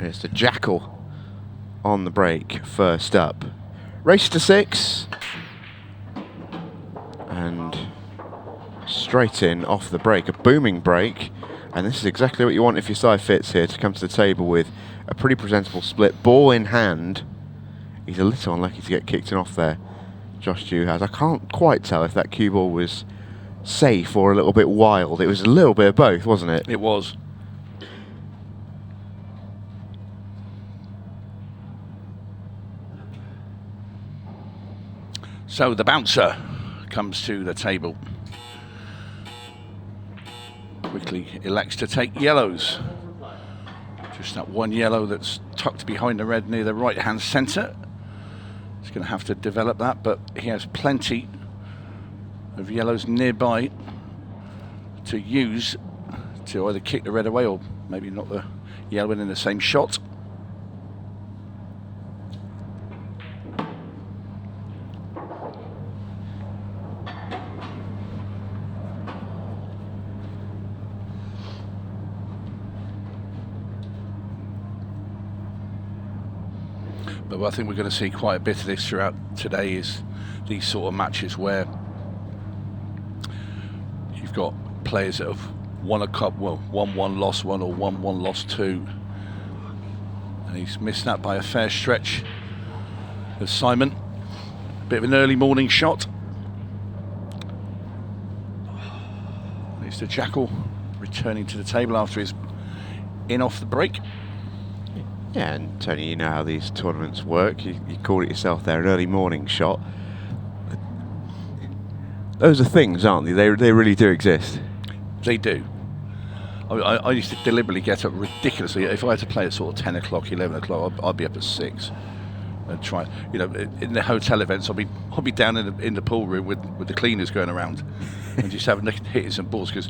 It's the Jackal on the break, first up. Race to 6. And straight in off the break, a booming break. And this is exactly what you want if you're Cy Fitz here, to come to the table with a pretty presentable split, ball in hand. He's a little unlucky to get kicked in off there, Josh Juhasz. I can't quite tell if that cue ball was safe or a little bit wild. It was a little bit of both, wasn't it? It was. So the bouncer comes to the table. Quickly elects to take yellows. Just that one yellow that's tucked behind the red near the right hand centre. He's going to have to develop that, but he has plenty of yellows nearby to use to either kick the red away or maybe not the yellow in the same shot. But I think we're going to see quite a bit of this throughout today, is these sort of matches where you've got players that have won a cup, well, won one, lost one, or won one, lost two. And he's missed that by a fair stretch of Simon. A bit of an early morning shot. It's the Jackal returning to the table after his in off the break. Yeah, and Tony, you know how these tournaments work. You called it yourself there, an early morning shot. Those are things, aren't they? They really do exist. They do. I used to deliberately get up ridiculously. If I had to play at sort of 10 o'clock, 11 o'clock, I'd be up at 6 and try. You know, in the hotel events, I'll be down in the pool room with the cleaners going around and just having hitting some balls. Because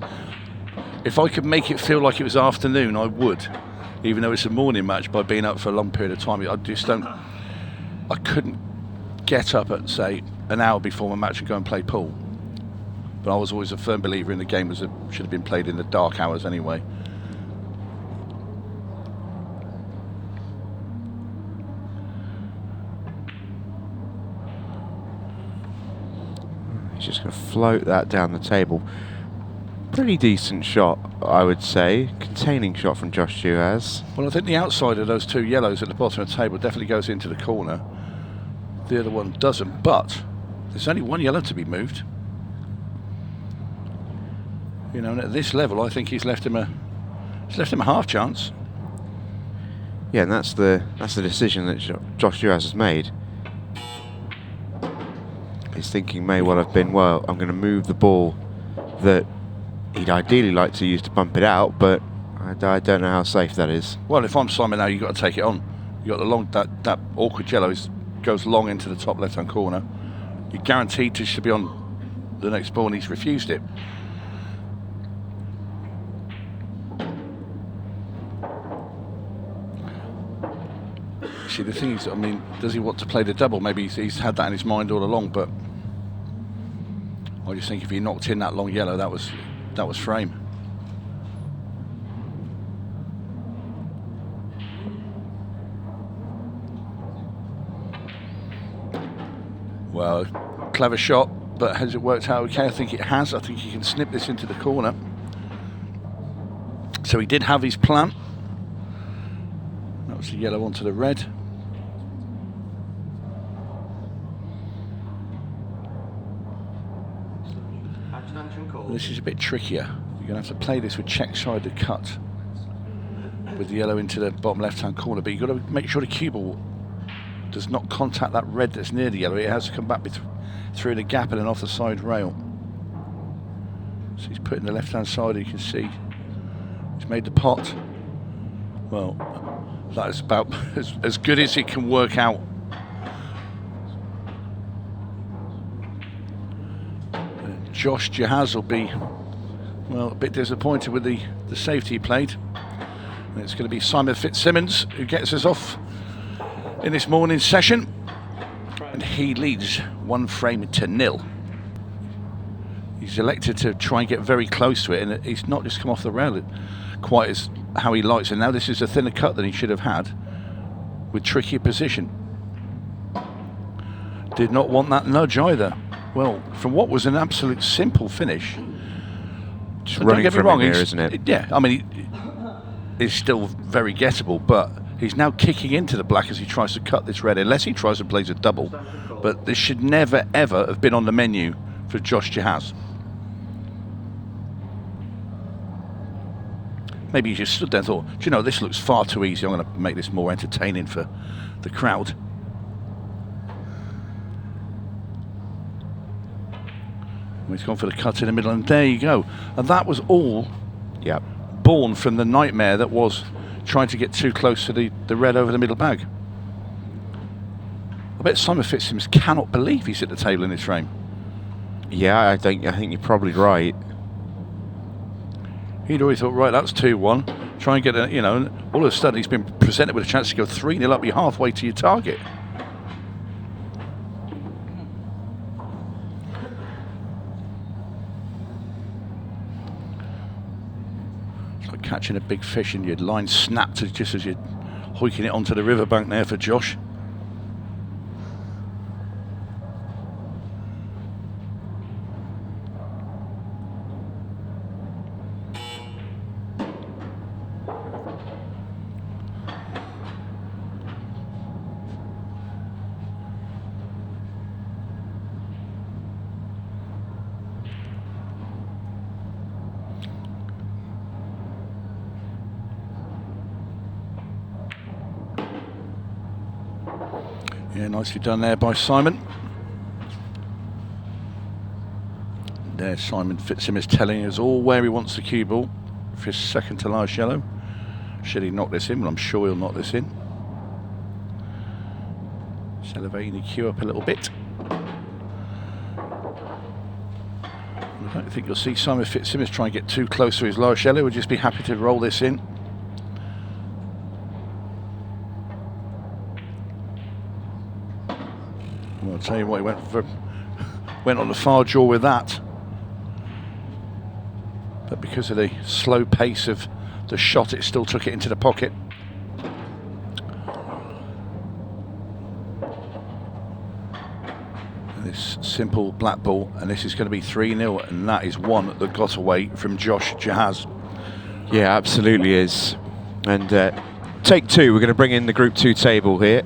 if I could make it feel like it was afternoon, I would. Even though it's a morning match, by being up for a long period of time, I couldn't get up at, say, an hour before my match and go and play pool. But I was always a firm believer in the game should have been played in the dark hours anyway. He's just going to float that down the table. Pretty decent shot, I would say. Containing shot from Josh Juhasz. Well, I think the outside of those two yellows at the bottom of the table definitely goes into the corner. The other one doesn't, but there's only one yellow to be moved. You know, and at this level, I think he's left him a half chance. Yeah, and that's the decision that Josh Juhasz has made. His thinking may well have been, well, I'm going to move the ball that he'd ideally like to use to bump it out, but I don't know how safe that is. Well, if I'm Simon now, you've got to take it on. You've got the long, that awkward yellow goes long into the top left-hand corner. You're guaranteed to be on the next ball, and he's refused it. See, the thing is, I mean, does he want to play the double? Maybe he's had that in his mind all along, but I just think if he knocked in that long yellow, that was frame. Well, clever shot, but has it worked out okay? I think it has. I think he can snip this into the corner. So he did have his plan. That was the yellow onto the red. This is a bit trickier. You're going to have to play this with check-sided cut with the yellow into the bottom left-hand corner, but you've got to make sure the cue ball does not contact that red that's near the yellow. It has to come back through the gap and then off the side rail. So he's putting the left-hand side, you can see. He's made the pot. Well, that is about as good as it can work out. Josh Juhasz will be, well, a bit disappointed with the safety he played. And it's going to be Simon Fitzsimmons who gets us off in this morning's session. And he leads 1-0. He's elected to try and get very close to it, and he's not just come off the rail quite as how he likes it. Now this is a thinner cut than he should have had, with trickier position. Did not want that nudge either. Well, from what was an absolute simple finish. Just running from him here, isn't it? Yeah, I mean, it's still very gettable, but he's now kicking into the black as he tries to cut this red, unless he tries and plays a double. But this should never, ever have been on the menu for Josh Juhasz. Maybe he just stood there and thought, do you know, this looks far too easy. I'm going to make this more entertaining for the crowd. He's gone for the cut in the middle, and there you go. And that was all born from the nightmare that was trying to get too close to the red over the middle bag. I bet Simon Fitzsimmons cannot believe he's at the table in this frame. Yeah, I think you're probably right. He'd already thought, right, that's 2-1. Try and get a, you know, and all of a sudden he's been presented with a chance to go 3-0 up. You're halfway to your target. It's like catching a big fish and your line snapped just as you're hoiking it onto the riverbank there for Josh. Yeah, nicely done there by Simon. There's Simon Fitzsimmons telling us all where he wants the cue ball for his second to last yellow. Should he knock this in? Well, I'm sure he'll knock this in. Just elevating the cue up a little bit. I don't think you'll see Simon Fitzsimmons try and get too close to his last yellow. We'll just be happy to roll this in. I'll tell you what, he went on the far jaw with that. But because of the slow pace of the shot, it still took it into the pocket. And this simple black ball, and this is going to be 3-0, and that is one that got away from Josh Juhasz. Yeah, absolutely is. And take two, we're going to bring in the Group 2 table here.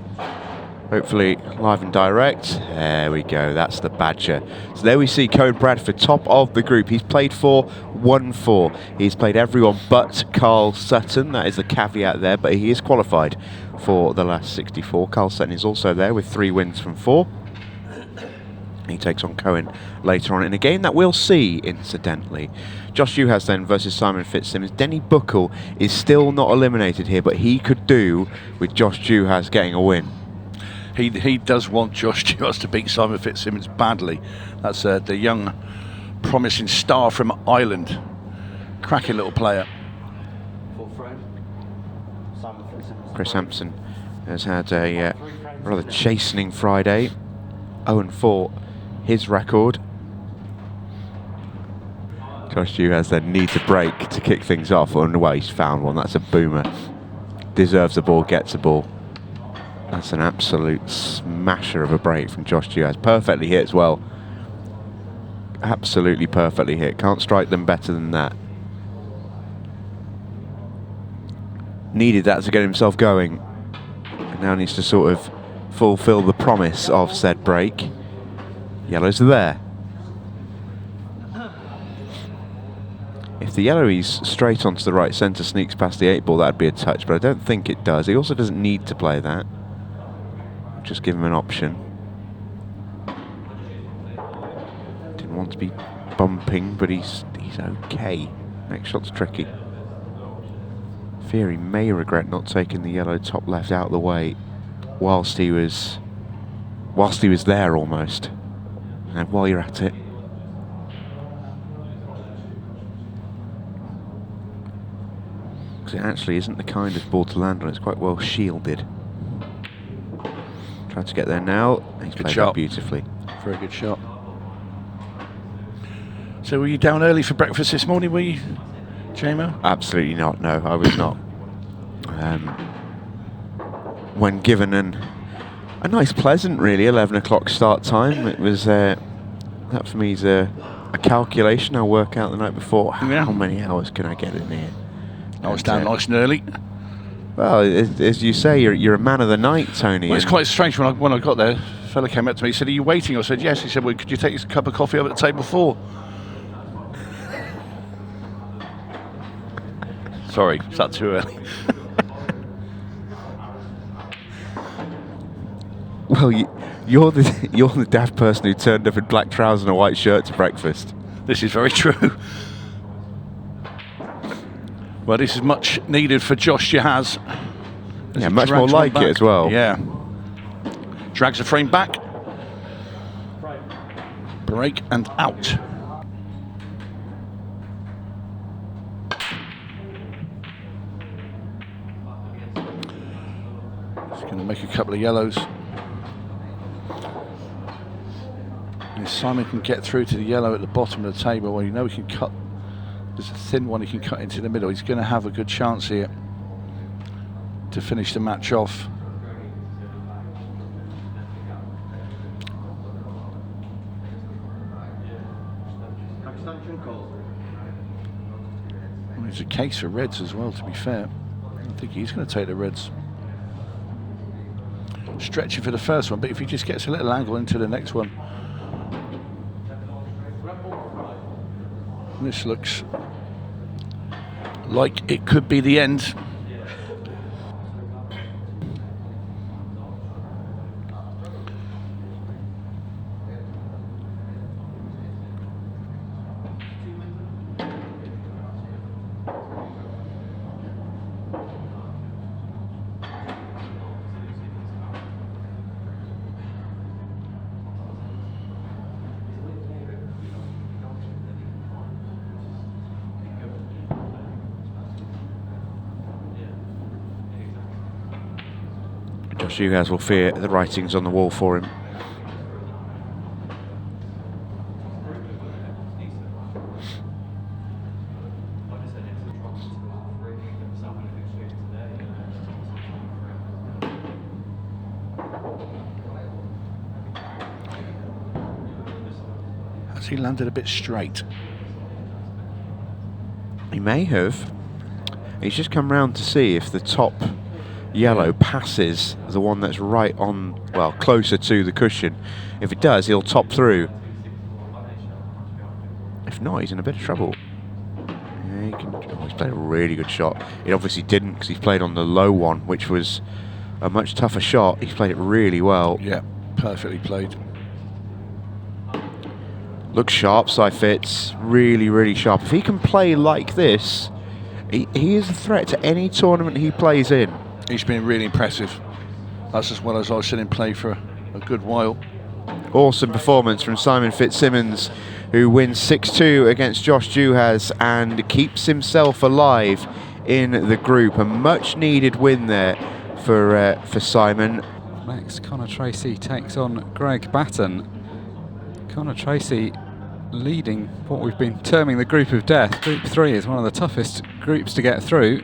Hopefully live and direct. There we go, that's the Badger. So there we see Cohen Bradford, top of the group. He's played 4-1-4. He's played everyone but Carl Sutton. That is the caveat there, but he is qualified for the last 64. Carl Sutton is also there with 3 wins from 4. He takes on Cohen later on in a game that we'll see, incidentally. Josh Juhasz then versus Simon Fitzsimmons. Denny Buckle is still not eliminated here, but he could do with Josh Juhasz getting a win. He does want Josh Juhasz to beat Simon Fitzsimmons badly. That's the young, promising star from Ireland. Cracking little player. Chris Hampson has had a rather chastening Friday. 0-4, his record. Josh Juhasz then needs a break to kick things off. Well, he's found one. That's a boomer. Deserves the ball, gets the ball. That's an absolute smasher of a break from Josh Juhasz. Perfectly hit as well. Absolutely perfectly hit. Can't strike them better than that. Needed that to get himself going. And now needs to sort of fulfill the promise of said break. Yellows are there. If the yellow he's straight onto the right centre sneaks past the 8 ball, that'd be a touch, but I don't think it does. He also doesn't need to play that. Just give him an option. Didn't want to be bumping, but he's okay. Next shot's tricky. Fear he may regret not taking the yellow top left out of the way whilst he was there almost. And while you're at it, because it actually isn't the kind of ball to land on. It's quite well shielded. Trying to get there now. He's played that beautifully. Very good shot. So were you down early for breakfast this morning, were you? JMO? Absolutely not. No, I was not. When given a nice, pleasant, really 11 o'clock start time, it was that for me is a calculation. I'll work out the night before how many hours can I get in here. I was down nice and early. Well, as you say, you're a man of the night, Tony. Well, it's quite strange when I got there. A fella came up to me. He said, "Are you waiting?" I said, "Yes." He said, "Well, could you take a cup of coffee over at table 4?" Sorry, is that too early? Well, you're the daft person who turned up in black trousers and a white shirt to breakfast. This is very true. Well, this is much needed for Josh Juhasz. Yeah, much more like it as well. Yeah. Drags the frame back. Break and out. He's going to make a couple of yellows. And if Simon can get through to the yellow at the bottom of the table, well, you know he can cut. There's a thin one he can cut into the middle. He's going to have a good chance here to finish the match off. Well, there's a case for reds as well, to be fair. I think he's going to take the reds. Stretching for the first one, but if he just gets a little angle into the next one. This looks like it could be the end. Josh Juhasz will fear the writings on the wall for him. Has he landed a bit straight? He may have. He's just come round to see if the top yellow passes the one that's right on, well, closer to the cushion. If it does, he'll top through. If not, he's in a bit of trouble. Yeah, he's played a really good shot. It obviously didn't because he's played on the low one, which was a much tougher shot. He's played it really well. Yeah, perfectly played. Looks sharp, side Fitz. Really, really sharp. If he can play like this, he is a threat to any tournament he plays in. He's been really impressive. That's as well as I've seen him play for a good while. Awesome performance from Simon Fitzsimmons, who wins 6-2 against Josh Juhasz and keeps himself alive in the group. A much needed win there for Simon. Next, Conor Tracy takes on Greg Batten. Conor Tracy leading what we've been terming the group of death. Group 3 is one of the toughest groups to get through.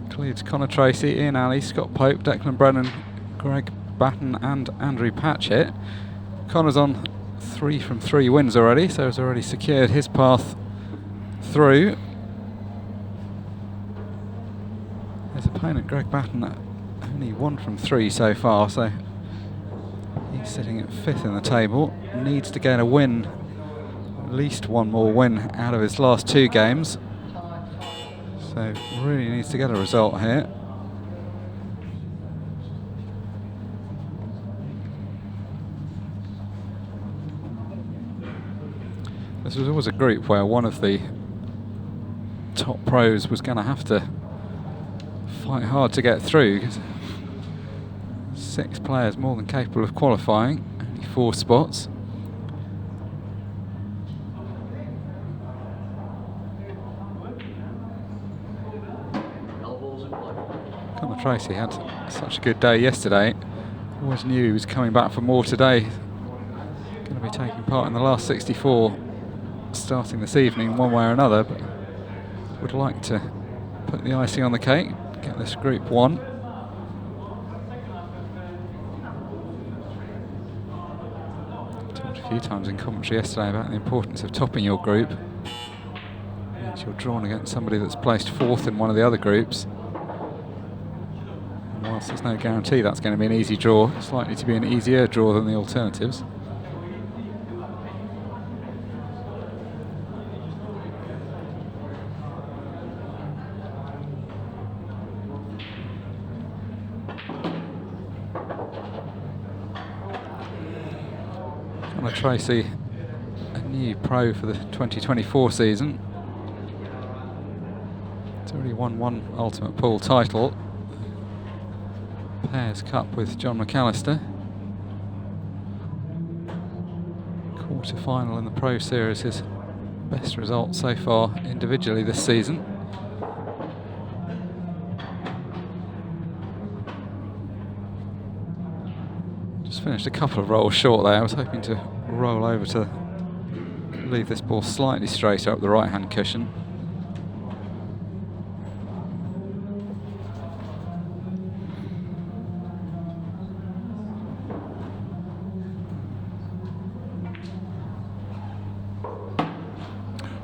Includes Conor Tracy, Ian Alley, Scott Pope, Declan Brennan, Greg Batten and Andrew Patchett. Conor's on 3 from 3 wins already, so has already secured his path through. His opponent, Greg Batten, only 1 from 3 so far, so he's sitting at 5th in the table. Needs to get a win, at least one more win out of his last 2 games. So really needs to get a result here. This was always a group where one of the top pros was going to have to fight hard to get through, because 6 players more than capable of qualifying, only 4 spots. Conor Tracy had such a good day yesterday. Always knew he was coming back for more today. Going to be taking part in the last 64, starting this evening one way or another. But would like to put the icing on the cake, get this Group 1. Talked a few times in commentary yesterday about the importance of topping your group. It means you're drawn against somebody that's placed 4th in one of the other groups. And whilst there's no guarantee that's going to be an easy draw, it's likely to be an easier draw than the alternatives. Conor Tracy, a new pro for the 2024 season. He's already won 1 Ultimate Pool title. Pairs Cup with John McAllister. Quarter-final in the Pro Series, his best result so far individually this season. Just finished a couple of rolls short there. I was hoping to roll over to leave this ball slightly straighter up the right-hand cushion.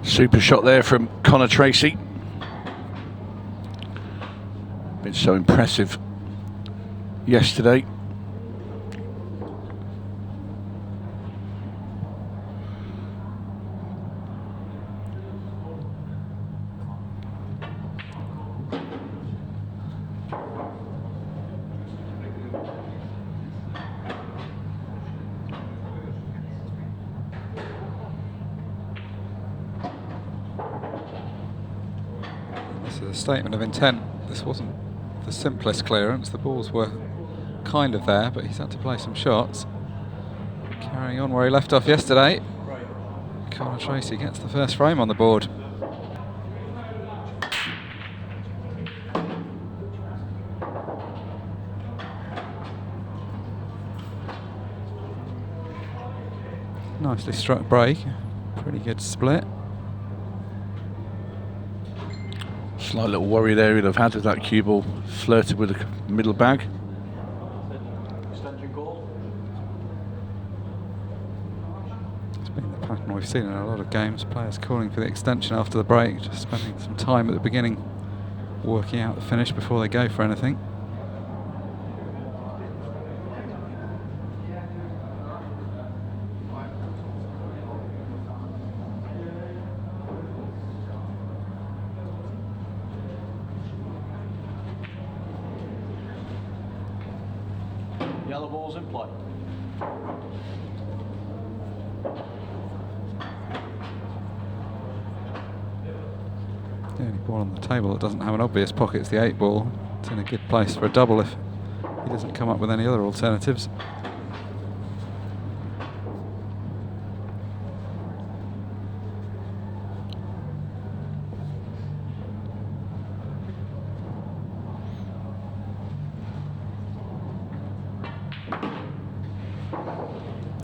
Super shot there from Conor Tracy. Been so impressive yesterday. This is a statement of intent. This wasn't the simplest clearance. The balls were kind of there, but he's had to play some shots. Carrying on where he left off yesterday. Conor Tracy gets the first frame on the board. Nicely struck break. Pretty good split. Slight little worry there he'd have had if that cue ball flirted with the middle bag. It's been the pattern we've seen in a lot of games. Players calling for the extension after the break, just spending some time at the beginning working out the finish before they go for anything. Yellow ball's in play. The only ball on the table that doesn't have an obvious pocket is the 8 ball. It's in a good place for a double if he doesn't come up with any other alternatives.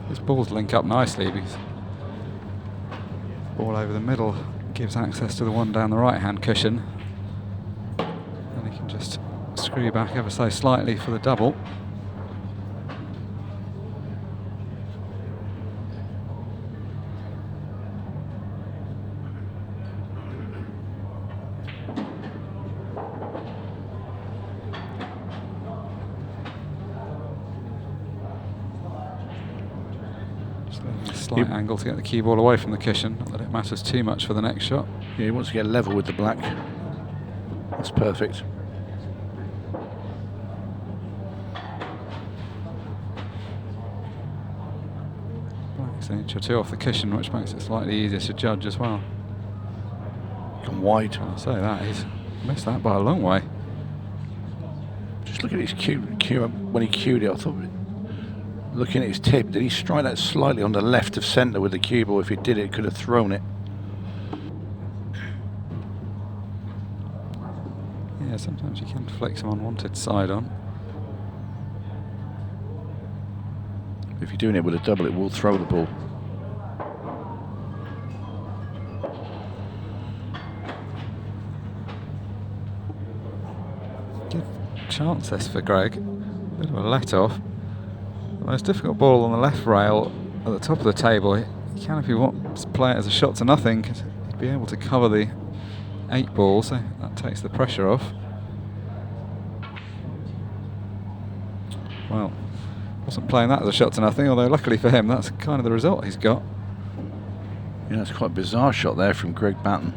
His balls link up nicely because ball over the middle gives access to the one down the right hand cushion, and he can just screw back ever so slightly for the double. Slight angle to get the cue ball away from the cushion, not that it matters too much for the next shot. Yeah, he wants to get level with the black. That's perfect. Black's an inch or two off the cushion, which makes it slightly easier to judge as well. Gone wide. I'll say that, he's missed that by a long way. Just look at his cue. When he cued it, I thought, looking at his tip, did he strike that slightly on the left of centre with the cue ball? If he did, it could have thrown it. Yeah, sometimes you can flick some unwanted side on. If you're doing it with a double, it will throw the ball. chance this for Greg. Bit of a let-off. The most difficult ball on the left rail at the top of the table. He can, if he wants to play it as a shot to nothing, 'cause he'd be able to cover the 8 ball, so that takes the pressure off. Well, wasn't playing that as a shot to nothing, although luckily for him, that's kind of the result he's got. Yeah, it's quite a bizarre shot there from Greg Batten.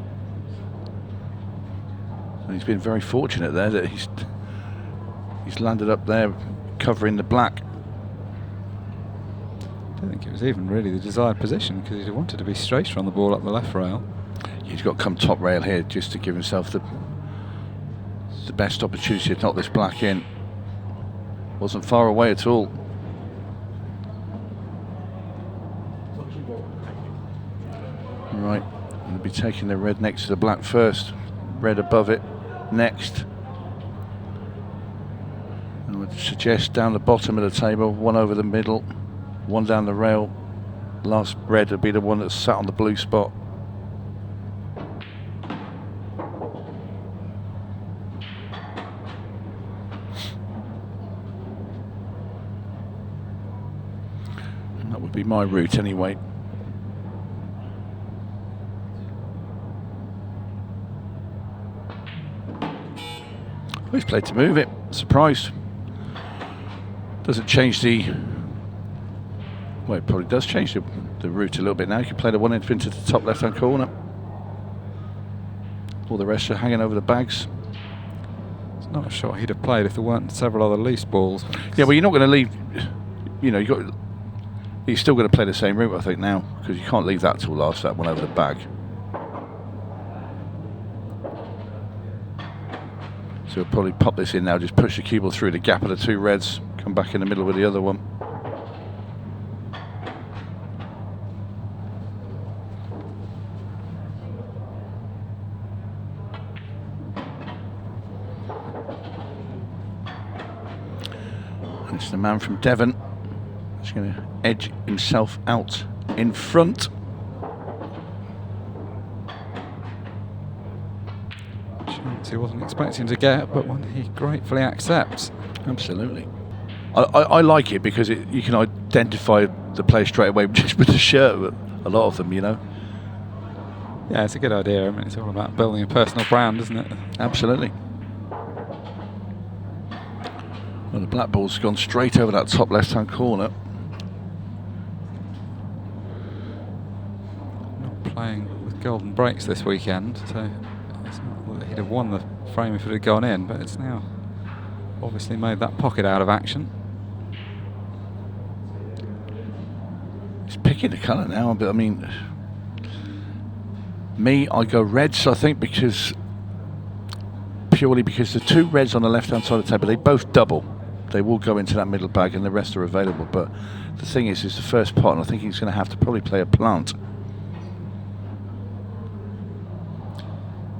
And he's been very fortunate there that he's landed up there covering the black. I don't think it was even really the desired position, because he wanted to be straighter on the ball up the left rail. He's got to come top rail here just to give himself the best opportunity to knock this black in. Wasn't far away at all. Right, we'll be taking the red next to the black first. Red above it next. And would suggest down the bottom of the table, one over the middle, one down the rail. Last red would be the one that's sat on the blue spot. And that would be my route anyway. He's played to move it. Surprised. Doesn't change the... Well, it probably does change the route a little bit now. You can play the one inch into the top left-hand corner. All the rest are hanging over the bags. It's not a shot he'd have played if there weren't several other loose balls. Yeah, well, you're not going to leave... You know, you're still going to play the same route, I think, now. Because you can't leave that till last, that one over the bag. So we'll probably pop this in now, just push the cue ball through the gap of the 2 reds, come back in the middle with the other one. And it's the man from Devon. He's going to edge himself out in front. He wasn't expecting to get, but one he gratefully accepts. Absolutely. I like it because you can identify the player straight away just with the shirt, a lot of them, you know. Yeah, it's a good idea. I mean, it's all about building a personal brand, isn't it? Absolutely. Well, the black ball's gone straight over that top left-hand corner. Not playing with golden breaks this weekend, so it's not that he'd have won the frame if it had gone in, but it's now obviously made that pocket out of action. He's picking the colour now, but I mean, I go reds, I think, purely because the 2 reds on the left-hand side of the table, they both double. They will go into that middle bag and the rest are available, but the thing is the first pot, and I think he's going to have to probably play a plant.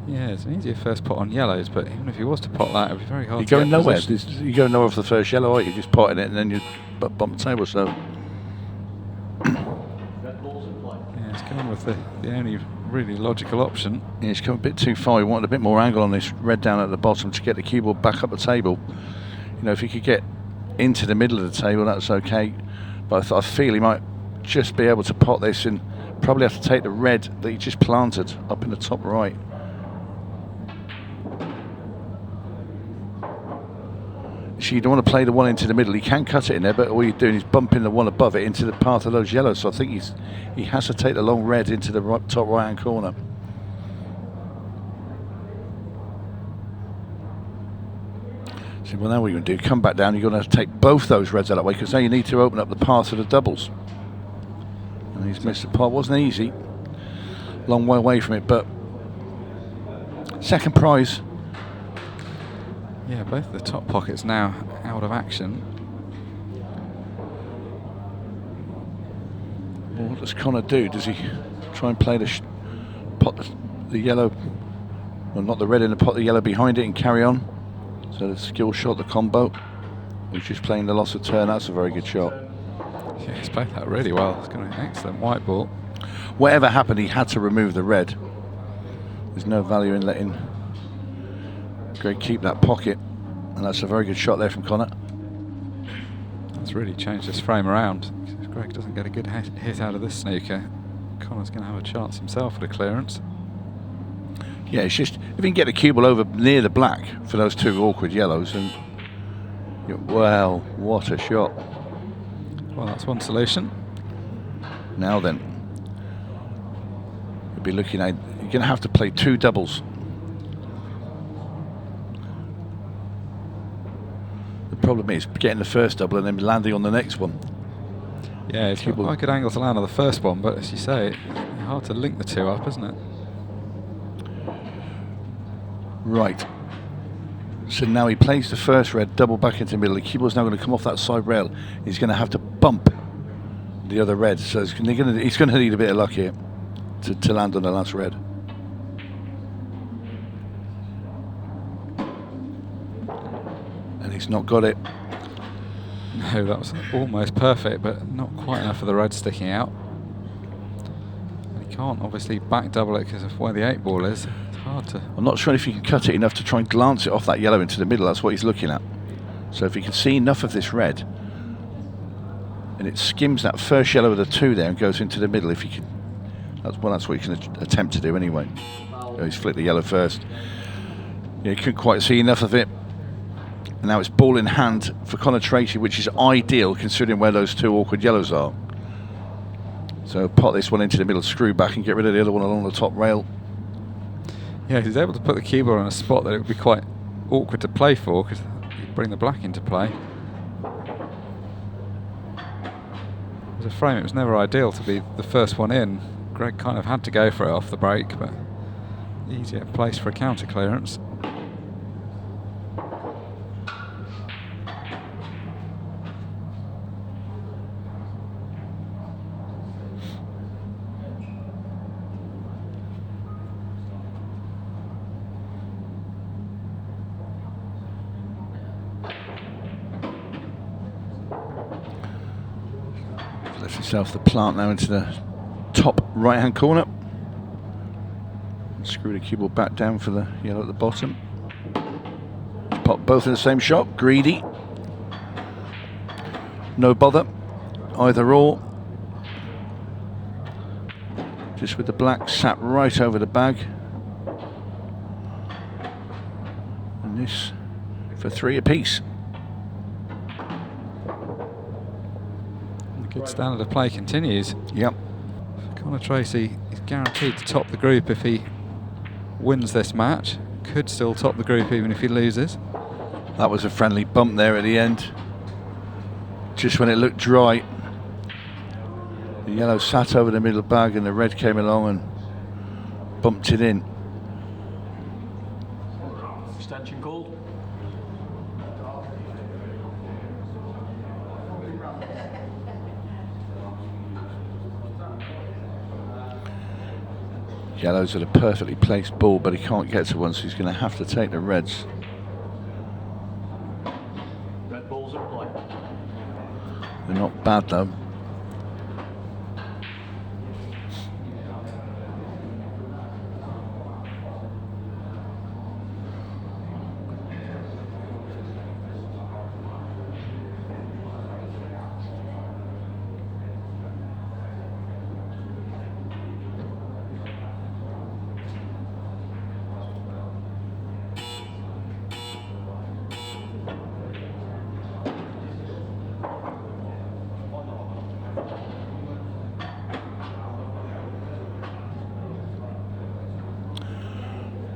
Yeah, it's an easier first pot on yellows, but even if he was to pot that, it would be very hard You're to going get nowhere. position. You're going nowhere off the first yellow, aren't you? Just potting it and then you bump the table, so... Red balls in play. Yeah, it's going with the only really logical option. Yeah, he's come a bit too far. He wanted a bit more angle on this red down at the bottom to get the cue ball back up the table. You know, if he could get into the middle of the table, that's okay. But I feel he might just be able to pot this and probably have to take the red that he just planted up in the top right. So you don't want to play the one into the middle. He can cut it in there, but all you're doing is bumping the one above it into the path of those yellows. So I think he has to take the long red into the top right-hand corner. So well, now what you're going to do, come back down, you're going to have to take both those reds out of that way, because now you need to open up the path of the doubles. And he's missed the pot. Wasn't easy. Long way away from it, but second prize. Yeah, both the top pockets now out of action. Well, what does Conor do? Does he try and play pot the yellow, well, not the red in the pot, the yellow behind it and carry on? So the skill shot, the combo. He's just playing the loss of turn. That's a very good shot. Yeah, he's played that really well. It's going to be an excellent white ball. Whatever happened, he had to remove the red. There's no value in letting Greg keep that pocket. And that's a very good shot there from Conor. It's really changed this frame around. If Greg doesn't get a good hit out of this snooker, Conor's going to have a chance himself at a clearance. Yeah, it's just, if he can get the cue ball over near the black for those two awkward yellows, and well, what a shot. Well, that's one solution. Now then, you'll be looking at, you're going to have to play two doubles. The problem is getting the first double and then landing on the next one. Yeah, it's got quite a good angle to land on the first one, but as you say, it's hard to link the two up, isn't it? Right. So now he plays the first red, double back into the middle. The cue ball's now going to come off that side rail. He's going to have to bump the other red. So he's going to need a bit of luck here to land on the last red. And he's not got it. No, that was almost perfect, but not quite enough of the red sticking out. And he can't obviously back double it because of where the 8 ball is. It's hard to... I'm not sure if he can cut it enough to try and glance it off that yellow into the middle. That's what he's looking at. So if he can see enough of this red, and it skims that first yellow of the 2 there and goes into the middle, if he can, that's what he can attempt to do anyway. He's flicked the yellow first. Yeah, he couldn't quite see enough of it. And now it's ball in hand for Conor Tracy, which is ideal considering where those 2 awkward yellows are. So pot this one into the middle, screw back and get rid of the other one along the top rail. Yeah, he's able to put the cue ball in a spot that it would be quite awkward to play for, because you bring the black into play. As a frame, it was never ideal to be the first one in. Greg kind of had to go for it off the break, but easier place for a counter clearance. Left himself the plant now into the top right hand corner. Screw the cue ball back down for the yellow at the bottom. Pop both in the same shot. Greedy. No bother. Either or. Just with the black sat right over the bag. And this for 3 apiece. Good standard of play continues. Yep. Conor Tracy is guaranteed to top the group if he wins this match. Could still top the group even if he loses. That was a friendly bump there at the end. Just when it looked dry. The yellow sat over the middle bag and the red came along and bumped it in. Extension called. Yellow's at a perfectly placed ball, but he can't get to one, so he's going to have to take the reds. Red balls in play. They're not bad though.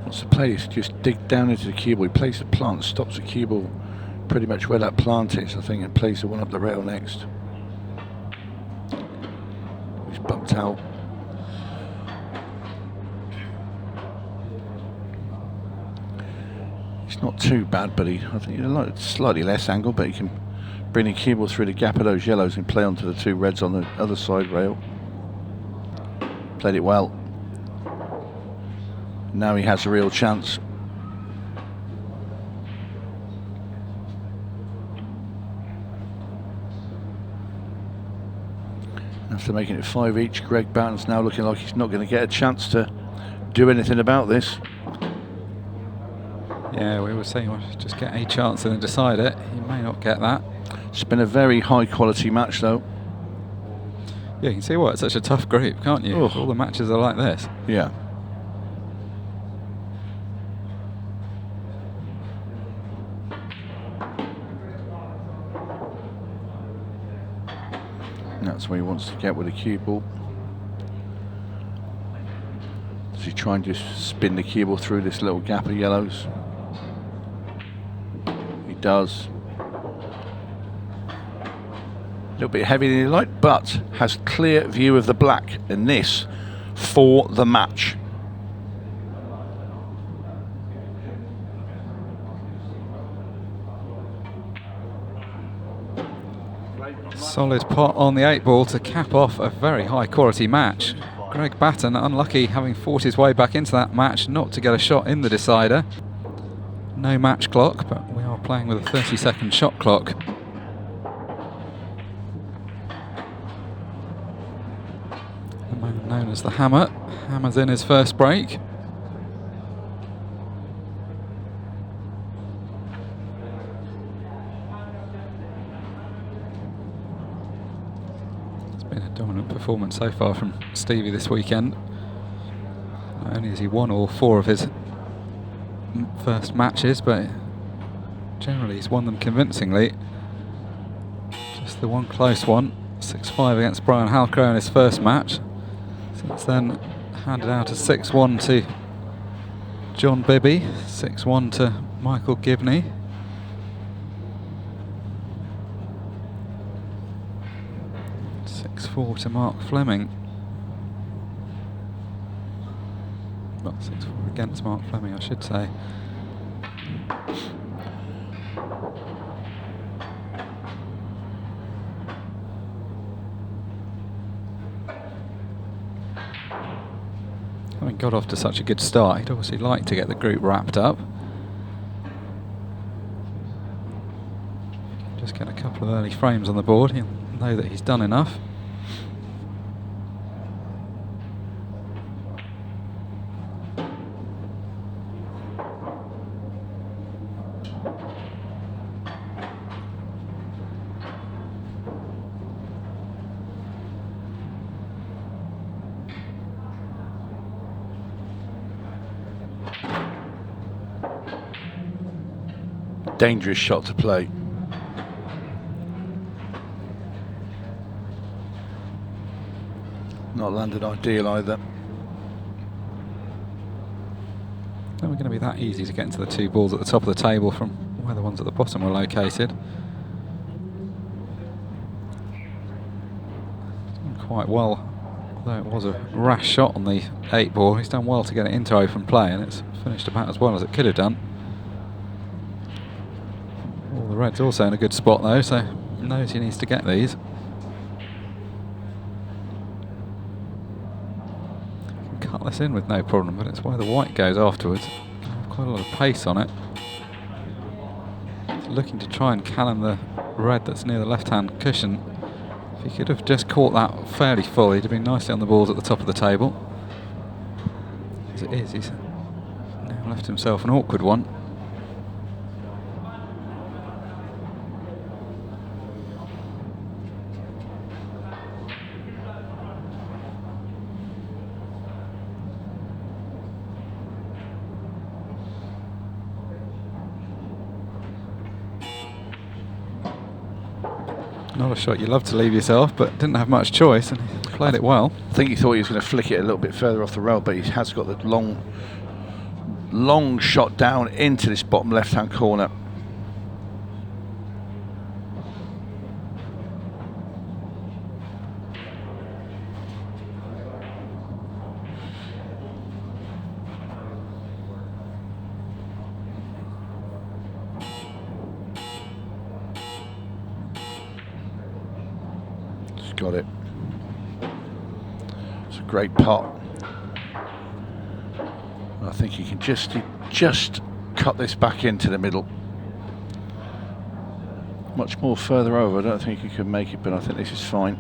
What's the play? Just dig down into the cue ball. He plays the plant, stops the cue ball pretty much where that plant is, I think, and plays the one up the rail next. He's bumped out. It's not too bad, but I think it's slightly less angle, but he can bring the cue ball through the gap of those yellows and play onto the 2 reds on the other side rail. Played it well. Now he has a real chance. After making it 5 each, Greg Barton's now looking like he's not going to get a chance to do anything about this. Yeah, we were saying well, just get a chance and then decide it. He may not get that. It's been a very high quality match though. Yeah, you can see why it's such a tough group, can't you? Ugh. All the matches are like this. Yeah. And that's where he wants to get with the cue ball. Does he try and just spin the cue ball through this little gap of yellows? He does. A little bit heavier than he liked, but has clear view of the black in this for the match. Solid pot on the 8 ball to cap off a very high quality match. Greg Batten unlucky, having fought his way back into that match, not to get a shot in the decider. No match clock, but we are playing with a 30-second shot clock. The man known as the Hammer hammers in his first break. Been a dominant performance so far from Stevie this weekend. Not only has he won all 4 of his first matches, but generally he's won them convincingly. Just the one close one, 6-5 against Brian Halcrow in his first match. Since then, handed out a 6-1 to John Bibby, 6-1 to Michael Gibney. 6-4 to Mark Fleming. Well, 6-4 against Mark Fleming, I should say. Having got off to such a good start, he'd obviously like to get the group wrapped up. Just get a couple of early frames on the board, he'll know that he's done enough. Dangerous shot to play. Not landed ideal either. Never going to be that easy to get into the 2 balls at the top of the table from where the ones at the bottom were located. Done quite well, although it was a rash shot on the 8 ball. He's done well to get it into open play, and it's finished about as well as it could have done. All the red's also in a good spot though, so knows he needs to get these. Can cut this in with no problem, but it's where the white goes afterwards. Can have quite a lot of pace on it. He's looking to try and cannon the red that's near the left-hand cushion. If he could have just caught that fairly full, he'd have been nicely on the balls at the top of the table. As it is, he's now left himself an awkward one. Not a shot you love to leave yourself, but didn't have much choice and he played it well. I think he thought he was going to flick it a little bit further off the rail, but he has got the long shot down into this bottom left-hand corner. Got it. It's a great pot. I think he can just cut this back into the middle. Much more further over, I don't think he can make it, but I think this is fine.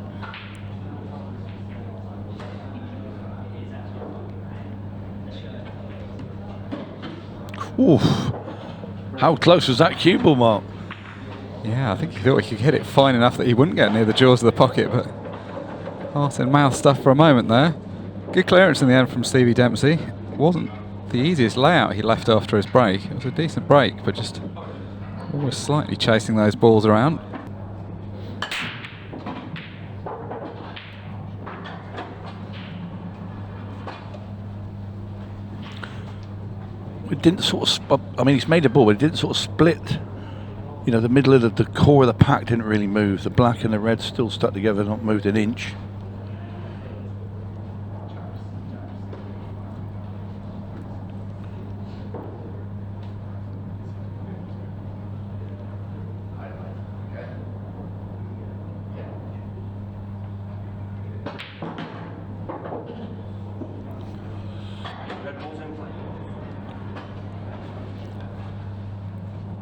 Oof. How close was that cue ball, Mark? Yeah, I think he thought he could hit it fine enough that he wouldn't get near the jaws of the pocket, but heart and mouth stuff for a moment there. Good clearance in the end from Stevie Dempsey. Wasn't the easiest layout he left after his break. It was a decent break, but just always slightly chasing those balls around. It didn't sort of. I mean, he's made a ball, but it didn't sort of split. You know, the middle of the core of the pack didn't really move. The black and the red still stuck together, not moved an inch.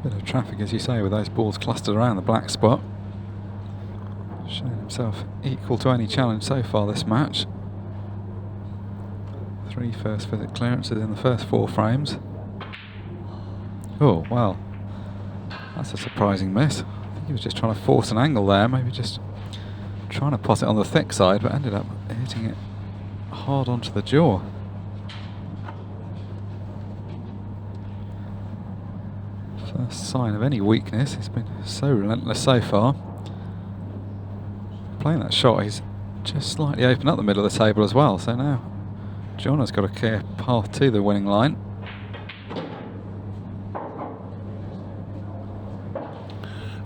Bit of traffic, as you say, with those balls clustered around the black spot. Showing himself equal to any challenge so far this match. 3 first visit clearances in the first 4 frames. Oh, well, that's a surprising miss. I think he was just trying to force an angle there, maybe just trying to pot it on the thick side, but ended up hitting it hard onto the jaw. First sign of any weakness. He's been so relentless so far. Playing that shot, he's just slightly opened up the middle of the table as well, so now John has got a clear path to the winning line.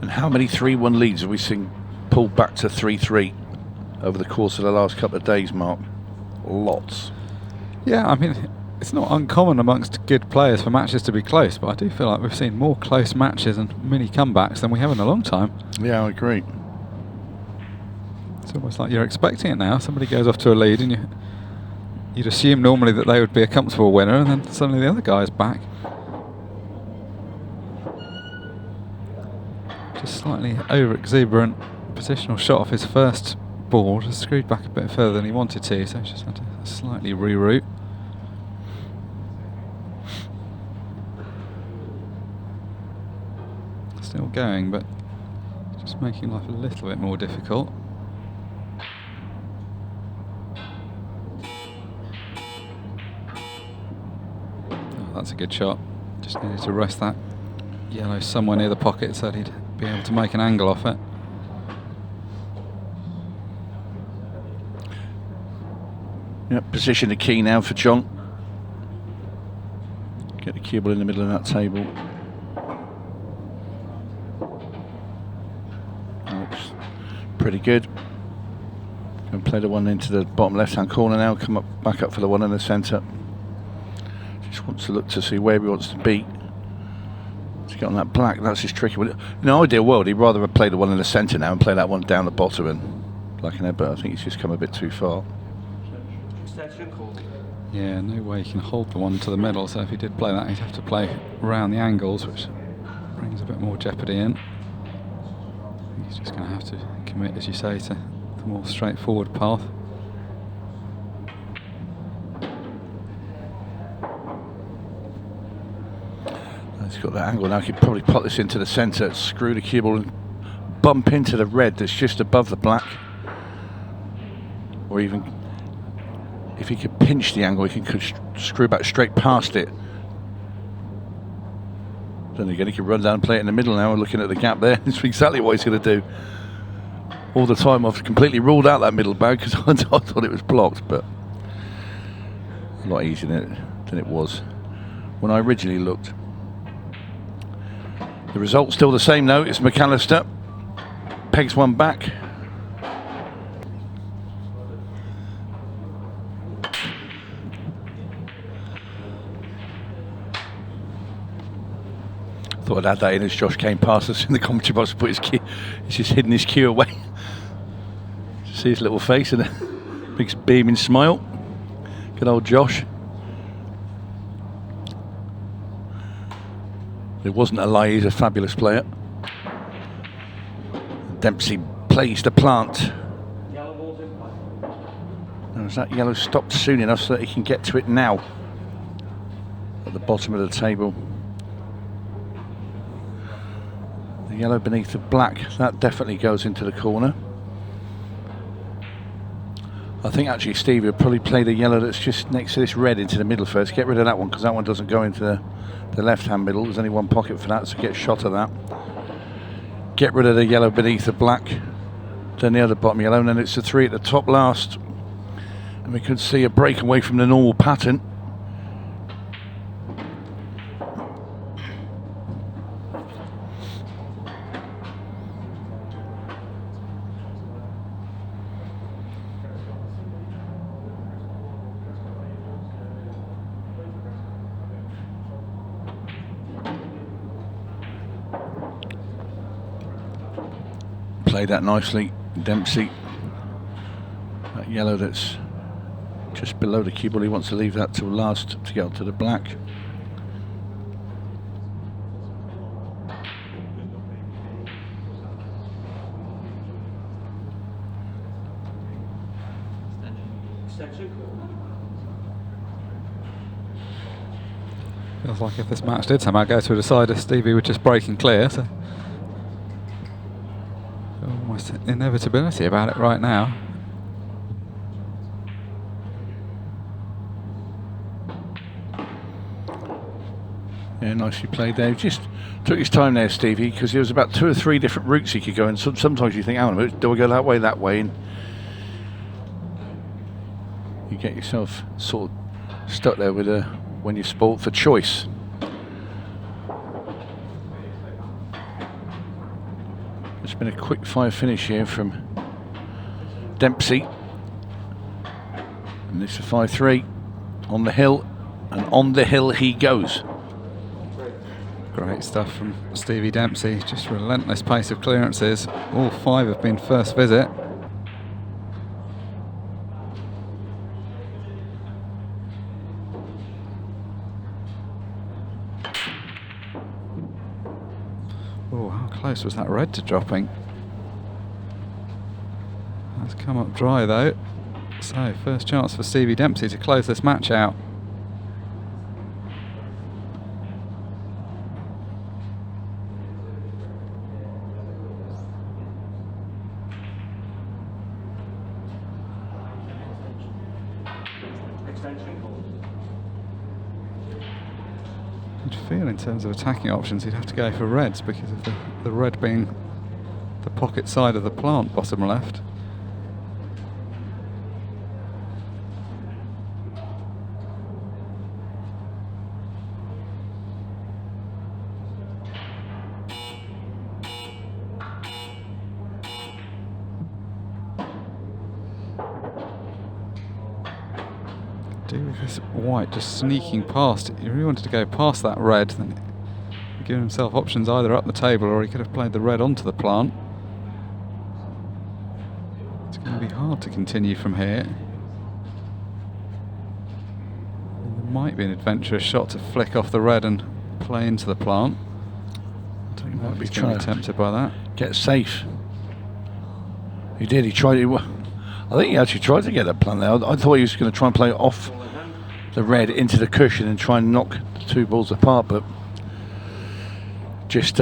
And how many 3-1 leads have we seen pulled back to 3-3 over the course of the last couple of days, Mark? Lots. Yeah, I mean, it's not uncommon amongst good players for matches to be close, but I do feel like we've seen more close matches and mini comebacks than we have in a long time. Yeah, I agree. It's almost like you're expecting it now. Somebody goes off to a lead and you'd assume normally that they would be a comfortable winner, and then suddenly the other guy is back. Just slightly over-exuberant positional shot off his first ball, just screwed back a bit further than he wanted to, so he's just had to slightly reroute. Still going, but just making life a little bit more difficult. Oh, that's a good shot. Just needed to rest that yellow somewhere near the pocket so that he'd be able to make an angle off it. Yep, position the key now for John. Get the cue ball in the middle of that table. Looks pretty good. And play the one into the bottom left-hand corner now. Come up, back up for the one in the centre. Just wants to look to see where he wants to be. To get on that black, that's his tricky one. In an ideal world, he'd rather have played the one in the centre now and play that one down the bottom and like an but I think he's just come a bit too far. Yeah, no way he can hold the one to the middle, so if he did play that, he'd have to play around the angles, which brings a bit more jeopardy in. I think he's just going to have to commit, as you say, to the more straightforward path. He's got that angle now. He could probably pot this into the centre, screw the cue ball and bump into the red that's just above the black. Or even, if he could pinch the angle, he could screw back straight past it. Then again, he could run down and play it in the middle now. We're looking at the gap there. It's exactly what he's going to do. All the time I've completely ruled out that middle bag because I thought it was blocked, but a lot easier than it was when I originally looked. The result's still the same though. It's McAllister. Pegs one back. Thought I'd add that in as Josh came past us in the commentary box to put his cue. He's just hidden his cue away. See his little face and a big beaming smile. Good old Josh. It wasn't a lie, he's a fabulous player. Dempsey plays the plant. Now, has that yellow stopped soon enough so that he can get to it now? At the bottom of the table. yellow beneath the black. That definitely goes into the corner. I think actually Stevie would probably play the yellow that's just next to this red into the middle first. Get rid of that one because that one doesn't go into the left-hand middle. There's only one pocket for that, so get a shot of that. Get rid of the yellow beneath the black, then the other bottom yellow, and then it's the 3 at the top last. And we can see a break away from the normal pattern. Played that nicely, Dempsey. That yellow that's just below the cue ball, he wants to leave that till last to get onto the black. Feels like if this match did somehow go to a decider, Stevie would just break and clear. So almost inevitability about it right now. Yeah, nicely played there. Just took his time there, Stevie, because there was about 2 or 3 different routes he could go, and sometimes you think, hang on a minute, do I go that way, and you get yourself sort of stuck there with when you're spoilt for choice. It's been a quick 5 finish here from Dempsey, and this is 5-3 on the hill, and on the hill he goes. Great stuff from Stevie Dempsey, just relentless pace of clearances. All 5 have been first visit. Oh, how close was that red to dropping? That's come up dry though. So, first chance for Stevie Dempsey to close this match out. I'd feel in terms of attacking options he'd have to go for reds because of the red being the pocket side of the plant, bottom left. Do with this white just sneaking past. He really wanted to go past that red, then give himself options either up the table or he could have played the red onto the plant. It's going to be hard to continue from here. There might be an adventurous shot to flick off the red and play into the plant. I don't know if he's going to be tempted by that. Get safe. He did, he tried it. I think he actually tried to get that plant there. I thought he was going to try and play it off the red into the cushion and try and knock the 2 balls apart, but just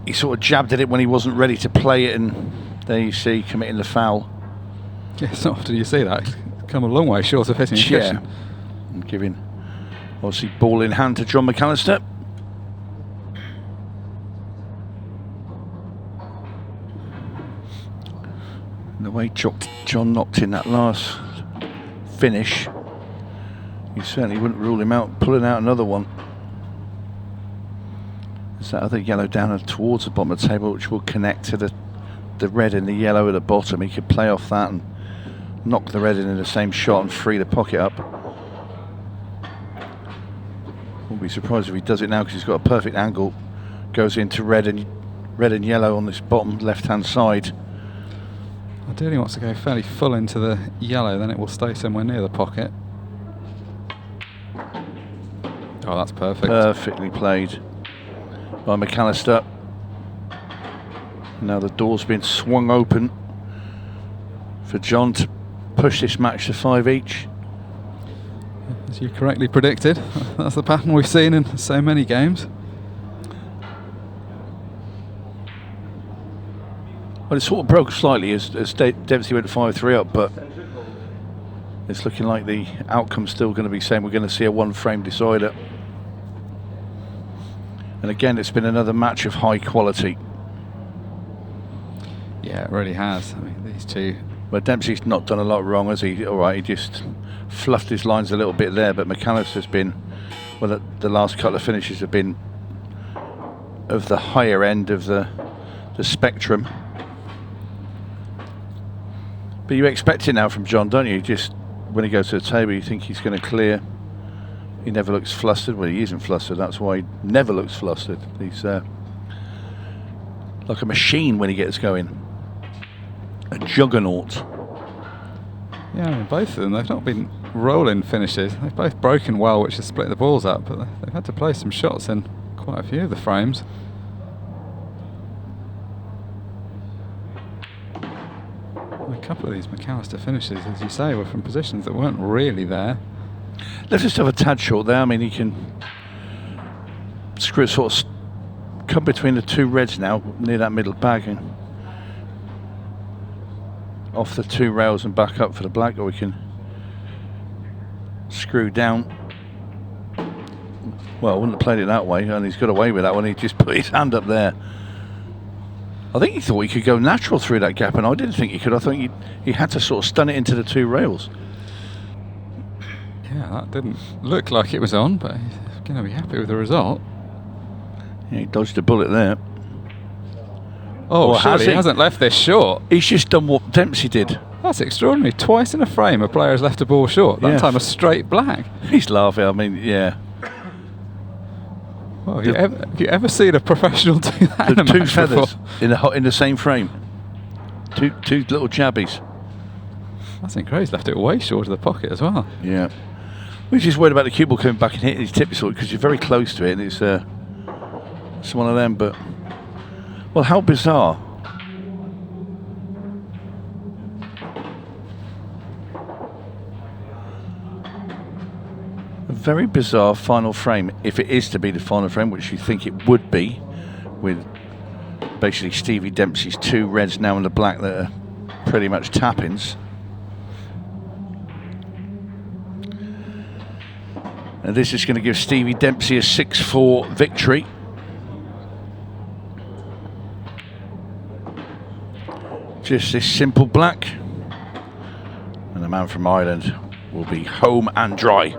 he sort of jabbed at it when he wasn't ready to play it, and there you see committing the foul. Yeah, it's not often you see that. It's come a long way short of hitting the cushion. And giving obviously ball in hand to John McAllister. And the way John knocked in that last finish, you certainly wouldn't rule him out pulling out another one. There's that other yellow down towards the bottom of the table, which will connect to the red and the yellow at the bottom. He could play off that and knock the red in the same shot and free the pocket up. Won't be surprised if he does it now because he's got a perfect angle. Goes into red and yellow on this bottom left-hand side. Ideally wants to go fairly full into the yellow, then it will stay somewhere near the pocket. Oh, that's perfect. Perfectly played by McAllister. Now the door's been swung open for John to push this match to 5 each. As you correctly predicted, that's the pattern we've seen in so many games. Well, it sort of broke slightly as Dempsey went 5-3 up, but it's looking like the outcome's still going to be the same. We're going to see a one-frame decider. And again, it's been another match of high quality. Yeah, it really has. I mean, these two. But Dempsey's not done a lot wrong, has he? All right, he just fluffed his lines a little bit there, but McAllister's been, well, the last couple of finishes have been of the higher end of the spectrum. But you expect it now from John, don't you? Just when he goes to the table, you think he's going to clear. He never looks flustered. Well, he isn't flustered. That's why he never looks flustered. He's like a machine when he gets going. A juggernaut. Yeah, I mean, both of them, they've not been rolling finishes. They've both broken well, which has split the balls up, but they've had to play some shots in quite a few of the frames. A couple of these McAllister finishes, as you say, were from positions that weren't really there. Let's just have a tad short there. I mean, he can sort of come between the two reds now, near that middle bag, and off the two rails and back up for the black, or we can screw down. Well, I wouldn't have played it that way, and he's got away with that one. He just put his hand up there. I think he thought he could go natural through that gap, and I didn't think he could. I think he had to sort of stun it into the two rails. Yeah, that didn't look like it was on, but he's going to be happy with the result. Yeah, he dodged a bullet there. Oh, Or surely has he he? hasn't left this short. He's just done what Dempsey did. That's extraordinary. Twice in a frame, a player has left a ball short. That Yeah. time a straight black. He's laughing. I mean, yeah. Well, have you ever seen a professional do that in The a two match feathers before? in the same frame. Two little jabbies. That's incredible. He's left it way short of the pocket as well. Yeah. We're just worried about the cue ball coming back and hitting his tip sort because you're very close to it, and it's one of them. But well, how bizarre. A very bizarre final frame, if it is to be the final frame, which you think it would be, with basically Stevie Dempsey's two reds now and the black that are pretty much tap-ins. And this is going to give Stevie Dempsey a 6-4 victory. Just this simple black. And the man from Ireland will be home and dry.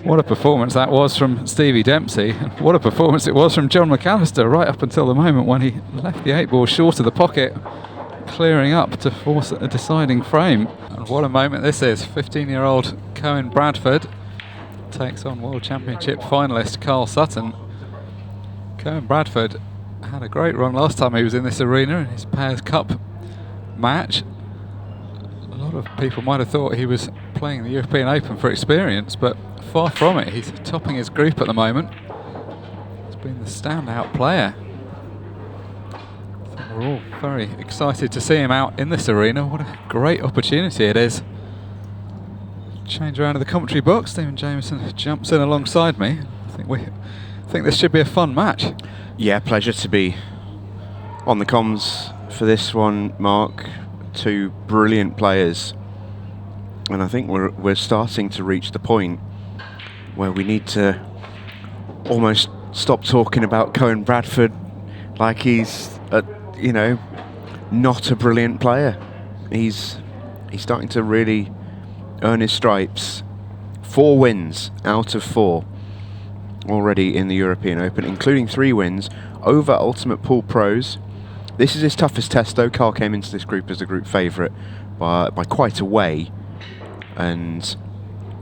What a performance that was from Stevie Dempsey. And what a performance it was from John McAllister right up until the moment when he left the 8 ball short of the pocket, clearing up to force a deciding frame. And what a moment this is. 15-year-old Cohen Bradford takes on World Championship finalist Carl Sutton. Cohen Bradford had a great run last time he was in this arena in his Pairs Cup match. A lot of people might have thought he was playing the European Open for experience, but far from it. He's topping his group at the moment. He's been the standout player. I think we're all very excited to see him out in this arena. What a great opportunity it is. Change around to the commentary box. Stephen Jameson jumps in alongside me. I think this should be a fun match. Yeah, pleasure to be on the comms for this one, Mark. Two brilliant players, and I think we're starting to reach the point where we need to almost stop talking about Cohen Bradford like he's not a brilliant player. He's starting to really earn his stripes. 4 wins out of 4 already in the European Open, including 3 wins over Ultimate Pool Pros. This is his toughest test though. Carl came into this group as a group favourite by quite a way, and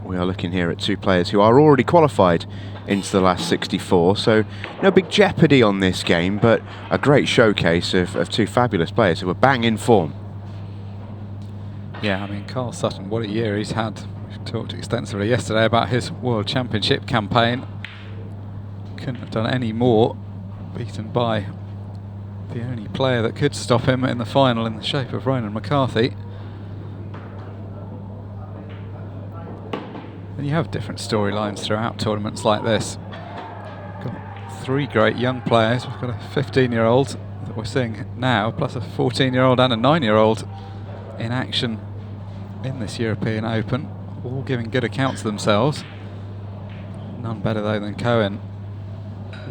we are looking here at 2 players who are already qualified into the last 64, so no big jeopardy on this game, but a great showcase of 2 fabulous players who are bang in form. Yeah, I mean, Carl Sutton, what a year he's had. We talked extensively yesterday about his World Championship campaign. Couldn't have done any more, beaten by the only player that could stop him in the final in the shape of Ronan McCarthy. And you have different storylines throughout tournaments like this. Got 3 great young players. We've got a 15-year-old that we're seeing now, plus a 14-year-old and a 9-year-old in action in this European Open, all giving good accounts of themselves. None better though than Cohen.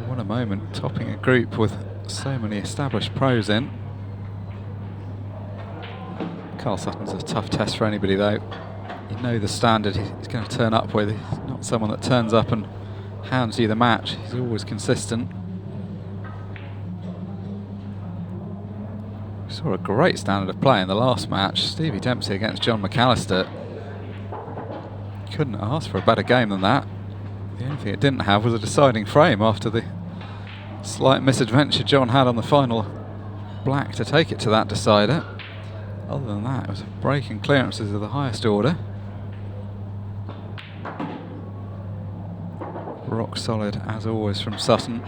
What a moment, topping a group with so many established pros in. Carl Sutton's a tough test for anybody though. You know the standard he's going to turn up with. He's not someone that turns up and hands you the match. He's always consistent. We saw a great standard of play in the last match. Stevie Dempsey against John McAllister. Couldn't ask for a better game than that. The only thing it didn't have was a deciding frame after the slight misadventure John had on the final black to take it to that decider. Other than that, it was break and clearances of the highest order. Rock solid as always from Sutton.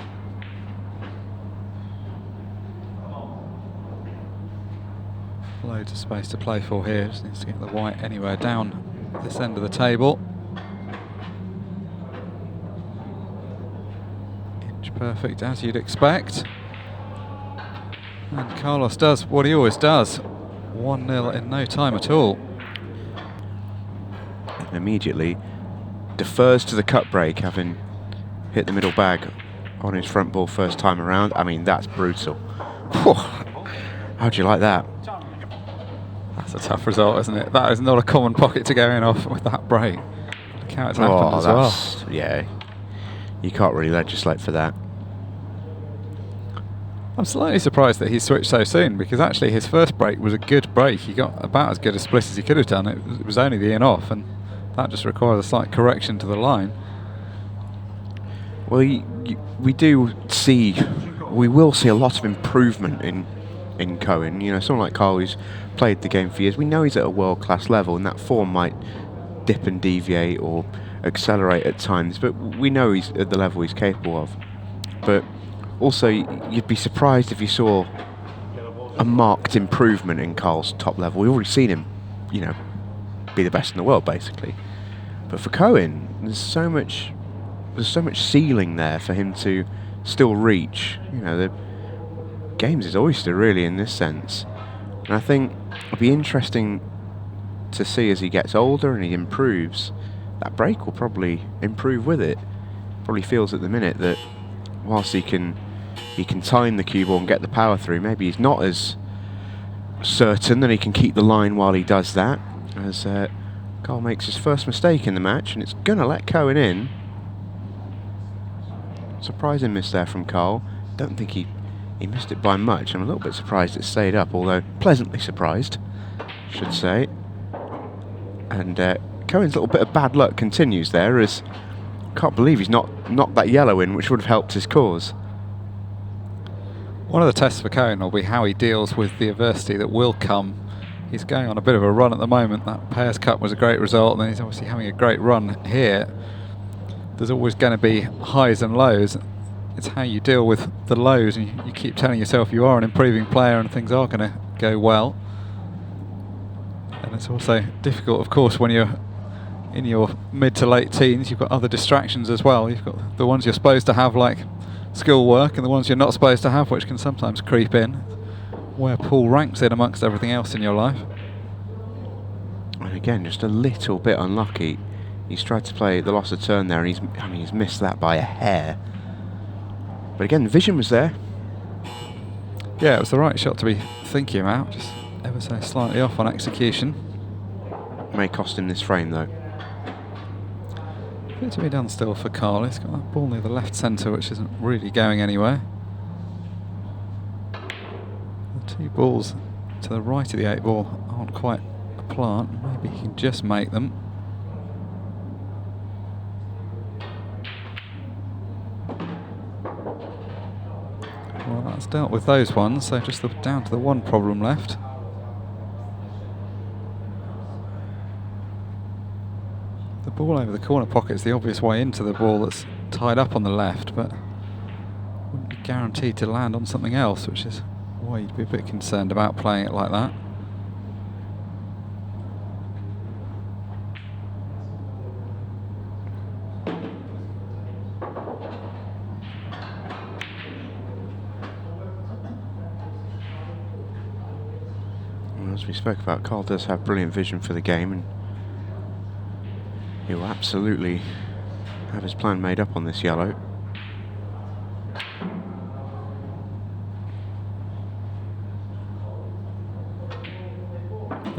Loads of space to play for here. Just needs to get the white anywhere down this end of the table. Inch perfect as you'd expect. And Carlos does what he always does. 1-0 in no time at all. Immediately defers to the cut break, having hit the middle bag on his front ball first time around. I mean, that's brutal. Whew. How'd you like that? That's a tough result, isn't it? That is not a common pocket to go in off with that break. Look how it's happened as well. Yeah, you can't really legislate for that. I'm slightly surprised that he switched so soon, because actually his first break was a good break. He got about as good a split as he could have done. It was only the in off, and that just requires a slight correction to the line. Well, we will see a lot of improvement in Cohen. You know, someone like Carl who's played the game for years, we know he's at a world-class level, and that form might dip and deviate or accelerate at times, but we know he's at the level he's capable of. But also, you'd be surprised if you saw a marked improvement in Carl's top level. We've already seen him, you know, be the best in the world, basically. But for Cohen, there's so much ceiling there for him to still reach. You know, the game's his oyster, really, in this sense. And I think it'll be interesting to see as he gets older and he improves. That break will probably improve with it. Probably feels at the minute that whilst he can time the cue ball and get the power through, maybe he's not as certain that he can keep the line while he does that, as Carl makes his first mistake in the match, and it's going to let Cohen in. Surprising miss there from Carl. Don't think he missed it by much. I'm a little bit surprised it stayed up, although pleasantly surprised, should say. And Cohen's little bit of bad luck continues there, as I can't believe he's not knocked that yellow in, which would have helped his cause. One of the tests for Cohen will be how he deals with the adversity that will come. He's going on a bit of a run at the moment. That Pairs Cup was a great result, and then he's obviously having a great run here. There's always going to be highs and lows. It's how you deal with the lows, and you keep telling yourself you are an improving player and things are going to go well. And it's also difficult, of course, when you're in your mid to late teens. You've got other distractions as well. You've got the ones you're supposed to have, like schoolwork, and the ones you're not supposed to have, which can sometimes creep in. Where Paul ranks in amongst everything else in your life. And again, just a little bit unlucky. He's tried to play the loss of turn there, and he's missed that by a hair. But again, the vision was there. Yeah, it was the right shot to be thinking about, just ever so slightly off on execution. May cost him this frame though. Bit to be done still for Carl. He's got that ball near the left centre, which isn't really going anywhere. The two balls to the right of the 8 ball aren't quite a plant. Maybe he can just make them. Well, that's dealt with those ones, so just down to the one problem left. The ball over the corner pocket is the obvious way into the ball that's tied up on the left, but wouldn't be guaranteed to land on something else, which is why you'd be a bit concerned about playing it like that. Well, as we spoke about, Carl does have brilliant vision for the game, and he will absolutely have his plan made up on this yellow.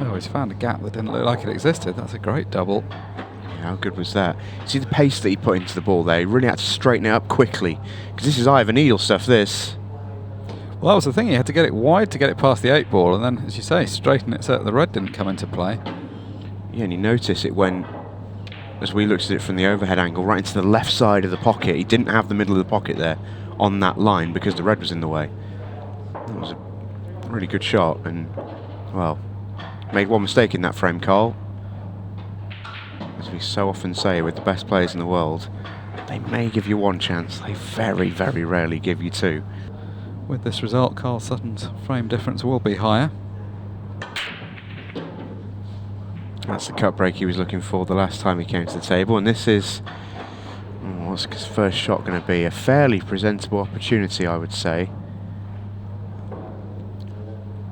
Oh, he's found a gap that didn't look like it existed. That's a great double. Yeah, how good was that? See the pace that he put into the ball there? He really had to straighten it up quickly, because this is eye of a needle stuff, this. Well, that was the thing. He had to get it wide to get it past the 8 ball, and then, as you say, straighten it so that the red didn't come into play. Yeah, and you notice it went, as we looked at it from the overhead angle, right into the left side of the pocket. He didn't have the middle of the pocket there on that line because the red was in the way. That was a really good shot, and, well, made one mistake in that frame, Carl. As we so often say with the best players in the world, they may give you one chance. They very, very rarely give you two. With this result, Carl Sutton's frame difference will be higher. That's the cut break he was looking for the last time he came to the table, and this is, what's his first shot going to be? A fairly presentable opportunity, I would say.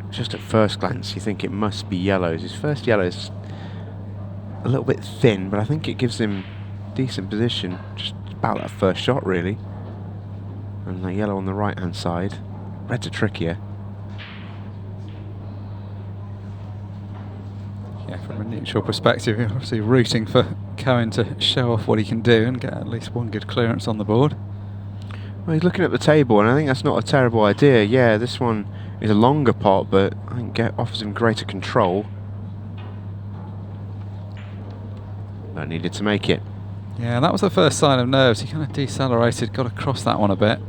Just at first glance you think it must be yellows. His first yellow is a little bit thin, but I think it gives him decent position. Just about that first shot, really. And the yellow on the right hand side. Reds are trickier. Yeah, from a neutral perspective, you're obviously rooting for Cohen to show off what he can do and get at least one good clearance on the board. Well, he's looking at the table, and I think that's not a terrible idea. Yeah, this one is a longer pot, but I think offers him greater control. But needed to make it. Yeah, that was the first sign of nerves. He kind of decelerated, got across that one a bit.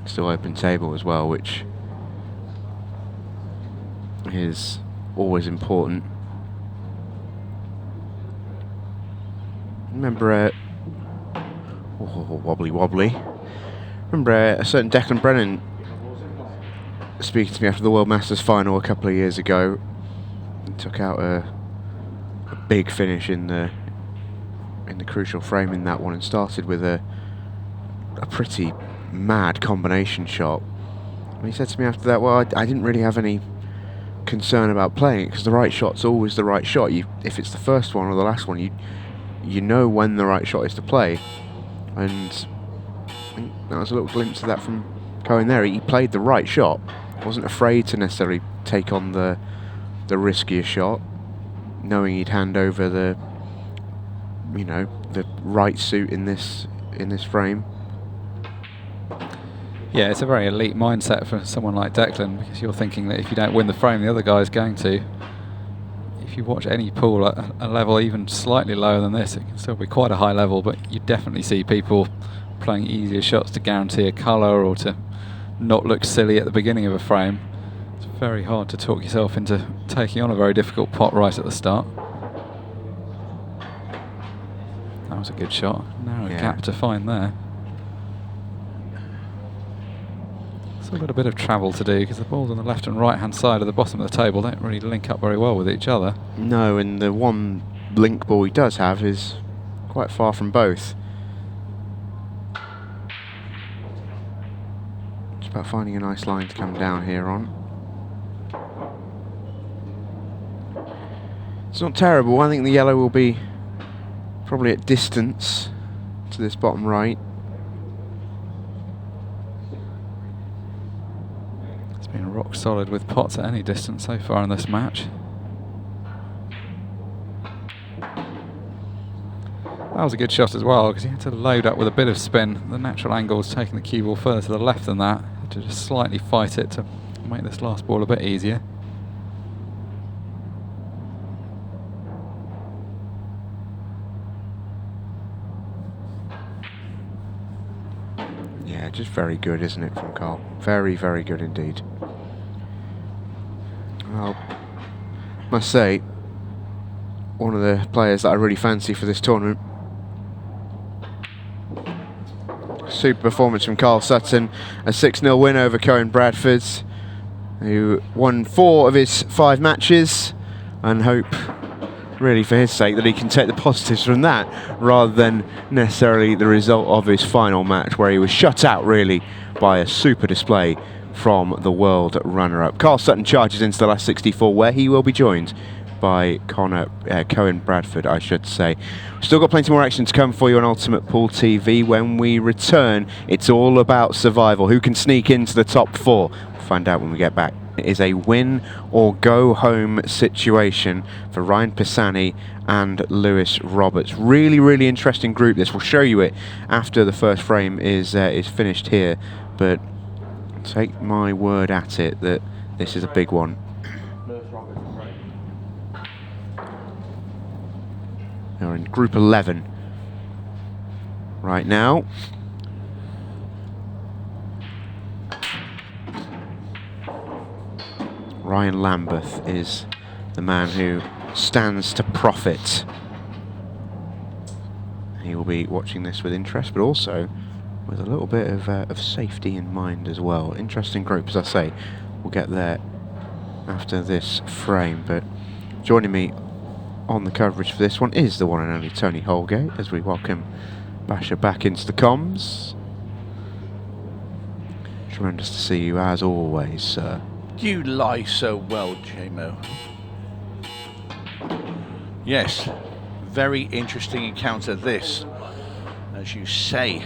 Still open table as well, which is always important. Remember, wobbly. Remember a certain Declan Brennan speaking to me after the World Masters final a couple of years ago. He took out a big finish in the crucial frame in that one, and started with a pretty mad combination shot. And he said to me after that, well, I didn't really have any concern about playing it, because the right shot's always the right shot. If it's the first one or the last one, you know when the right shot is to play. And I think that was a little glimpse of that from Cohen there. He played the right shot, wasn't afraid to necessarily take on the riskier shot, knowing he'd hand over the right suit in this frame. Yeah, it's a very elite mindset for someone like Declan, because you're thinking that if you don't win the frame, the other guy's going to. If you watch any pool at a level even slightly lower than this, it can still be quite a high level, but you definitely see people playing easier shots to guarantee a colour or to not look silly at the beginning of a frame. It's very hard to talk yourself into taking on a very difficult pot right at the start. That was a good shot. Narrow gap to find there. Still got a bit of travel to do, because the balls on the left and right hand side of the bottom of the table don't really link up very well with each other. No, and the one link ball he does have is quite far from both. It's about finding a nice line to come down here on. It's not terrible. I think the yellow will be probably at distance to this bottom right. Been rock solid with pots at any distance so far in this match. That was a good shot as well, because he had to load up with a bit of spin. The natural angle was taking the cue ball further to the left than that. Had to just slightly fight it to make this last ball a bit easier. Yeah, just very good, isn't it, from Carl? Very, very good indeed. Well, must say, one of the players that I really fancy for this tournament. Super performance from Carl Sutton. A 6-0 win over Cohen Bradford, who won 4 of his 5 matches, and hope, really for his sake, that he can take the positives from that, rather than necessarily the result of his final match, where he was shut out, really, by a super display from the world runner-up. Carl Sutton charges into the last 64, where he will be joined by Cohen Bradford, I should say. Still got plenty more action to come for you on Ultimate Pool TV. When we return, it's all about survival. Who can sneak into the top 4? We'll find out when we get back. It is a win or go home situation for Ryan Pisani and Lewis Roberts. Really, really interesting group this. We'll show you it after the first frame is finished here, but take my word at it that this is a big one. They're in Group 11 right now. Ryan Lamberth is the man who stands to profit. He will be watching this with interest, but also with a little bit of safety in mind as well. Interesting group, as I say. We'll get there after this frame, but joining me on the coverage for this one is the one and only Tony Holgate, as we welcome Basher back into the comms. Tremendous to see you as always, sir. You lie so well, J-Mo. Yes, very interesting encounter this. As you say,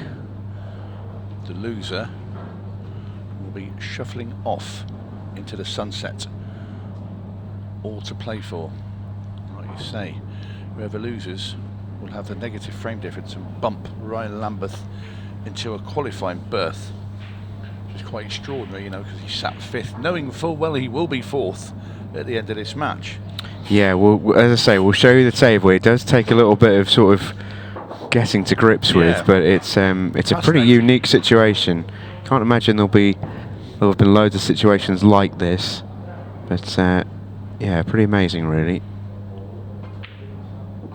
the loser will be shuffling off into the sunset. All to play for. Like you say, whoever loses will have the negative frame difference and bump Ryan Lamberth into a qualifying berth. Which is quite extraordinary, you know, because he sat 5th, knowing full well he will be 4th at the end of this match. Yeah, well, as I say, we'll show you the table. It does take a little bit of sort of getting to grips with, but it's a pretty unique situation. Can't imagine there'll have been loads of situations like this, but yeah, pretty amazing, really.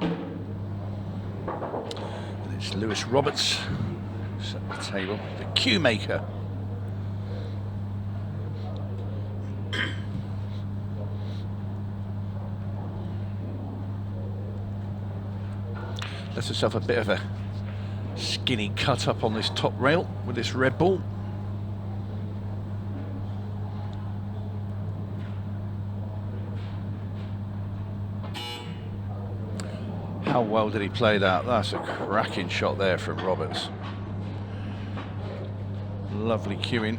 And it's Lewis Roberts at the table, the cue maker. Lets herself a bit of a skinny cut up on this top rail with this red ball. How well did he play that? That's a cracking shot there from Roberts. Lovely cueing.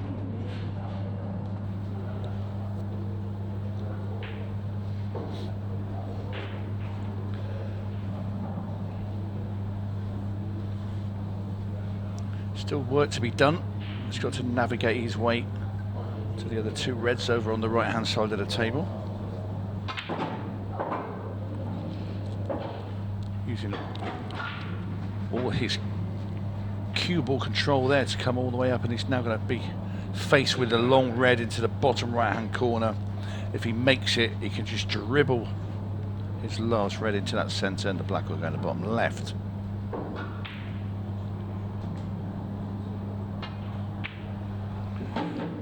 Still work to be done. He's got to navigate his way to the other 2 reds over on the right hand side of the table. Using all his cue ball control there to come all the way up, and he's now going to be faced with the long red into the bottom right hand corner. If he makes it, he can just dribble his last red into that centre, and the black will go in the bottom left.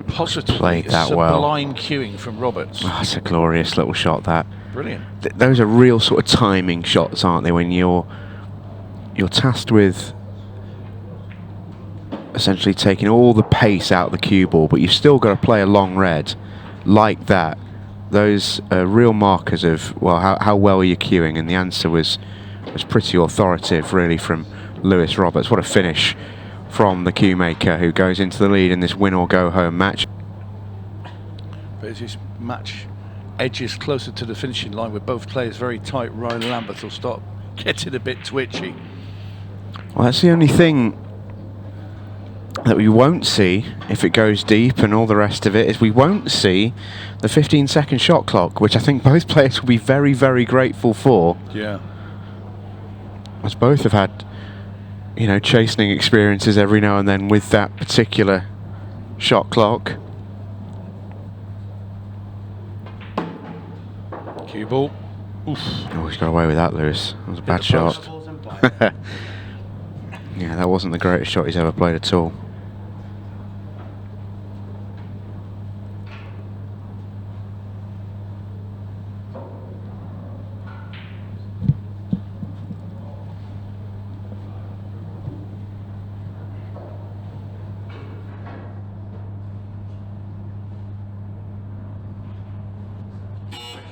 Positively Played that well. Sublime cueing from Roberts. Oh, it's a glorious little shot, that. Brilliant. Those are real sort of timing shots, aren't they, when you're tasked with essentially taking all the pace out of the cue ball, but you've still got to play a long red like that. Those are real markers of, well, how well you're cueing, and the answer was pretty authoritative, really, from Lewis Roberts. What a finish from the cue maker, who goes into the lead in this win or go home match. But as this match edges closer to the finishing line with both players very tight, Ryan Lamberth will start getting a bit twitchy. Well, that's the only thing that we won't see if it goes deep, and all the rest of it is we won't see the 15-second shot clock, which I think both players will be very, very grateful for. Yeah. As both have had, you know, chastening experiences every now and then with that particular shot clock. Cue ball. Oof. Oh, he's got away with that, Lewis. That was a bad shot. Yeah, that wasn't the greatest shot he's ever played at all.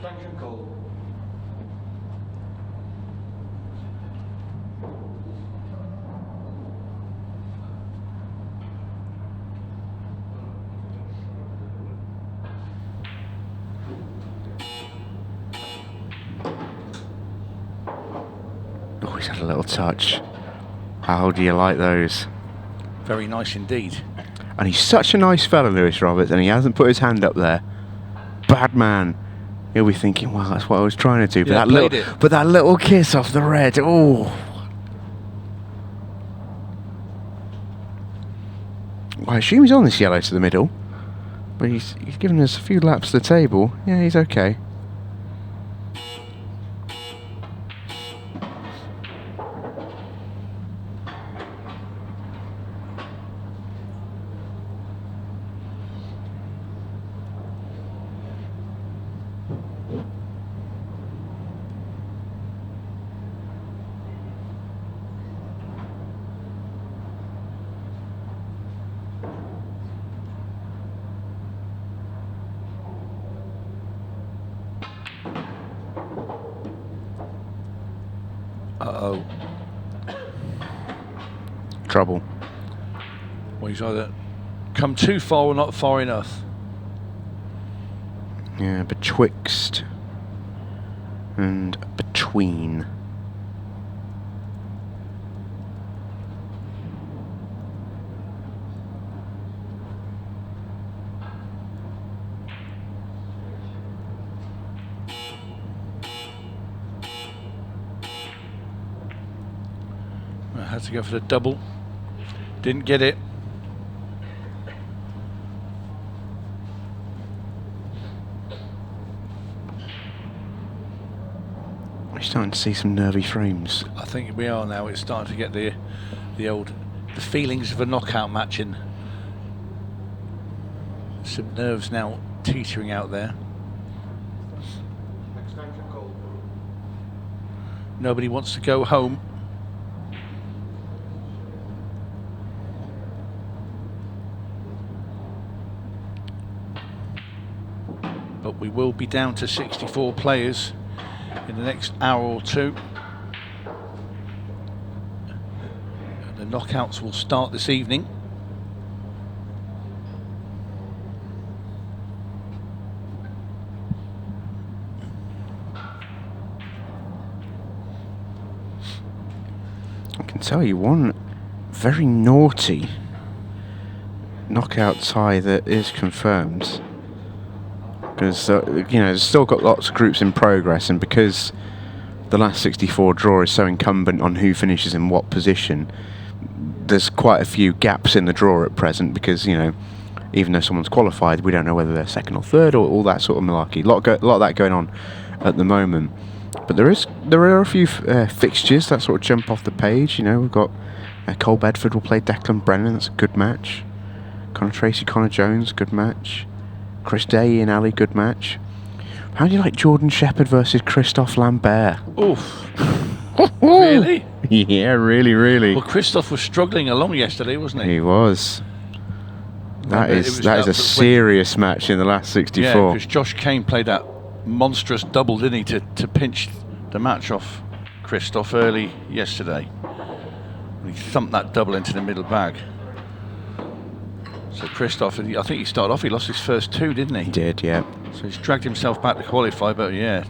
Extension called. Oh, he's had a little touch. How do you like those? Very nice indeed. And he's such a nice fella, Lewis Roberts, and he hasn't put his hand up there. Bad man. He'll be thinking, well, that's what I was trying to do. But, Yeah, that little kiss off the red, oh. I assume he's on this yellow to the middle. But he's given us a few laps to the table. Yeah, he's okay. Uh-oh. Trouble. Well, he's either come too far or not far enough. Yeah, betwixt and between. I had to go for the double. Didn't get it. We're starting to see some nervy frames. I think we are now. It's starting to get the feelings of a knockout match in. Some nerves now teetering out there. Extension called. Nobody wants to go home. But we will be down to 64 players in the next hour or two. And the knockouts will start this evening. I can tell you one very naughty knockout tie that is confirmed. Because, there's still got lots of groups in progress, and because the last 64 draw is so incumbent on who finishes in what position, there's quite a few gaps in the draw at present because, even though someone's qualified, we don't know whether they're second or third or all that sort of malarkey. A lot of that going on at the moment. But there are a few fixtures that sort of jump off the page. We've got Cohen Bradford will play Declan Brennan, that's a good match. Conor Tracy, Connor Jones, good match. Chris Day, Ian Alley, good match. How do you like Jordan Shepherd versus Christophe Lambert? Oof. Really? Yeah, really. Well, Christophe was struggling along yesterday, wasn't he? He was. That is a serious match in the last 64. Yeah, because Josh Kane played that monstrous double, didn't he, to pinch the match off Christophe early yesterday. He thumped that double into the middle bag. So Christophe, I think he started off, he lost his first two, didn't he? He did, yeah. So he's dragged himself back to qualify, but yeah.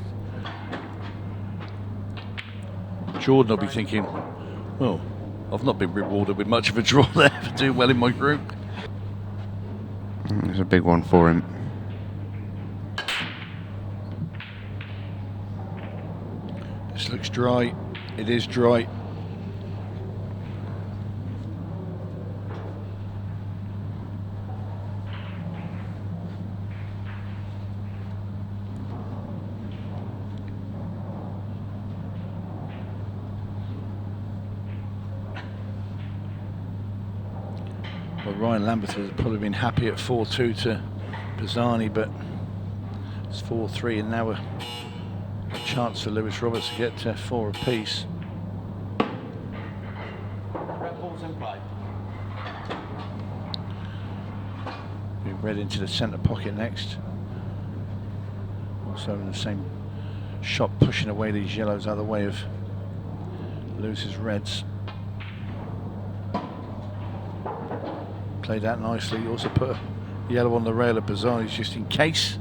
Jordan will be thinking, well, I've not been rewarded with much of a draw there for doing well in my group. It's a big one for him. This looks dry. It is dry. Well, Ryan Lamberth would have probably been happy at 4-2 to Pisani, but it's 4-3, and now a chance for Lewis Roberts to get 4 apiece. Red ball's in play. Be read into the centre pocket next. So in the same shot, pushing away these yellows out of the way of Lewis's reds. Played out nicely. Also put a yellow on the rail of Bazzani's just in case.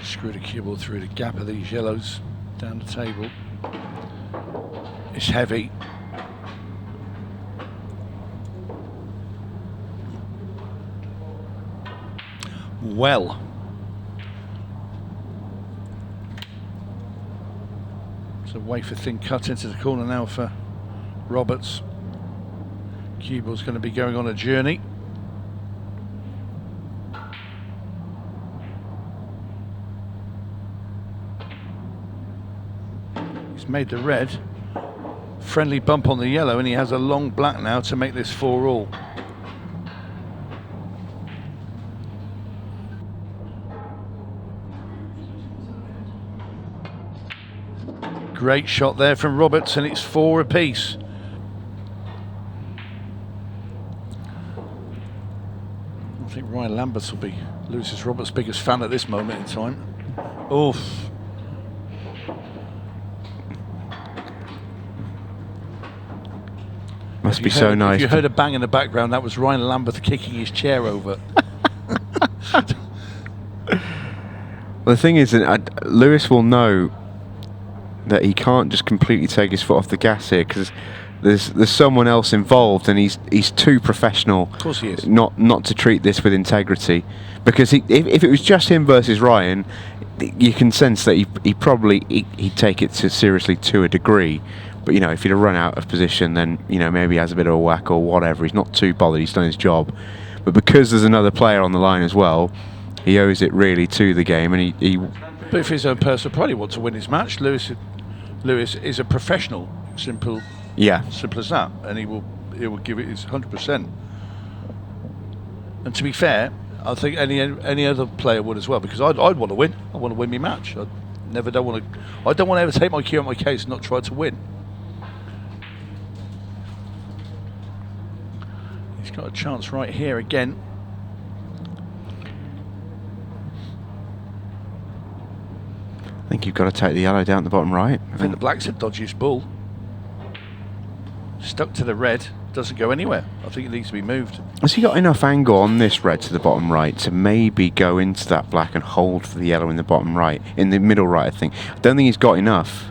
Screw the cue ball through the gap of these yellows down the table. It's heavy. Well. So wait for thin cut into the corner now for Roberts. Cue ball's going to be going on a journey. Made the red, friendly bump on the yellow, and he has a long black now to make this 4-all. Great shot there from Roberts, and it's 4 apiece. I think Ryan Lamberth will be Lewis's Roberts' biggest fan at this moment in time. Oof. Must be so nice. If you heard a bang in the background, that was Ryan Lamberth kicking his chair over. Well, the thing is, Lewis will know that he can't just completely take his foot off the gas here, because there's someone else involved, and he's too professional. Of course he is. Not to treat this with integrity, because if it was just him versus Ryan, you can sense that he'd take it seriously to a degree. But, you know, if he'd have run out of position, then, you know, maybe he has a bit of a whack or whatever. He's not too bothered. He's done his job. But because there's another player on the line as well, he owes it really to the game. And he But for his own personal pride, he wants to win his match. Lewis is a professional. Simple as that. And he will give it his 100%. And to be fair, I think any other player would as well, because I'd want to win. I want to win my match. I don't want to ever take my cue on my case and not try to win. He's got a chance right here again. I think you've got to take the yellow down at the bottom right. I think the black's a dodgiest ball. Stuck to the red, doesn't go anywhere. I think it needs to be moved. Has he got enough angle on this red to the bottom right to maybe go into that black and hold for the yellow in the bottom right, in the middle right, I think. I don't think he's got enough.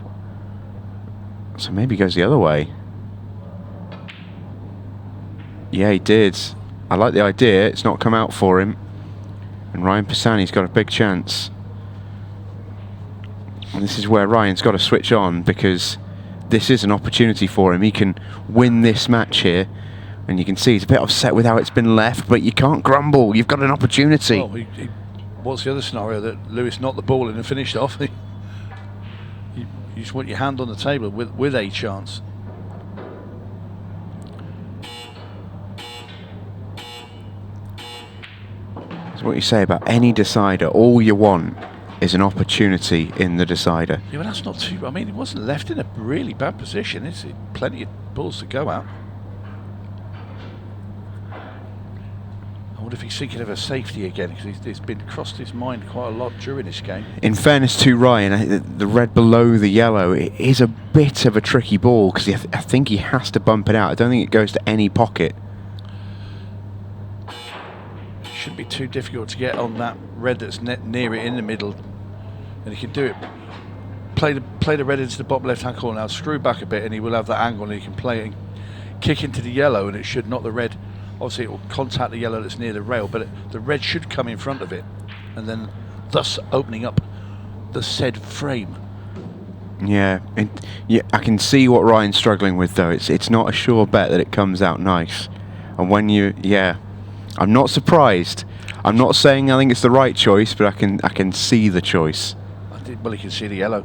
So maybe he goes the other way. Yeah, he did. I like the idea. It's not come out for him. And Ryan Pisani's got a big chance. And this is where Ryan's got to switch on, because this is an opportunity for him. He can win this match here. And you can see he's a bit upset with how it's been left, but you can't grumble. You've got an opportunity. Well, what's the other scenario that Lewis knocked the ball in and finished off? You just want your hand on the table with a chance. That's what you say about any decider. All you want is an opportunity in the decider. Yeah, but that's not too... I mean, he wasn't left in a really bad position, is it? Plenty of balls to go at. I wonder if he's thinking of a safety again, because it's been crossed his mind quite a lot during this game. In fairness to Ryan, the red below the yellow, it is a bit of a tricky ball, because I think he has to bump it out. I don't think it goes to any pocket. Shouldn't be too difficult to get on that red that's near it in the middle, and he can do it. Play the red into the bottom left-hand corner now. Screw back a bit, and he will have that angle, and he can play it and kick into the yellow, and it should not the red. Obviously, it will contact the yellow that's near the rail, but the red should come in front of it, and then thus opening up the said frame. Yeah, I can see what Ryan's struggling with though. It's not a sure bet that it comes out nice, and when I'm not surprised. I'm not saying I think it's the right choice, but I can see the choice. Well, he can see the yellow.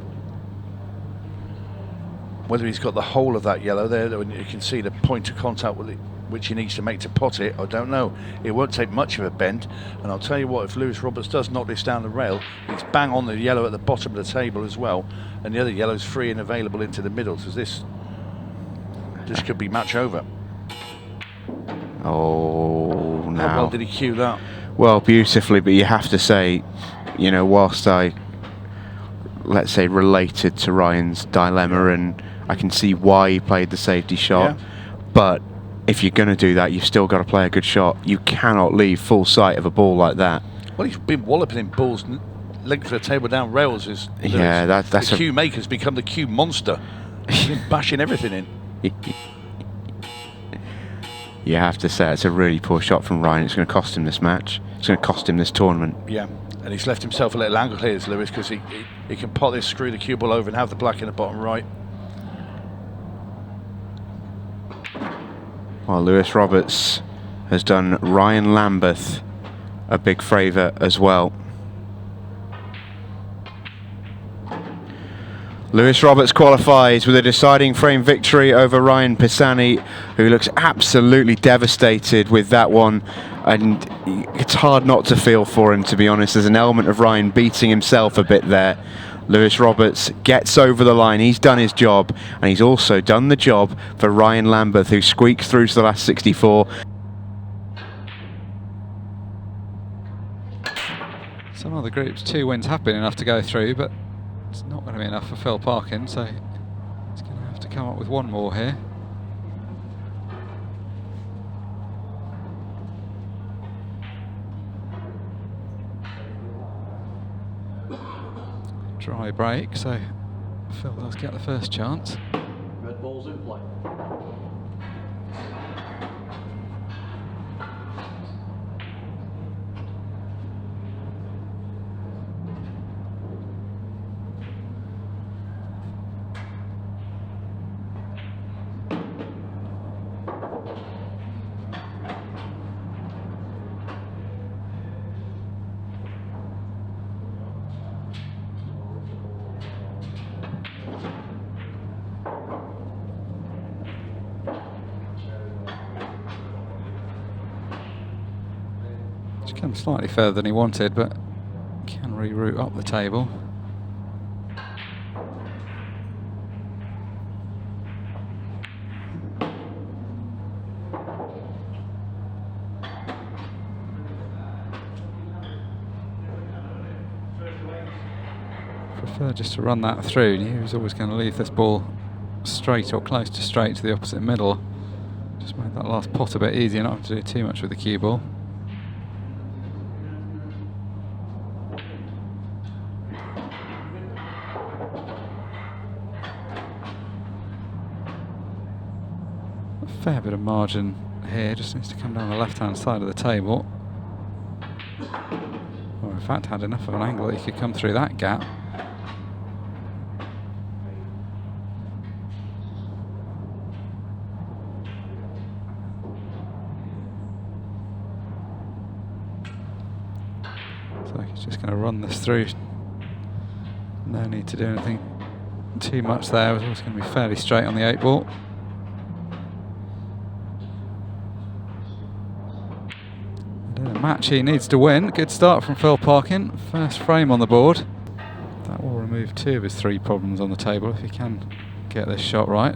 Whether he's got the whole of that yellow there, you can see the point of contact with it, which he needs to make to pot it, I don't know. It won't take much of a bend, and I'll tell you what, if Lewis Roberts does knock this down the rail, he's bang on the yellow at the bottom of the table as well, and the other yellow's free and available into the middle, so this could be match over. Oh, no. How well did he cue that? Well, beautifully, but you have to say, whilst I, let's say, related to Ryan's dilemma, and I can see why he played the safety shot, but if you're going to do that, you've still got to play a good shot. You cannot leave full sight of a ball like that. Well, he's been walloping in balls length of the table down rails. That's the cue maker's become the cue monster. He's been bashing everything in. You have to say it's a really poor shot from Ryan. It's going to cost him this match. It's going to cost him this tournament. Yeah, and he's left himself a little angle here, Lewis, because he can pot this, screw the cue ball over, and have the black in the bottom right. Well, Lewis Roberts has done Ryan Lamberth a big favour as well. Lewis Roberts qualifies with a deciding frame victory over Ryan Pisani, who looks absolutely devastated with that one, and it's hard not to feel for him, to be honest. There's an element of Ryan beating himself a bit there. Lewis Roberts gets over the line. He's done his job, and he's also done the job for Ryan Lamberth, who squeaks through to the last 64. Some other groups, 2 wins have been enough to go through, but it's not going to be enough for Phil Parkin, so he's going to have to come up with one more here. Dry break, so Phil does get the first chance. Red ball's in play. Come slightly further than he wanted, but can reroute up the table. Prefer just to run that through. He was always going to leave this ball straight or close to straight to the opposite middle. Just made that last pot a bit easier, not to do too much with the cue ball. Fair bit of margin here, just needs to come down the left-hand side of the table. Or in fact had enough of an angle that he could come through that gap. So he's just going to run this through. No need to do anything too much there. It was always going to be fairly straight on the 8 ball. Match he needs to win. Good start from Phil Parkin. First frame on the board. That will remove 2 of his 3 problems on the table if he can get this shot right.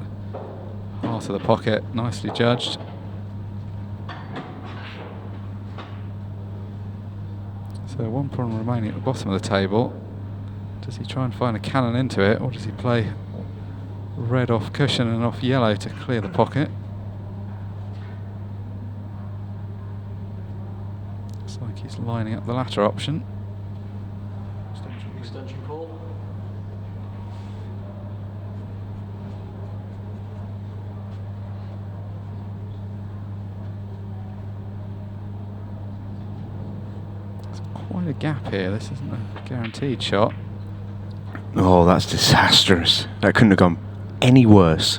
Heart of the pocket, nicely judged. So 1 problem remaining at the bottom of the table. Does he try and find a cannon into it, or does he play red off cushion and off yellow to clear the pocket? Just lining up the latter option. Extension call. There's quite a gap here. This isn't a guaranteed shot. Oh, that's disastrous. That couldn't have gone any worse.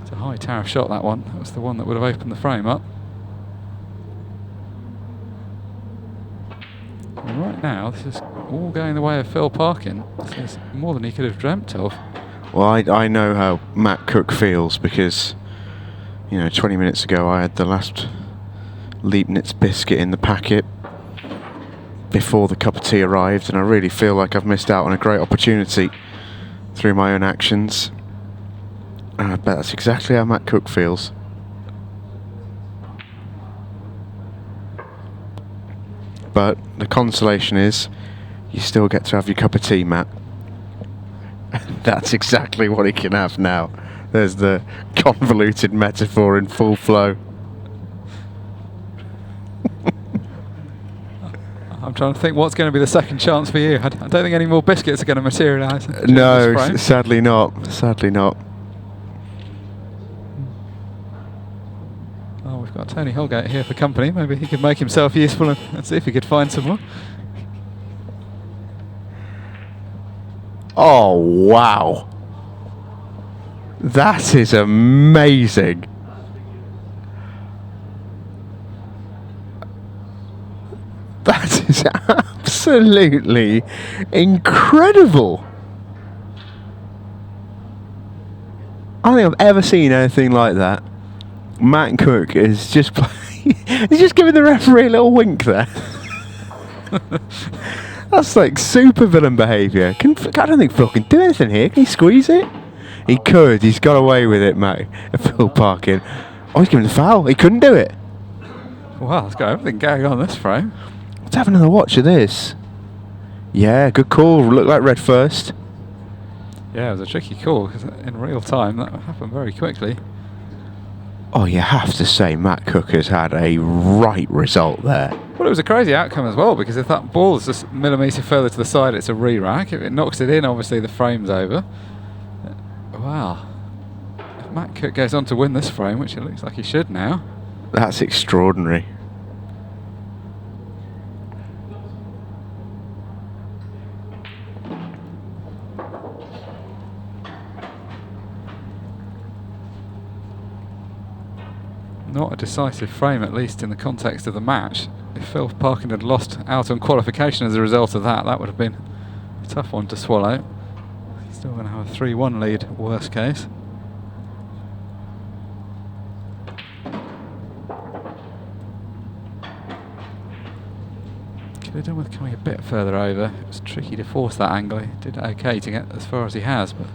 It's a high tariff shot, that one. That was the one that would have opened the frame up. And right now, this is all going the way of Phil Parkin. This is more than he could have dreamt of. Well, I know how Matt Cook feels because, you know, 20 minutes ago I had the last Leibniz biscuit in the packet before the cup of tea arrived, and I really feel like I've missed out on a great opportunity through my own actions. And I bet that's exactly how Matt Cook feels. But the consolation is, you still get to have your cup of tea, Matt. That's exactly what he can have now. There's the convoluted metaphor in full flow. I'm trying to think what's going to be the second chance for you. I don't think any more biscuits are going to materialise. No, sadly not. Sadly not. Oh, we've got Tony Holgate here for company. Maybe he could make himself useful and see if he could find some more. Oh, wow. That is amazing. That is absolutely incredible. I don't think I've ever seen anything like that. Matt Cook is just he's just giving the referee a little wink there. That's like super villain behaviour. I don't think Phil can do anything here. Can he squeeze it? He could. He's got away with it, Matt. Phil Parkin. Oh, he's giving the foul. He couldn't do it. Wow, let's got everything going on this frame. Let's have another watch of this. Yeah, good call. Looked like red first. Yeah, it was a tricky call because in real time that happened very quickly. Oh, you have to say Matt Cook has had a right result there. Well, it was a crazy outcome as well, because if that ball is just a millimetre further to the side, it's a re-rack. If it knocks it in, obviously the frame's over. Wow. If Matt Cook goes on to win this frame, which it looks like he should now. That's extraordinary. Not a decisive frame, at least in the context of the match. If Phil Parkin had lost out on qualification as a result of that, that would have been a tough one to swallow. Still going to have a 3-1 lead, worst case. Could have done with coming a bit further over. It was tricky to force that angle. He did okay to get as far as he has, but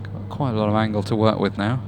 got quite a lot of angle to work with now.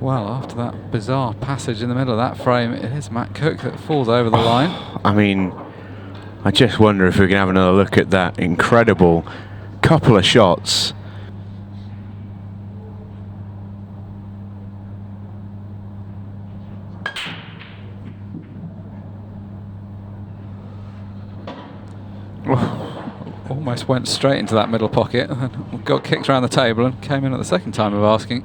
Well, after that bizarre passage in the middle of that frame, it is Matt Cook that falls over the line. I mean, I just wonder if we can have another look at that incredible couple of shots. Almost went straight into that middle pocket and got kicked around the table and came in at the second time of asking.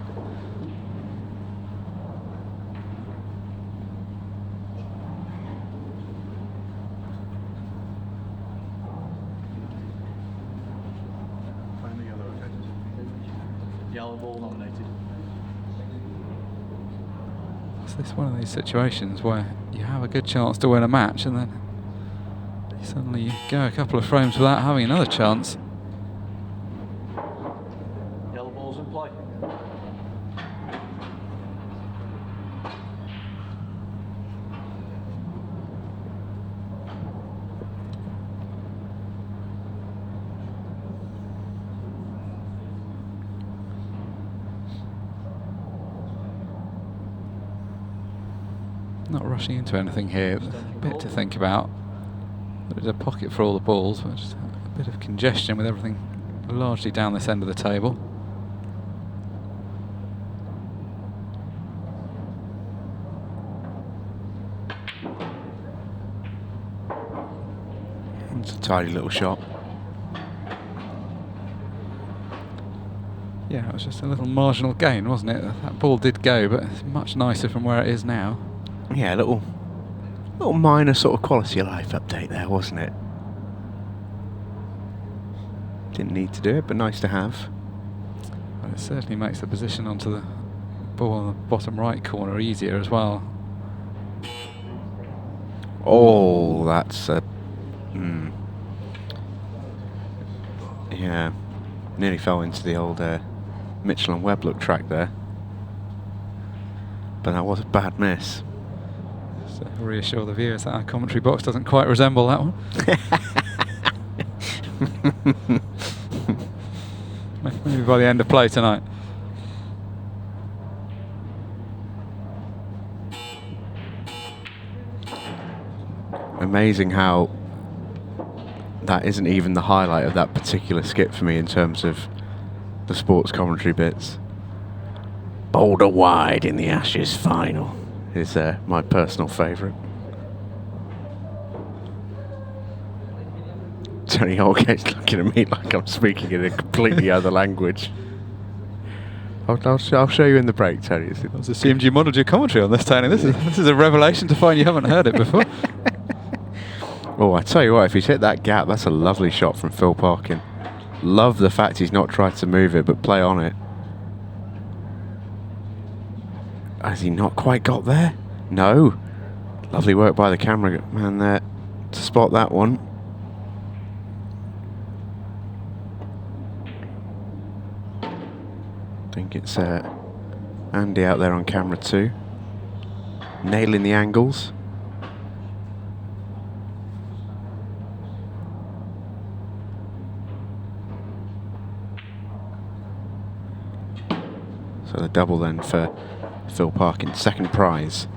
Yellow ball nominated. Is this one of these situations where you have a good chance to win a match and then suddenly you go a couple of frames without having another chance? Yellow ball's in play. Not rushing into anything here. A bit to think about. There's a pocket for all the balls, but just a bit of congestion with everything largely down this end of the table. It's a tidy little shot. Yeah, it was just a little marginal gain, wasn't it? That ball did go, but it's much nicer from where it is now. Yeah, a little minor sort of quality of life update there, wasn't it? Didn't need to do it, but nice to have. But it certainly makes the position onto the ball in the bottom right corner easier as well. Oh, that's a... Yeah, nearly fell into the old Mitchell and Webb look track there. But that was a bad miss. Just to reassure the viewers that our commentary box doesn't quite resemble that one. Maybe by the end of play tonight. Amazing how that isn't even the highlight of that particular skit for me in terms of the sports commentary bits. Boulder wide in the Ashes final is my personal favourite. Tony Holgate's looking at me like I'm speaking in a completely other language. I'll show you in the break, Tony. I was assumed you modelled your commentary on this, Tony. This is a revelation to find you haven't heard it before. Oh, I tell you what, if he's hit that gap, that's a lovely shot from Phil Parkin. Love the fact he's not tried to move it, but play on it. Has he not quite got there? No. Lovely work by the camera man there to spot that one. I think it's Andy out there on camera too. Nailing the angles. So the double then for Phil Parkin, second prize.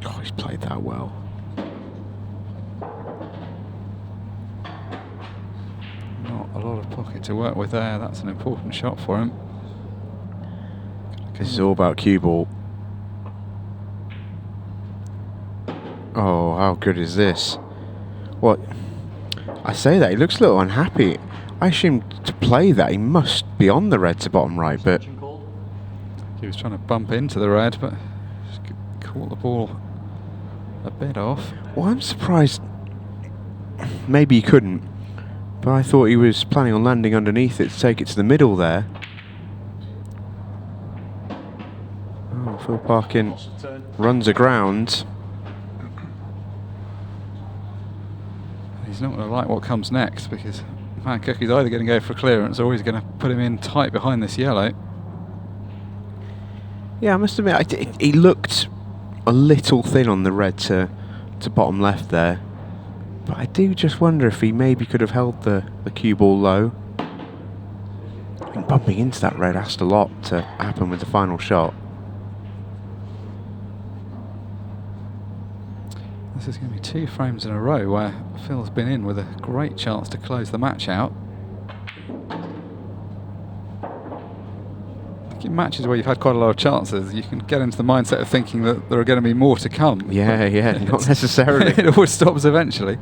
Oh, he's played that well. Not a lot of pocket to work with there. That's an important shot for him. This is all about cue ball. Oh, how good is this? What? I say that, he looks a little unhappy. I assumed to play that he must be on the red to bottom right, but... He was trying to bump into the red, but just caught the ball a bit off. Well, I'm surprised. Maybe he couldn't, but I thought he was planning on landing underneath it to take it to the middle there. Oh, Phil Parkin runs aground. He's not going to like what comes next, because Man Cookie's either going to go for clearance or he's going to put him in tight behind this yellow. Yeah, I must admit, he looked a little thin on the red to bottom left there. But I do just wonder if he maybe could have held the cue ball low. I think bumping into that red asked a lot to happen with the final shot. This is going to be 2 frames in a row where Phil's been in with a great chance to close the match out. I think in matches where you've had quite a lot of chances, you can get into the mindset of thinking that there are going to be more to come. Yeah, not necessarily. It always stops eventually.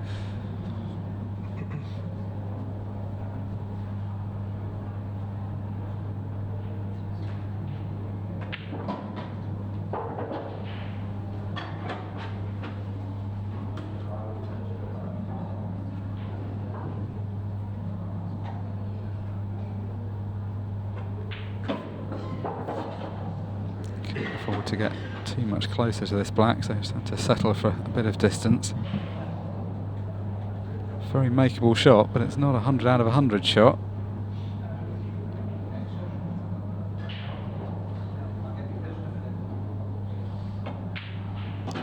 To get too much closer to this black, so just have to settle for a bit of distance. Very makeable shot, but it's not a 100 out of 100 shot.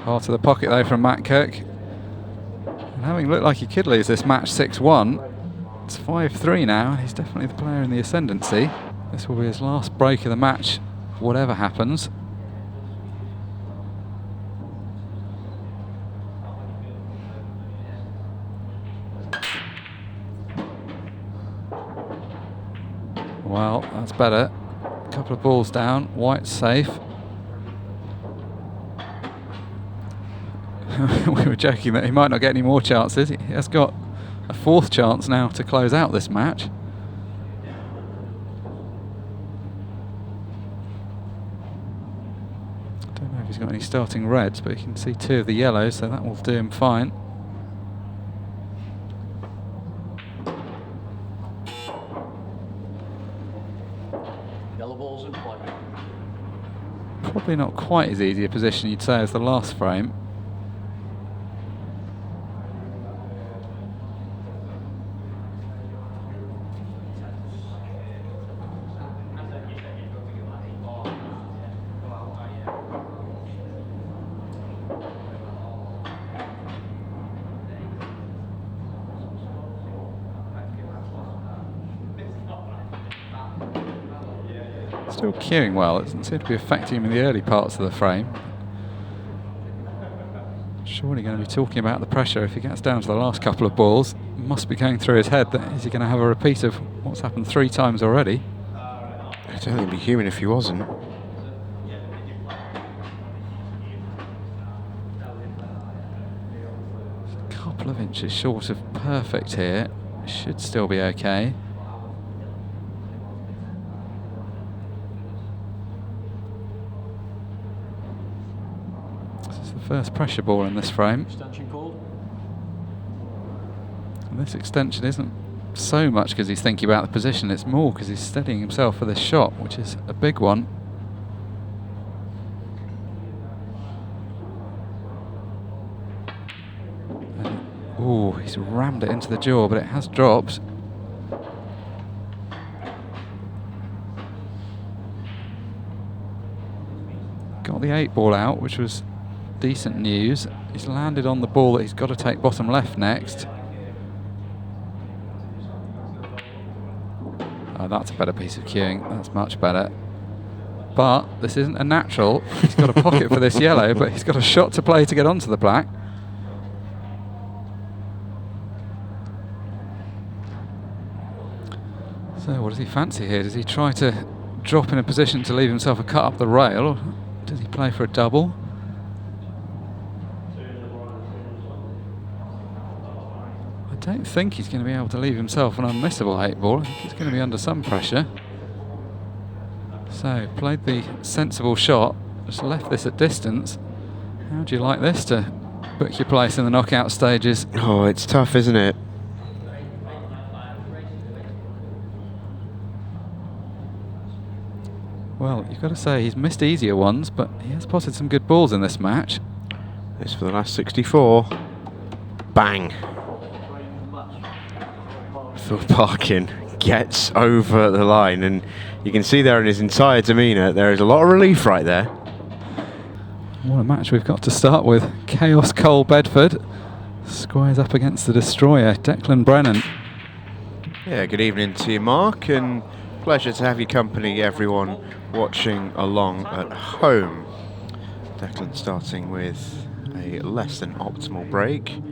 Part of the pocket though from Matt Kirk. And having looked like he could lose this match 6-1, it's 5-3 now. He's definitely the player in the ascendancy. This will be his last break of the match, whatever happens. Well, that's better. A couple of balls down. White's safe. We were joking that he might not get any more chances. He has got a 4th chance now to close out this match. I don't know if he's got any starting reds, but you can see 2 of the yellows, so that will do him fine. Yellow balls in play. Probably not quite as easy a position you'd say as the last frame. Still cueing well. It doesn't seem to be affecting him in the early parts of the frame. Surely going to be talking about the pressure if he gets down to the last couple of balls. Must be going through his head that is he going to have a repeat of what's happened 3 times already. I don't think it'd be human if he wasn't. A couple of inches short of perfect here. Should still be okay. First pressure ball in this frame. Extension called. And this extension isn't so much because he's thinking about the position, it's more because he's steadying himself for this shot, which is a big one. Oh, he's rammed it into the jaw, but it has dropped. Got the 8 ball out, which was decent news. He's landed on the ball that he's got to take bottom left next. Oh, that's a better piece of cueing. That's much better. But this isn't a natural. He's got a pocket for this yellow, but he's got a shot to play to get onto the black. So what does he fancy here? Does he try to drop in a position to leave himself a cut up the rail, or does he play for a double? I don't think he's going to be able to leave himself an unmissable 8 ball. I think he's going to be under some pressure. So, played the sensible shot, just left this at distance. How do you like this to book your place in the knockout stages? Oh, it's tough, isn't it? Well, you've got to say he's missed easier ones, but he has potted some good balls in this match. This for the last 64. Bang. Phil Parkin gets over the line, and you can see there in his entire demeanour there is a lot of relief right there. What a match we've got to start with. Chaos Cohen Bradford squares up against the destroyer Declan Brennan. Yeah, good evening to you, Mark, and pleasure to have your company, everyone watching along at home. Declan starting with a less than optimal break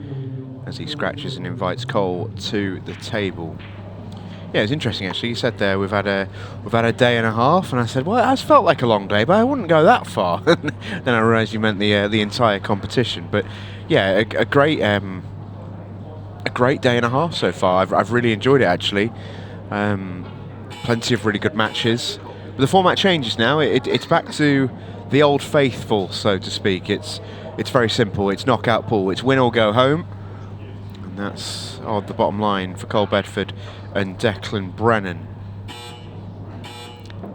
as he scratches and invites Cole to the table. Yeah, it's interesting actually. You said there we've had a day and a half, and I said, well, it has felt like a long day, but I wouldn't go that far. Then I realised you meant the entire competition. But yeah, a great day and a half so far. I've really enjoyed it actually. Plenty of really good matches. But the format changes now. It's back to the old faithful, so to speak. It's very simple. It's knockout pool. It's win or go home. And that's the bottom line for Cohen Bradford and Declan Brennan.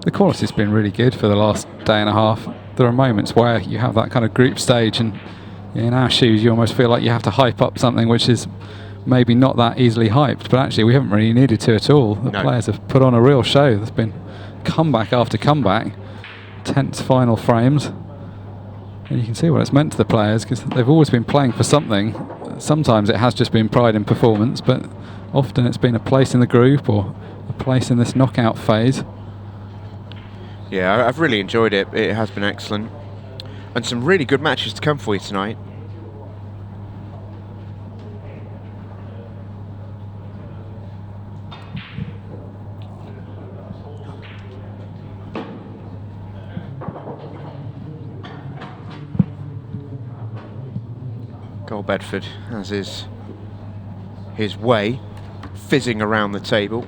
The quality's been really good for the last day and a half. There are moments where you have that kind of group stage, and in our shoes you almost feel like you have to hype up something which is maybe not that easily hyped, but actually we haven't really needed to at all. The players have put on a real show. There's been comeback after comeback, tense final frames. And you can see what it's meant to the players, because they've always been playing for something. Sometimes it has just been pride in performance, but often it's been a place in the group or a place in this knockout phase. Yeah, I've really enjoyed it. It has been excellent. And some really good matches to come for you tonight. Cohen Bradford has his way, fizzing around the table.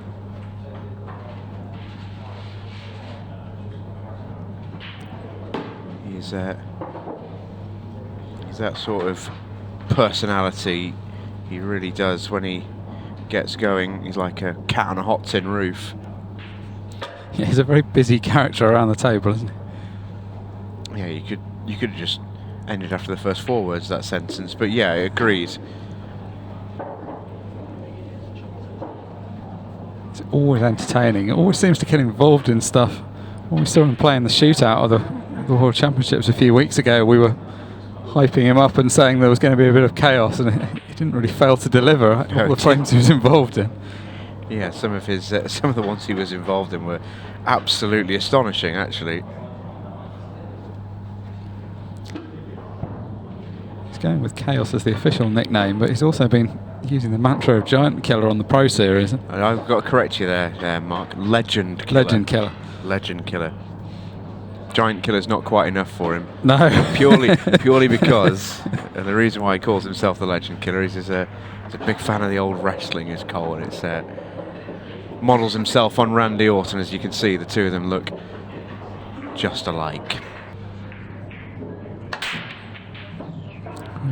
He's that sort of personality he really does when he gets going. He's like a cat on a hot tin roof. Yeah, he's a very busy character around the table, isn't he? Yeah, you could have just ended after the first 4 words of that sentence, but yeah, I agreed. It's always entertaining. It always seems to get involved in stuff. When we saw him playing the shootout of the World Championships a few weeks ago, we were hyping him up and saying there was going to be a bit of chaos, and he didn't really fail to deliver all the frames he was involved in. Yeah, some of the ones he was involved in were absolutely astonishing, actually. He's going with chaos as the official nickname, but he's also been using the mantra of Giant Killer on the Pro Series. And I've got to correct you there, Mark. Legend Killer. Legend Killer. Legend Killer. Giant Killer's not quite enough for him. No. purely because, and the reason why he calls himself the Legend Killer is he's a big fan of the old wrestling, is Cole, and it's models himself on Randy Orton. As you can see, the two of them look just alike.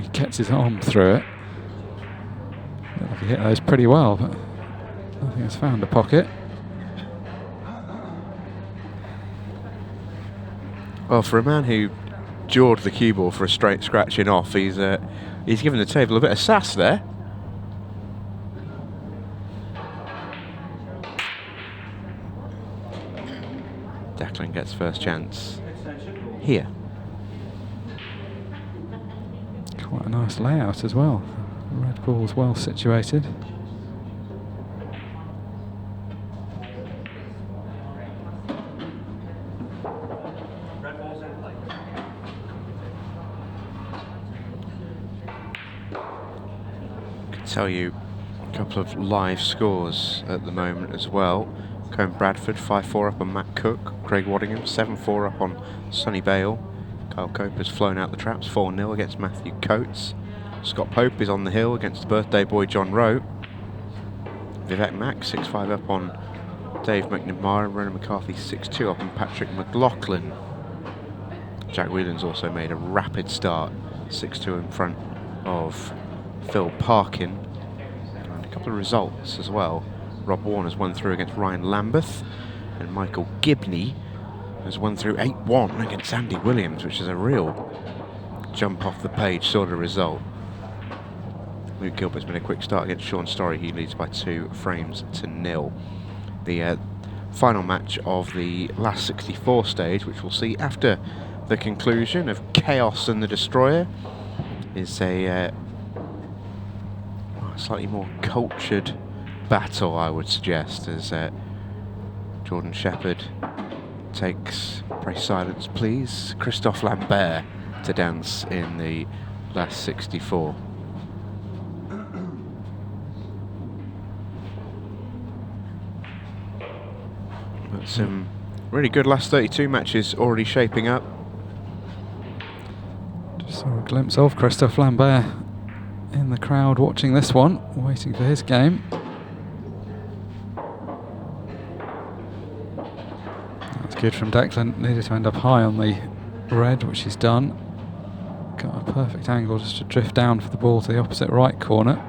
He gets his arm through it. Looked like he hit those pretty well, but nothing has found a pocket. Well, for a man who jawed the cue ball for a straight scratching off, he's given the table a bit of sass there. Declan gets first chance here. Quite a nice layout as well. The red ball's well situated. Tell you a couple of live scores at the moment as well. Cohen Bradford 5-4 up on Matt Cook. Craig Waddingham 7-4 up on Sonny Bale. Kyle Cope has flown out the traps 4-0 against Matthew Coates. Scott Pope is on the hill against the birthday boy John Rowe. Vivek Mack 6-5 up on Dave McNamara. Ronan McCarthy 6-2 up on Patrick McLaughlin. Jack Whelan's also made a rapid start, 6-2 in front of Phil Parkin. And a couple of results as well. Rob Warner's won through against Ryan Lamberth, and Michael Gibney has won through 8-1 against Andy Williams, which is a real jump off the page sort of result. Luke Gilbert's been a quick start against Sean Storey. He leads by 2 frames to 0. The final match of the last 64 stage, which we'll see after the conclusion of Chaos and the Destroyer, is a slightly more cultured battle, I would suggest, as Jordan Shepherd takes, pray silence please, Christophe Lambert to dance in the last 64. But some really good last 32 matches already shaping up. Just saw a glimpse of Christophe Lambert in the crowd watching this one, waiting for his game. That's good from Declan. Needed to end up high on the red, which he's done. Got a perfect angle just to drift down for the ball to the opposite right corner.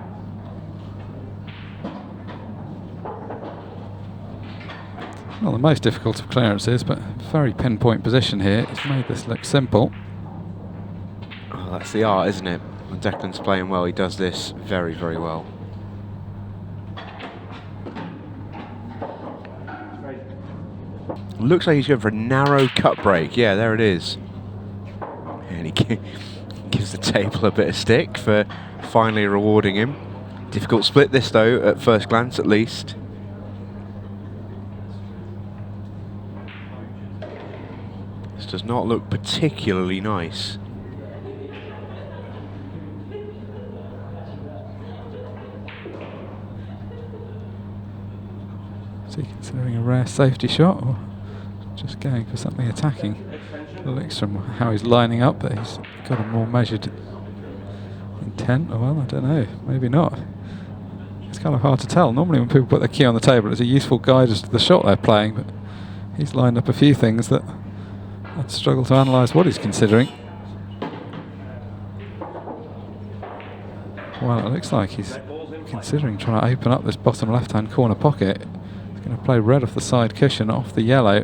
Not the most difficult of clearances, but very pinpoint position here. It's made this look simple. Oh, that's the art, isn't it? When Declan's playing well, he does this very, very well. Looks like he's going for a narrow cut break. Yeah, there it is. And he Gives the table a bit of stick for finally rewarding him. Difficult split this though, at first glance at least. This does not look particularly nice. Is he considering a rare safety shot or just going for something attacking? It looks from how he's lining up that he's got a more measured intent. Oh, well, I don't know, maybe not. It's kind of hard to tell. Normally when people put their key on the table, it's a useful guide as to the shot they're playing, but he's lined up a few things that I'd struggle to analyse what he's considering. Well, it looks like he's considering trying to open up this bottom left-hand corner pocket. He's going to play red off the side cushion, off the yellow.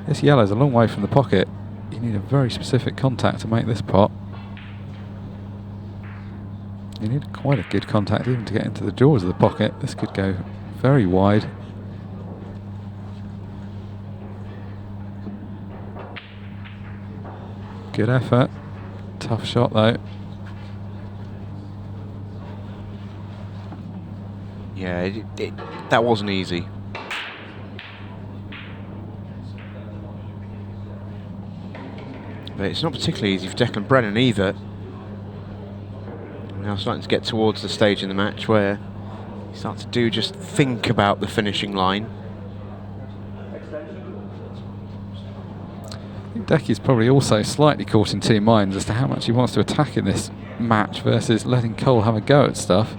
This yellow's a long way from the pocket. You need a very specific contact to make this pot. You need quite a good contact even to get into the jaws of the pocket. This could go very wide. Good effort. Tough shot though. Yeah, that wasn't easy. But it's not particularly easy for Declan Brennan either. We're now starting to get towards the stage in the match where you start to just think about the finishing line. I think Decky's probably also slightly caught in two minds as to how much he wants to attack in this match versus letting Cole have a go at stuff.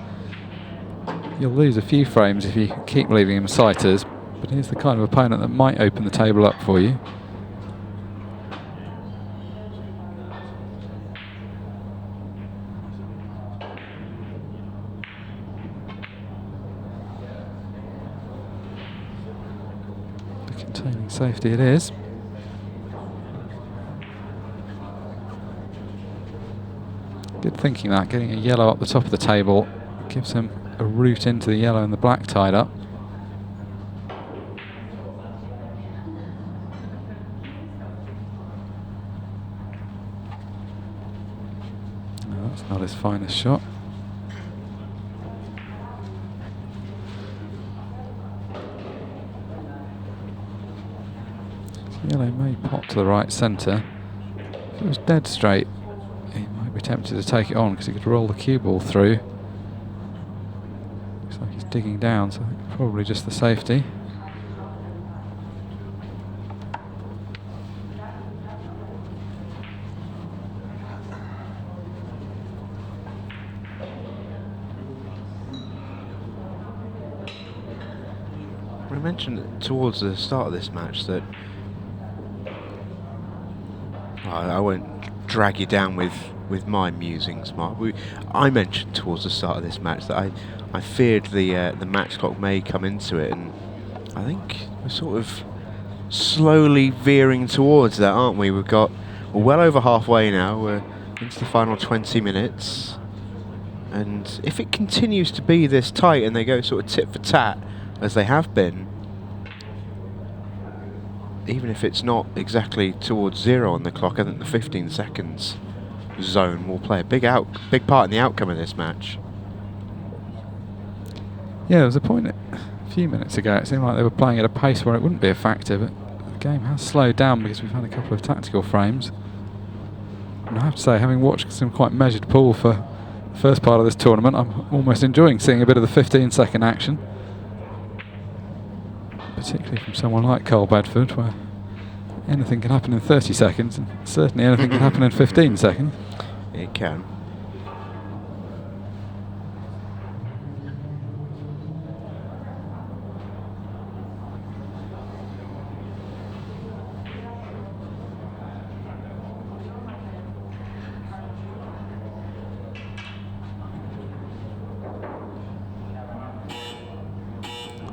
You'll lose a few frames if you keep leaving him sighters, but he's the kind of opponent that might open the table up for you. Containing safety it is. Good thinking that, getting a yellow up the top of the table gives him a route into the yellow and the black tied up. No, that's not his finest shot. Yellow may pop to the right centre. If it was dead straight, he might be tempted to take it on because he could roll the cue ball through. Looks like he's digging down, so I think probably just the safety. I mentioned towards the start of this match that I won't drag you down with my musings, Mark. I mentioned towards the start of this match that I feared the match clock may come into it, and I think we're sort of slowly veering towards that, aren't we? We're well over halfway now. We're into the final 20 minutes, and if it continues to be this tight and they go sort of tit for tat as they have been, even if it's not exactly towards zero on the clock, I think the 15 seconds zone will play a big part in the outcome of this match. Yeah, there was a point a few minutes ago, it seemed like they were playing at a pace where it wouldn't be a factor, but the game has slowed down because we've had a couple of tactical frames. And I have to say, having watched some quite measured pool for the first part of this tournament, I'm almost enjoying seeing a bit of the 15-second action. Particularly from someone like Cohen Bradford, where anything can happen in 30 seconds, and certainly anything can happen in 15 seconds. It can.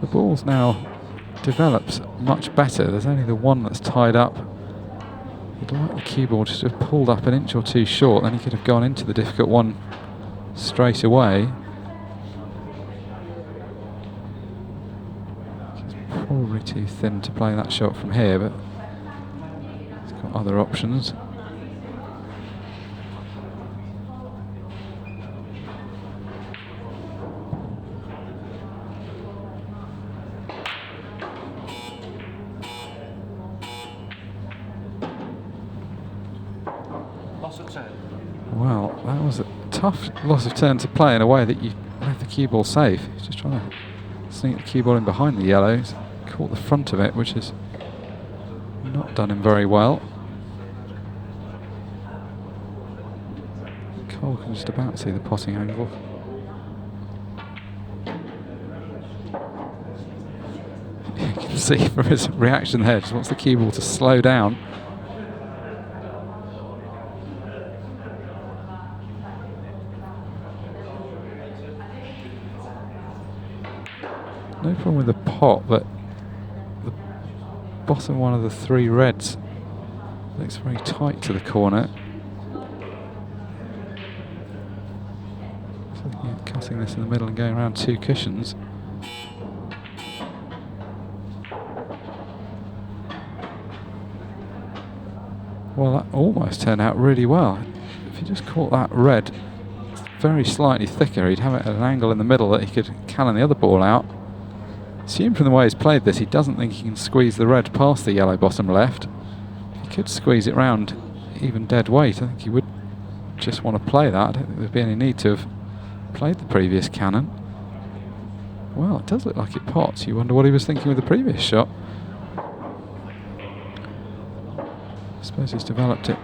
The ball's now develops much better. There's only the one that's tied up. You'd like the cue ball just to have pulled up an inch or two short, then he could have gone into the difficult one straight away. It's probably too thin to play that shot from here, but he's got other options. Well, that was a tough loss of turn to play in a way that you left the cue ball safe. He's just trying to sneak the cue ball in behind the yellows, caught the front of it, which has not done him very well. Cole can just about see the potting angle. You can see from his reaction there, just wants the cue ball to slow down. No problem with the pot, but the bottom one of the three reds looks very tight to the corner. So looking at cutting this in the middle and going around two cushions. Well, that almost turned out really well. If he just caught that red very slightly thicker, he'd have it at an angle in the middle that he could cannon the other ball out. Assume from the way he's played this, he doesn't think he can squeeze the red past the yellow bottom left. If he could squeeze it round even dead weight, I think he would just want to play that. I don't think there'd be any need to have played the previous cannon. Well, it does look like it pots. You wonder what he was thinking with the previous shot. I suppose he's developed it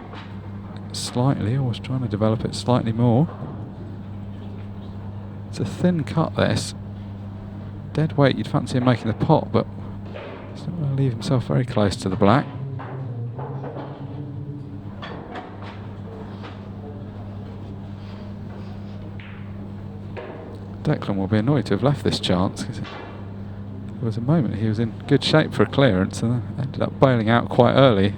slightly, or was trying to develop it slightly more. It's a thin cut, this. Dead weight, you'd fancy him making the pot, but he's not going to leave himself very close to the black. Declan will be annoyed to have left this chance, because there was a moment he was in good shape for a clearance and ended up bailing out quite early.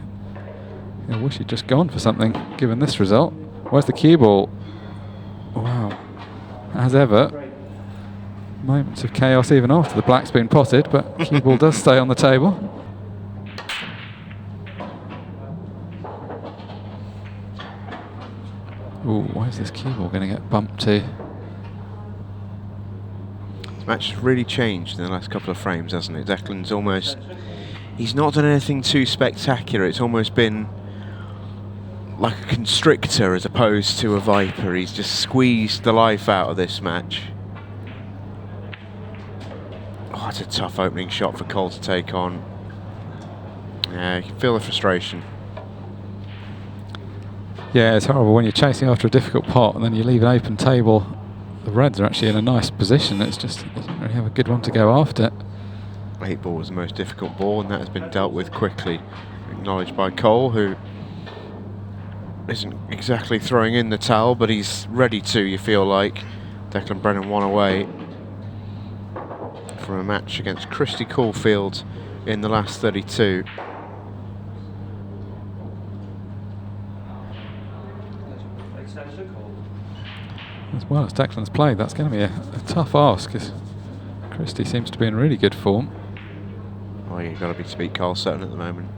I wish he'd just gone for something, given this result. Where's the cue ball? Wow. As ever, moments of chaos even after the black's been potted, but cue ball does stay on the table. Ooh, where's this cue ball going to get bumped to? This match has really changed in the last couple of frames, hasn't it? Declan's almost... He's not done anything too spectacular. It's almost been like a constrictor as opposed to a viper. He's just squeezed the life out of this match. Oh, it's a tough opening shot for Cole to take on. Yeah, you can feel the frustration. Yeah, it's horrible when you're chasing after a difficult pot and then you leave an open table. The reds are actually in a nice position. It doesn't really have a good one to go after. 8 ball was the most difficult ball, and that has been dealt with quickly. Acknowledged by Cole, who isn't exactly throwing in the towel, but he's ready to, you feel like. Declan Brennan one away from a match against Christy Caulfield in the last 32. As well as Declan's played, that's going to be a tough ask, because Christy seems to be in really good form. Oh, you've got to beat Carl Sutton at the moment.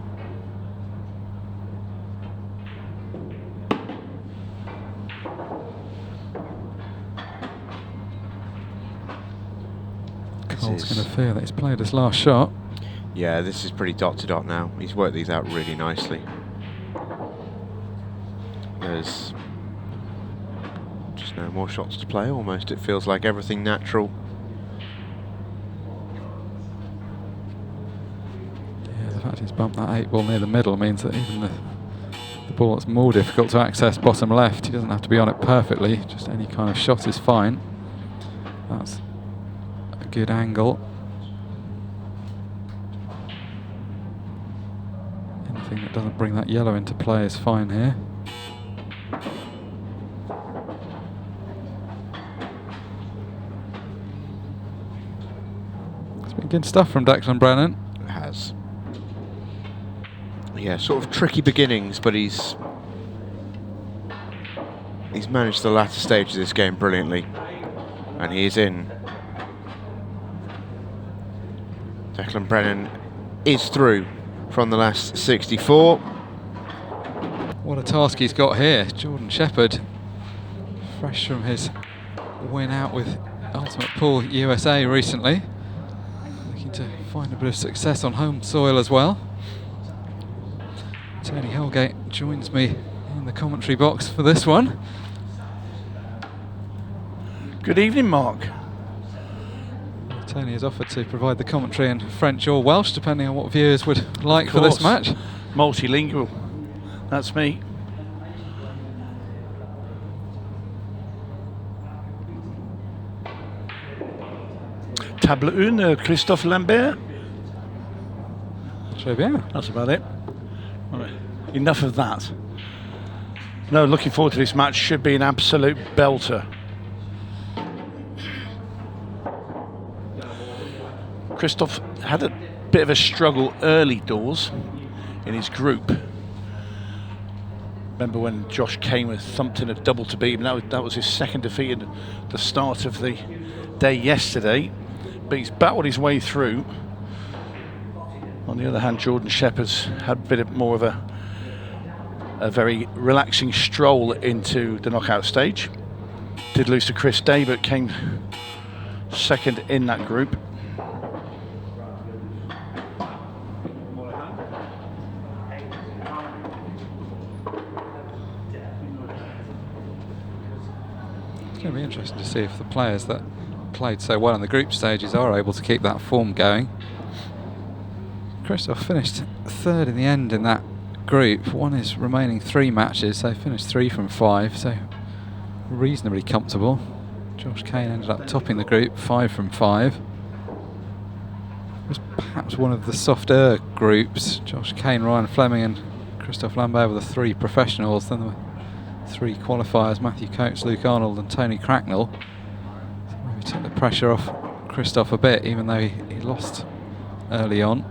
Cole's going to fear that he's played his last shot. Yeah, this is pretty dot to dot now. He's worked these out really nicely. There's just no more shots to play almost. It feels like everything natural. Yeah, the fact he's bumped that 8 ball near the middle means that even the ball that's more difficult to access bottom left, he doesn't have to be on it perfectly. Just any kind of shot is fine. That's a good angle. Anything that doesn't bring that yellow into play is fine here. It's been good stuff from Declan Brennan. It has. Yeah, sort of tricky beginnings, but he's managed the latter stage of this game brilliantly, and he is in. Declan Brennan is through from the last 64. What a task he's got here. Jordan Shepherd, fresh from his win out with Ultimate Pool USA recently, looking to find a bit of success on home soil as well. Tony Helgate joins me in the commentary box for this one. Good evening, Mark. Tony has offered to provide the commentary in French or Welsh, depending on what viewers would like for this match. Multilingual. That's me. Table 1, Christophe Lambert. Très bien. That's about it. Right. Enough of that. No, looking forward to this match. Should be an absolute belter. Christophe had a bit of a struggle early doors in his group. Remember when Josh Kane was thumped in a double to beat him? That was his second defeat at the start of the day yesterday. But he's battled his way through. On the other hand, Jordan Shepherd's had a bit more of a very relaxing stroll into the knockout stage. Did lose to Chris Day, but came second in that group. It's going to be interesting to see if the players that played so well in the group stages are able to keep that form going. Christophe finished third in the end in that group. Won his remaining 3 matches, so finished 3 from 5, so reasonably comfortable. Josh Kane ended up topping the group, 5 from 5. It was perhaps one of the softer groups. Josh Kane, Ryan Fleming and Christophe Lambert were the 3 professionals. Then there were 3 qualifiers, Matthew Coates, Luke Arnold and Tony Cracknell. So maybe took the pressure off Christophe a bit, even though he lost early on.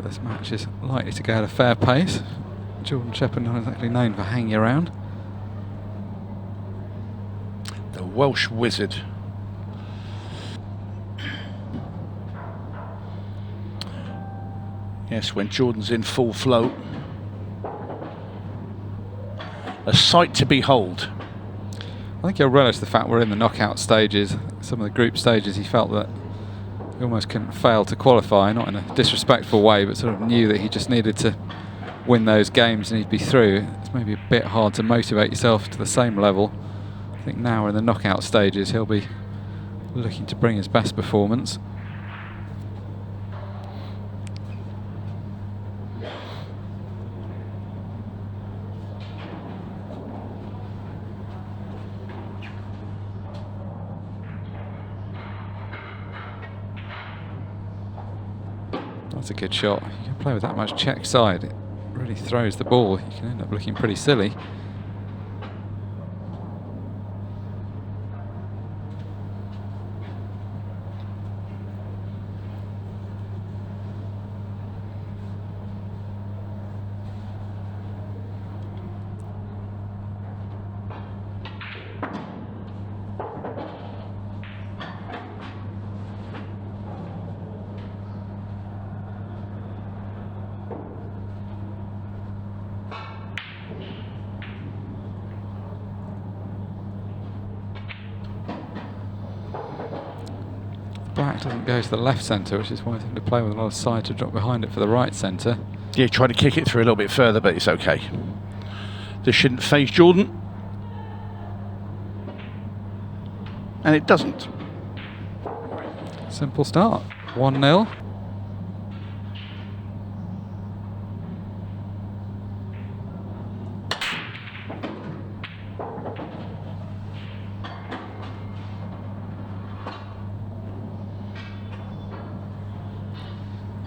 This match is likely to go at a fair pace. Jordan Shepherd not exactly known for hanging around. The Welsh wizard. Yes, when Jordan's in full flow. A sight to behold. I think he'll relish the fact we're in the knockout stages. Some of the group stages he felt that he almost couldn't fail to qualify, not in a disrespectful way, but sort of knew that he just needed to win those games and he'd be through. It's maybe a bit hard to motivate yourself to the same level. I think now we're in the knockout stages, he'll be looking to bring his best performance. That's a good shot. You can play with that much check side. It really throws the ball. You can end up looking pretty silly. Black doesn't go to the left centre, which is why he's having to play with a lot of side to drop behind it for the right centre. Yeah, trying to kick it through a little bit further, but it's okay. This shouldn't phase Jordan. And it doesn't. Simple start. 1-0.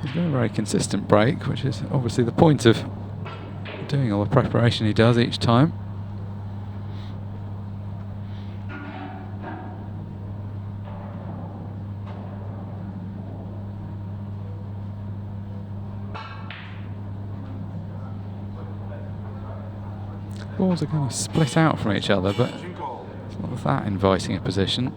He's got a very consistent break, which is obviously the point of doing all the preparation he does each time. Balls are going to split out from each other, but it's not that inviting a position.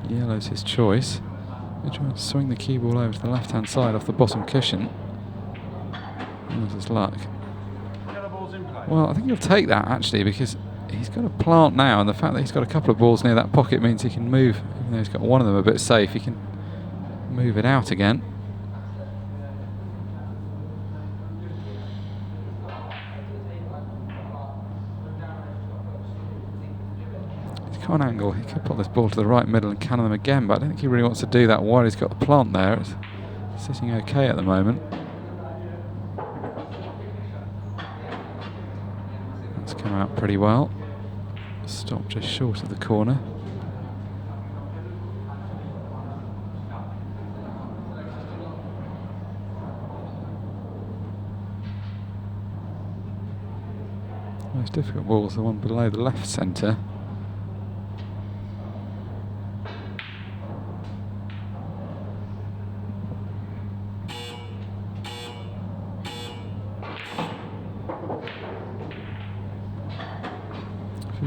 Yellow's his choice. He'll try and swing the cue ball over to the left-hand side off the bottom cushion. And that's his luck. Well, I think he'll take that actually, because he's got a plant now, and the fact that he's got a couple of balls near that pocket means he can move. Even though he's got one of them a bit safe, he can move it out again. He can't angle. He could put this ball to the right middle and cannon them again, but I don't think he really wants to do that while he's got the plant there. It's sitting okay at the moment. That's come out pretty well. Stopped just short of the corner. The most difficult ball is the one below the left centre.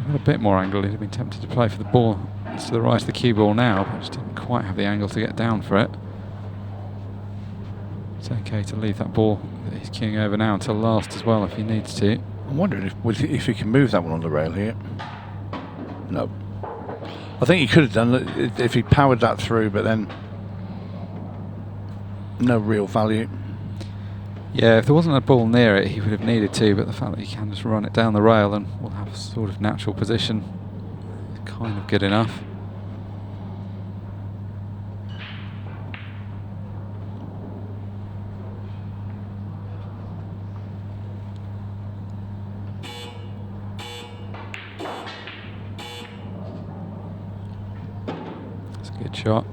Had a bit more angle, he'd have been tempted to play for the ball to the right of the cue ball now, but just didn't quite have the angle to get down for it. It's okay to leave that ball that he's queuing over now until last as well if he needs to. I'm wondering if he can move that one on the rail here. No. I think he could have done it if he powered that through, but then no real value. Yeah, if there wasn't a ball near it, he would have needed to, but the fact that he can just run it down the rail and will have sort of natural position is kind of good enough. That's a good shot.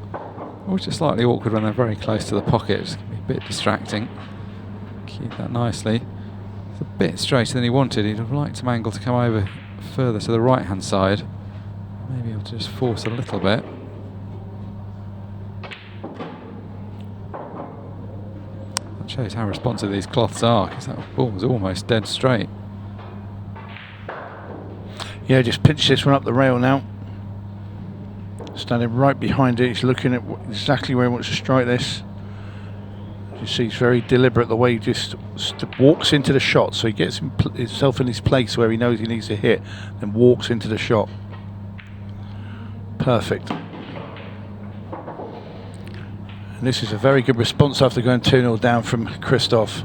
Always just slightly awkward when they're very close to the pocket, it's going to be a bit distracting. Keep that nicely. It's a bit straighter than he wanted. He'd have liked some angle to come over further to the right hand side. Maybe he'll just force a little bit. That shows how responsive these cloths are, because that ball was almost dead straight. Yeah, just pinch this one up the rail now. Standing right behind it, he's looking at exactly where he wants to strike this. You see, he's very deliberate the way he just walks into the shot, so he gets himself in his place where he knows he needs to hit, then walks into the shot. Perfect. And this is a very good response after going 2-0 down from Christoph.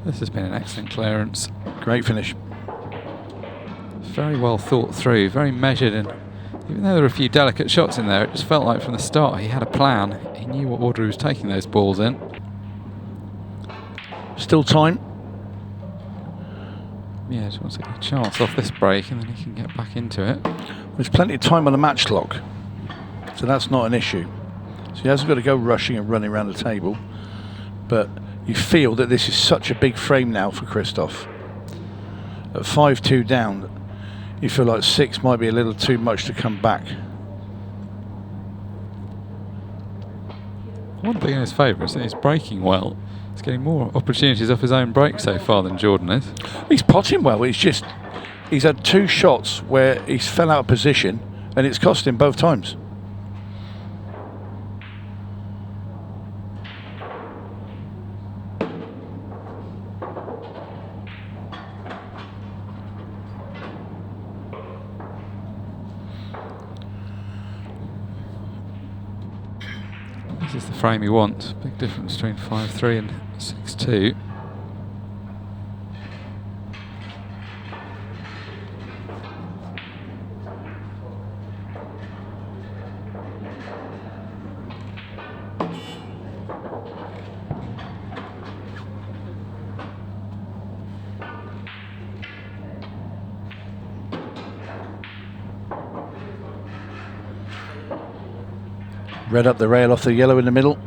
This has been an excellent clearance. Great finish. Very well thought through, very measured, and even though there were a few delicate shots in there, it just felt like from the start he had a plan. He knew what order he was taking those balls in. Still time. Yeah, just wants to get a chance off this break and then he can get back into it. There's plenty of time on the match clock, so that's not an issue. So he hasn't got to go rushing and running around the table, but you feel that this is such a big frame now for Christoph. At 5-2 down, you feel like 6 might be a little too much to come back. One thing in his favour is that he's breaking well. He's getting more opportunities off his own break so far than Jordan is. He's potting well. He's had 2 shots where he's fell out of position and it's cost him both times. This is the frame he wants. Big difference between 5-3 and 6-2. Red up the rail off the yellow in the middle.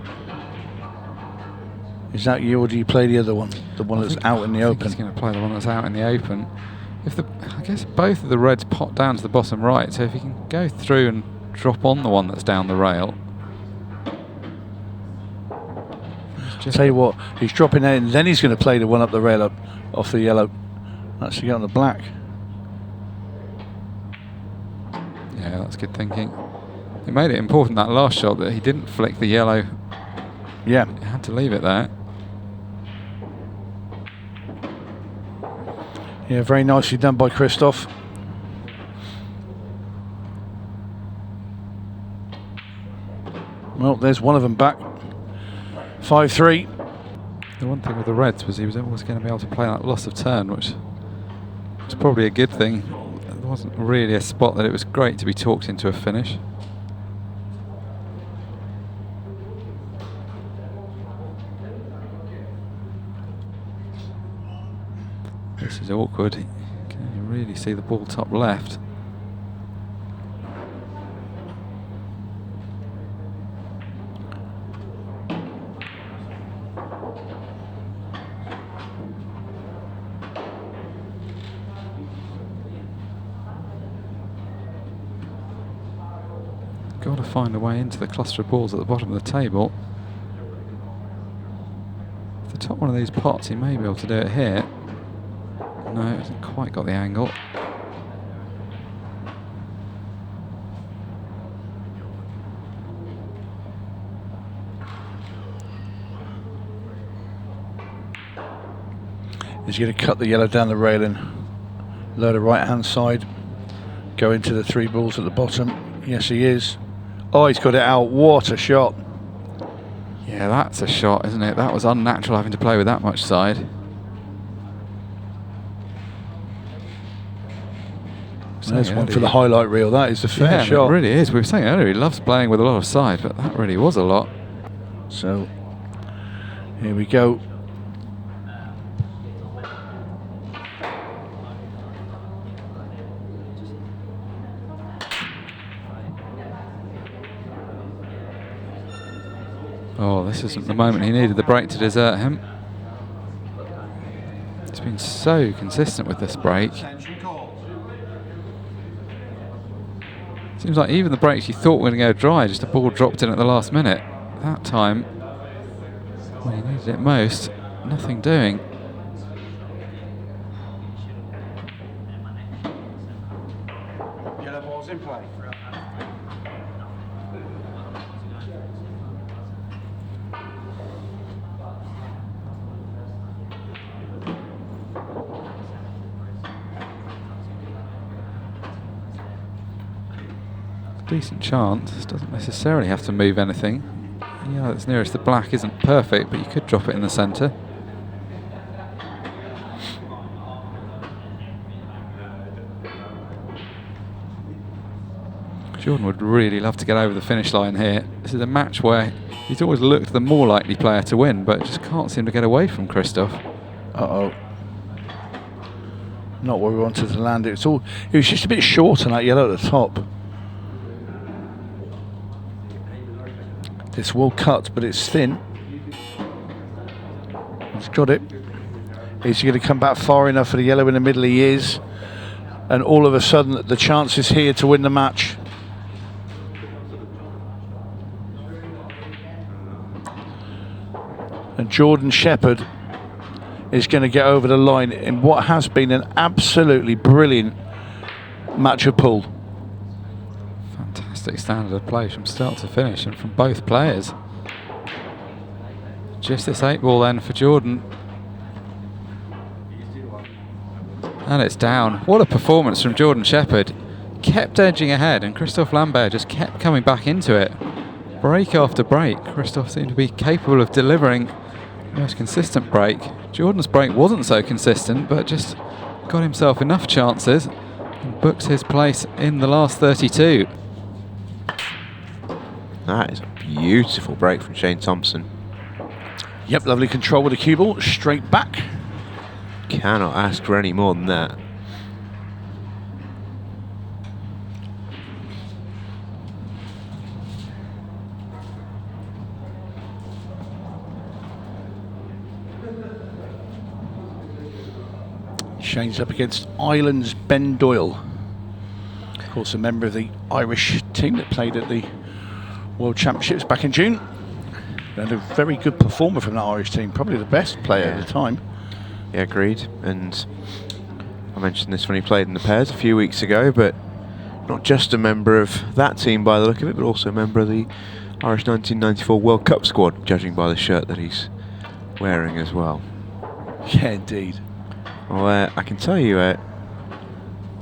Is that you, or do you play the other one? The one that's out in the open? He's going to play the one that's out in the open. I guess both of the reds pot down to the bottom right, so if he can go through and drop on the one that's down the rail. Tell you what, he's dropping in, then he's going to play the one up the rail up off the yellow. That's to get on the black. Yeah, that's good thinking. It made it important that last shot that he didn't flick the yellow. Yeah. He had to leave it there. Yeah, very nicely done by Christoph. Well, there's one of them back. 5-3. The one thing with the Reds was he was always going to be able to play that loss of turn, which was probably a good thing. There wasn't really a spot that it was great to be talked into a finish. This is awkward. Can you really see the ball top left? Got to find a way into the cluster of balls at the bottom of the table. If the top one of these pots, he may be able to do it here. No, it hasn't quite got the angle. He's going to cut the yellow down the railing, lower the right hand side, go into the 3 balls at the bottom. Yes, he is. Oh, he's got it out. What a shot. Yeah, that's a shot, isn't it? That was unnatural having to play with that much side. There's one for the highlight reel. That is a fair shot. It really is. We were saying earlier he loves playing with a lot of side, but that really was a lot. So, here we go. Oh, this isn't the moment he needed the break to desert him. He's been so consistent with this break. Seems like even the breaks you thought were going to go dry, just a ball dropped in at the last minute. That time, when he needed it most, nothing doing. Yellow ball's in play. Decent chance, doesn't necessarily have to move anything. Yeah, that's nearest the black isn't perfect, but you could drop it in the centre. Jordan would really love to get over the finish line here. This is a match where he's always looked the more likely player to win, but just can't seem to get away from Christoph. Uh-oh. Not where we wanted to land it. It was just a bit short on that yellow at the top. This will cut, but it's thin. He's got it. Is he going to come back far enough for the yellow in the middle? He is. And all of a sudden, the chance is here to win the match. And Jordan Shepherd is going to get over the line in what has been an absolutely brilliant match of pool. Fantastic standard of play from start to finish and from both players. Just this 8 ball then for Jordan. And it's down. What a performance from Jordan Shepherd. Kept edging ahead and Christoph Lamberth just kept coming back into it. Break after break. Christoph seemed to be capable of delivering the most consistent break. Jordan's break wasn't so consistent, but just got himself enough chances and books his place in the last 32. That is a beautiful break from Shane Thompson. Yep, lovely control with the cue ball, straight back. Cannot ask for any more than that. Shane's up against Ireland's Ben Doyle. Of course, a member of the Irish team that played at the World Championships back in June. And a very good performer from that Irish team, probably the best player at the time. Yeah, agreed. And I mentioned this when he played in the pairs a few weeks ago, but not just a member of that team by the look of it, but also a member of the Irish 1994 World Cup squad, judging by the shirt that he's wearing as well. Yeah, indeed. Well, I can tell you,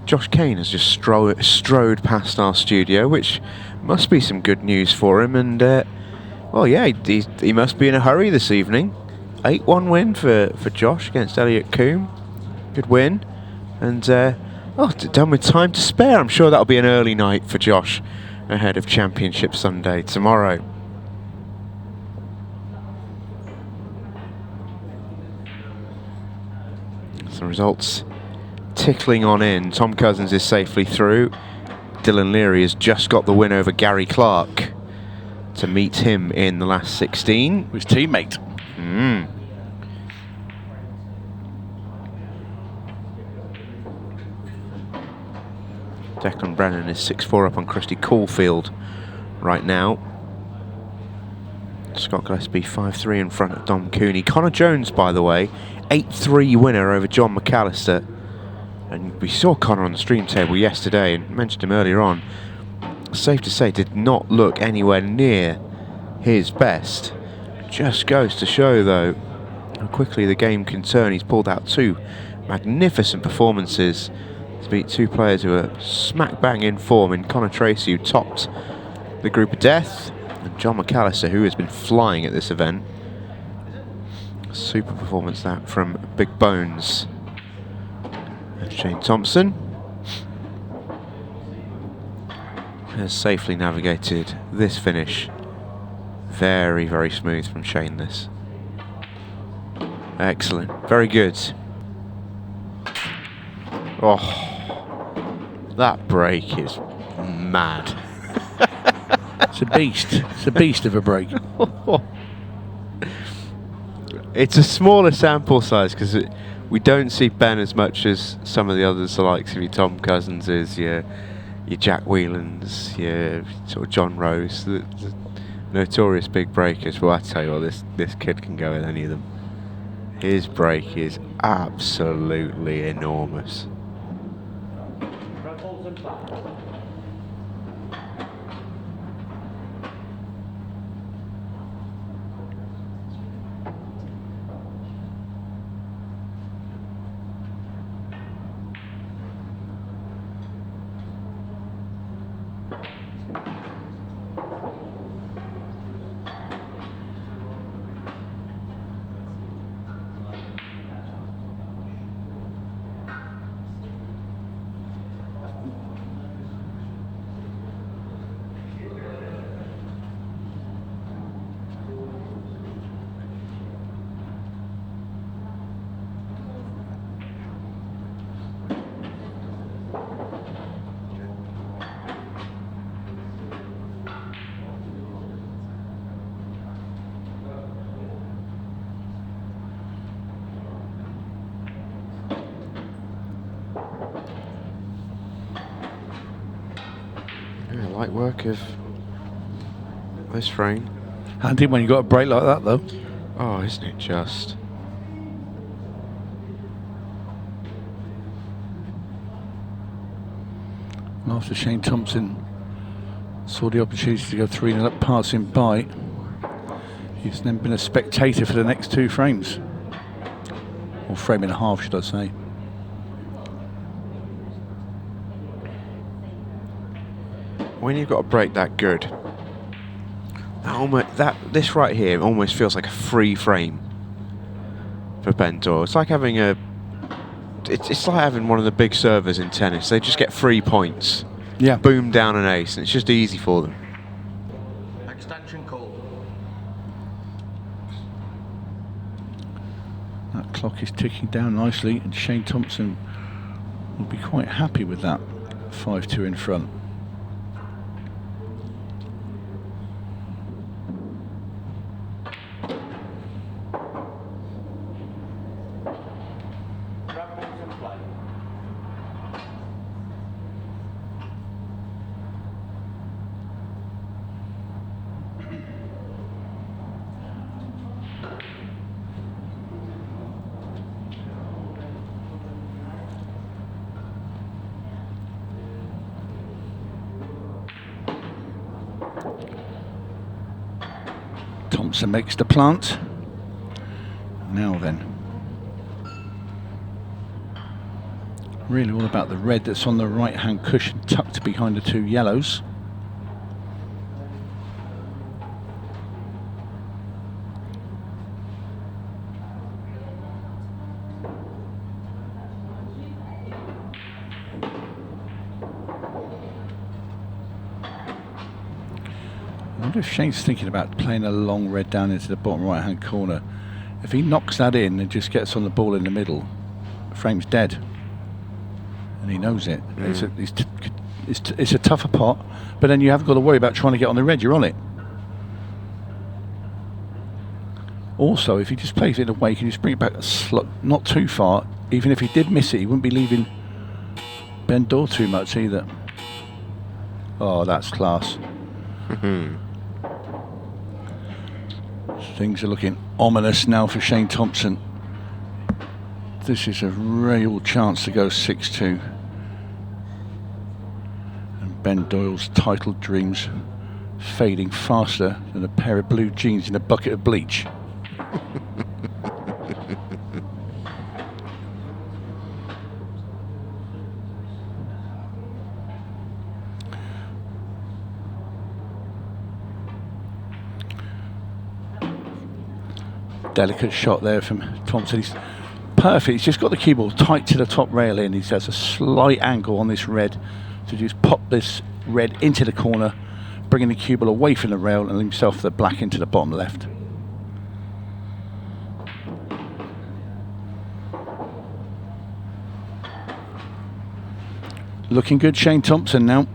Josh Kane has just strode past our studio, which must be some good news for him. And well, yeah, he must be in a hurry this evening. 8-1 win for Josh against Elliot Coombe. Good win. And done with time to spare. I'm sure that'll be an early night for Josh ahead of Championship Sunday tomorrow. Some results tickling on in. Tom Cousins is safely through. Dylan Leary has just got the win over Gary Clark to meet him in the last 16. His teammate. Declan Brennan is 6-4 up on Christy Caulfield right now. Scott Gillespie 5-3 in front of Dom Cooney. Connor Jones, by the way, 8-3 winner over John McAllister. And we saw Connor on the stream table yesterday and mentioned him earlier on. Safe to say, did not look anywhere near his best. Just goes to show, though, how quickly the game can turn. He's pulled out 2 magnificent performances to beat 2 players who are smack bang in form in Conor Tracy, who topped the group of death, and John McAllister, who has been flying at this event. Super performance that from Big Bones. And Shane Thompson has safely navigated this finish. Very, very smooth from Shane, this. Excellent. Very good. Oh, that break is mad. It's a beast. It's a beast of a break. It's a smaller sample size because we don't see Ben as much as some of the others, the likes of your Tom Cousinses, your Jack Whelans, your sort of John Rose, the notorious big breakers. Well, I tell you what, this kid can go with any of them. His break is absolutely enormous. Light work of this frame. Handy when you got a break like that, though. Oh, isn't it just? After Shane Thompson saw the opportunity to go 3-0 up, passing by, he's then been a spectator for the next 2 frames. Or frame and a half, should I say. When you've got a break that good, this right here almost feels like a free frame for Ben Dorr. It's like having it's like having one of the big servers in tennis. They just get 3 points. Yeah. Boom down an ace, and it's just easy for them. Extension call. That clock is ticking down nicely, and Shane Thompson will be quite happy with that 5-2 in front. Thompson makes the plant. Now then. Really all about the red that's on the right-hand cushion, tucked behind the 2 yellows. I wonder if Shane's thinking about playing a long red down into the bottom right-hand corner. If he knocks that in and just gets on the ball in the middle, the frame's dead. And he knows it. It's a tougher pot, but then you haven't got to worry about trying to get on the red, you're on it. Also, if he just plays it away, you can just bring it back not too far. Even if he did miss it, he wouldn't be leaving Ben Doyle too much either. Oh, that's class. Things are looking ominous now for Shane Thompson. This is a real chance to go 6-2. And Ben Doyle's title dreams fading faster than a pair of blue jeans in a bucket of bleach. Delicate shot there from Thompson. He's perfect. He's just got the cue ball tight to the top rail in. He has a slight angle on this red to just pop this red into the corner, bringing the cue ball away from the rail and himself the black into the bottom left. Looking good, Shane Thompson now.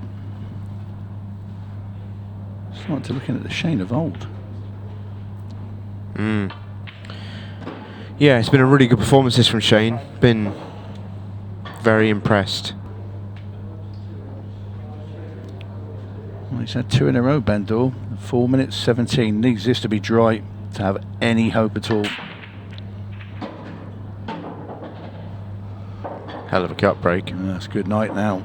Starting to looking at the Shane of old. Yeah, it's been a really good performance this from Shane. Been very impressed. Well, he's had 2 in a row, Ben Doyle. 4 minutes 17. Needs this to be dry to have any hope at all. Hell of a cut break. That's good night now.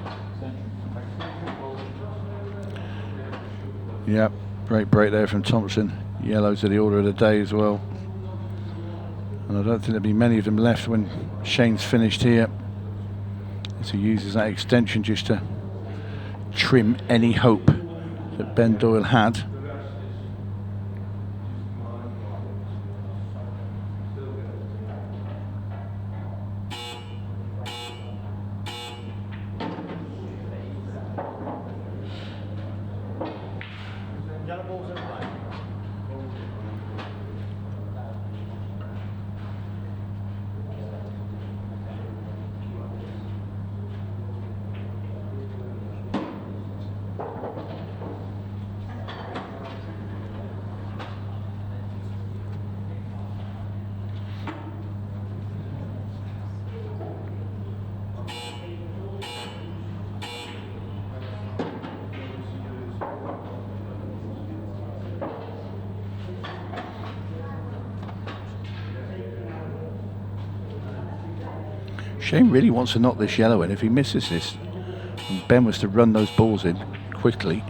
Yep, great break there from Thompson. Yellows are the order of the day as well. And I don't think there'll be many of them left when Shane's finished here, as he uses that extension just to trim any hope that Ben Doyle had. Yellow balls in play. Shane really wants to knock this yellow in. If he misses this, and Ben was to run those balls in quickly,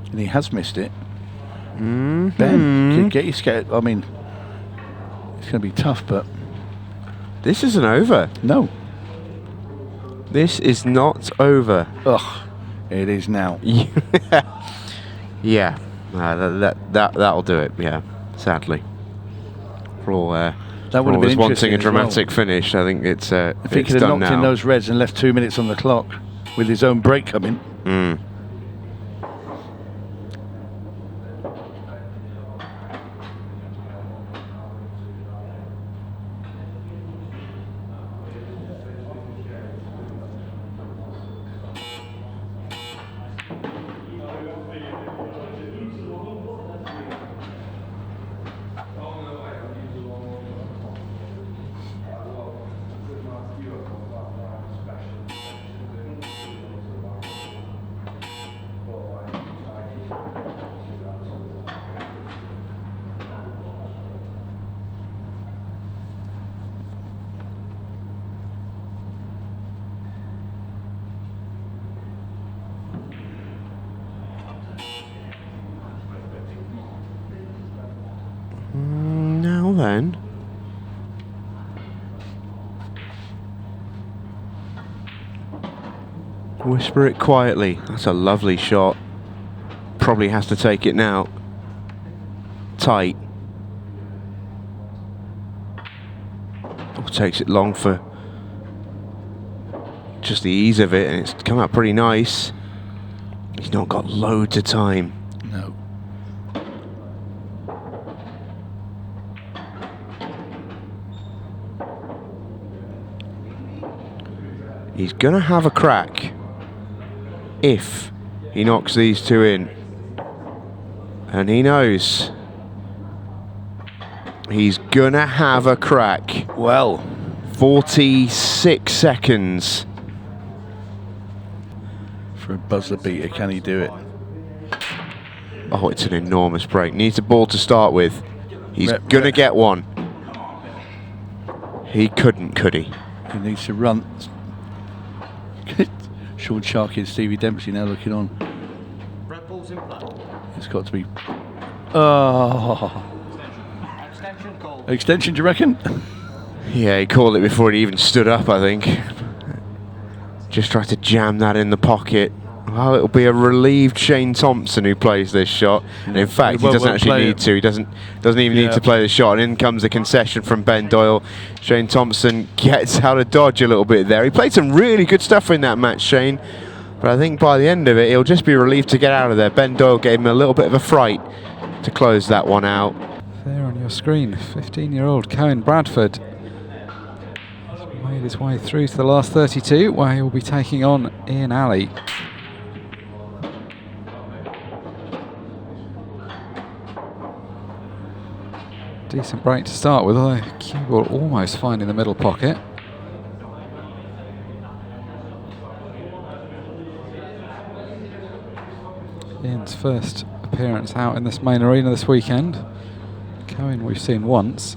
and he has missed it. Ben, can get you scared. I mean, it's going to be tough, but This isn't over. no. This is not over. Ugh, it is now. Yeah, that'll do it. Yeah, sadly. For all, That would have been wanting interesting a as well. dramatic finish. I think it's If he it's could have done knocked in now. those reds and left 2 minutes on the clock with his own break coming. Now then. Whisper it quietly. That's a lovely shot. Probably has to take it now. Tight. Oh, takes it long for just the ease of it, and it's come out pretty nice. He's not got loads of time. No. He's gonna have a crack if he knocks these two in. And he knows he's gonna have a crack. Well, 46 seconds. for a buzzer beater, can he do it? Oh, it's an enormous break. Needs a ball to start with. He's gonna get one. He couldn't, could he? He needs to run. Sean Sharkey and Stevie Dempsey now looking on. Red ball's in play. It's got to be. Oh. Extension call. Extension, do you reckon? Yeah, he called it before he even stood up, I think. Just tried to jam that in the pocket. Well, it'll be a relieved Shane Thompson who plays this shot. And in fact, he doesn't actually need to. He doesn't even need to play the shot. And in comes a concession from Ben Doyle. Shane Thompson gets out of dodge a little bit there. He played some really good stuff in that match, Shane. But I think by the end of it, he'll just be relieved to get out of there. Ben Doyle gave him a little bit of a fright to close that one out. There on your screen, 15-year-old Cohen Bradford has made his way through to the last 32, where he will be taking on Ian Alley. Decent break to start with, although cue ball almost finding the middle pocket. Ian's first appearance out in this main arena this weekend. Cohen we've seen once.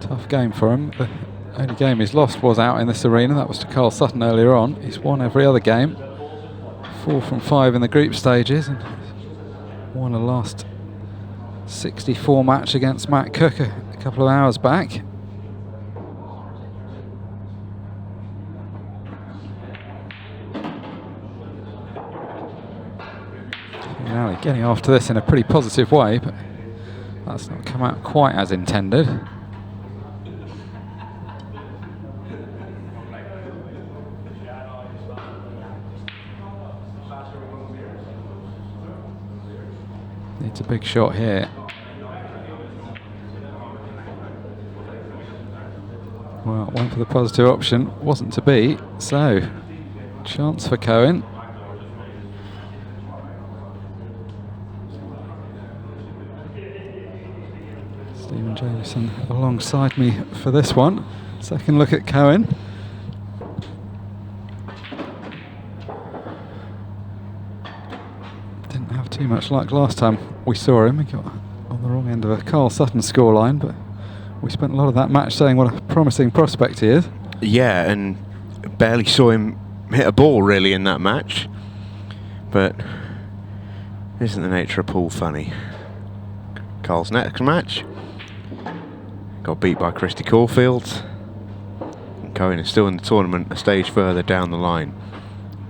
Tough game for him. The only game he's lost was out in this arena. That was to Carl Sutton earlier on. He's won every other game. 4 from 5 in the group stages, and won a last 64 match against Matt Cook a couple of hours back. Now getting after this in a pretty positive way, but that's not come out quite as intended. Needs a big shot here. Well, went for the positive option, wasn't to be, so chance for Cohen. Stephen Jameson alongside me for this one. Second look at Cohen. Didn't have too much luck last time we saw him. He got on the wrong end of a Carl Sutton scoreline, but we spent a lot of that match saying what a promising prospect he is. Yeah, and barely saw him hit a ball really in that match. But isn't the nature of pool funny? Carl's next match got beat by Christy Caulfield. And Cohen is still in the tournament a stage further down the line.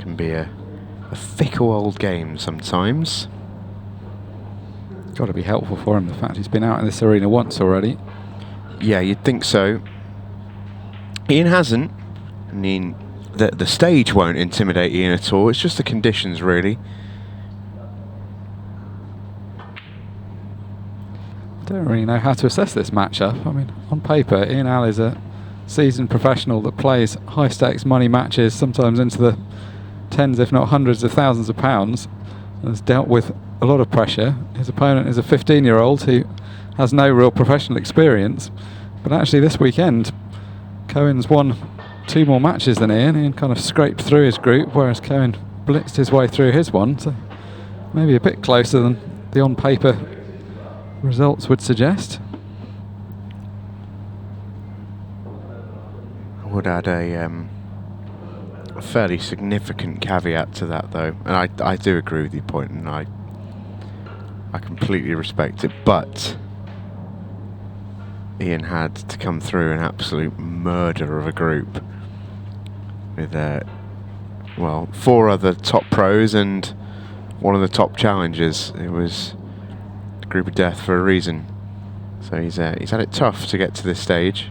Can be a fickle old game sometimes. Got to be helpful for him, the fact he's been out in this arena once already. Yeah, you'd think so. Ian hasn't. I mean, the stage won't intimidate Ian at all. It's just the conditions, really. I don't really know how to assess this matchup. I mean, on paper, Ian Alley's a seasoned professional that plays high-stakes money matches, sometimes into the tens, if not hundreds of thousands of pounds, and has dealt with a lot of pressure. His opponent is a 15-year-old who has no real professional experience, but actually this weekend Cohen's won 2 more matches than Ian. Ian kind of scraped through his group, whereas Cohen blitzed his way through his one, so maybe a bit closer than the on-paper results would suggest. I would add a fairly significant caveat to that, though, and I do agree with your point, and I completely respect it, but Ian had to come through an absolute murder of a group. with well, 4 other top pros and one of the top challengers. It was a group of death for a reason. So he's had it tough to get to this stage,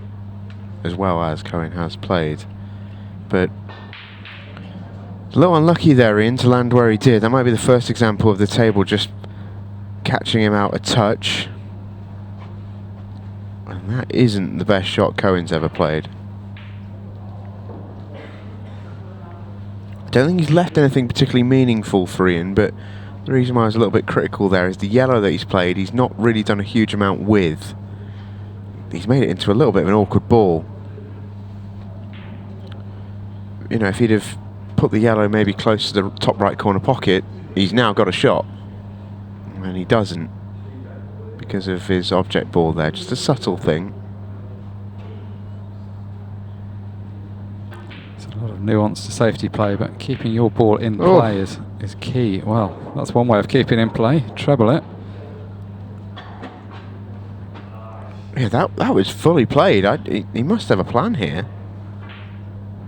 as well as Cohen has played. But a little unlucky there, Ian, to land where he did. That might be the first example of the table just catching him out a touch. And that isn't the best shot Cohen's ever played. Don't think he's left anything particularly meaningful for Ian, but the reason why I was a little bit critical there is the yellow that he's played, he's not really done a huge amount with. He's made it into a little bit of an awkward ball. You know, if he'd have put the yellow maybe close to the top right corner pocket, he's now got a shot. And he doesn't, because of his object ball there. Just a subtle thing. A lot of nuance to safety play, but keeping your ball in play is key. Well, that's one way of keeping in play. Treble it. Yeah, that was fully played. He must have a plan here.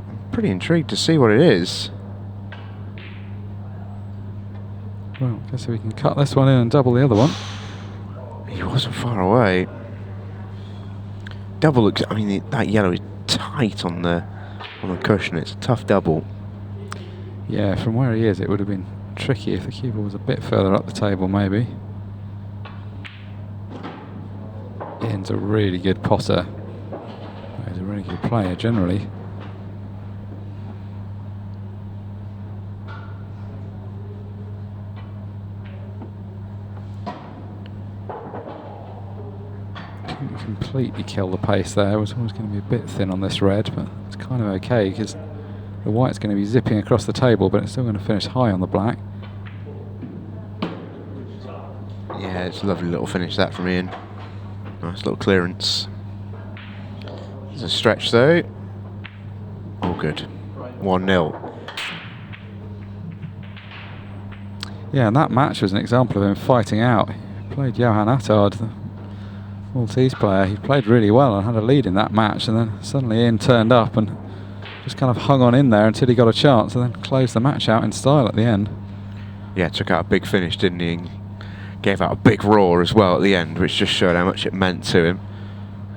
I'm pretty intrigued to see what it is. Well, I guess we can cut this one in and double the other one. He wasn't far away. Double looks. I mean, that yellow is tight on the cushion. It's a tough double. Yeah, from where he is, it would have been tricky if the cue ball was a bit further up the table, maybe. Ian's a really good potter. He's a really good player, generally. Didn't completely kill the pace there. It was always going to be a bit thin on this red, but it's kind of okay because the white's going to be zipping across the table, but it's still going to finish high on the black. Yeah, it's a lovely little finish that from Ian. Nice little clearance. There's a stretch though. All good. 1-0. Yeah, and that match was an example of him fighting out. He played Johan Attard, the Maltese player. He played really well and had a lead in that match, and then suddenly Ian turned up and just kind of hung on in there until he got a chance, and then closed the match out in style at the end. Yeah, took out a big finish, didn't he? And gave out a big roar as well at the end, which just showed how much it meant to him.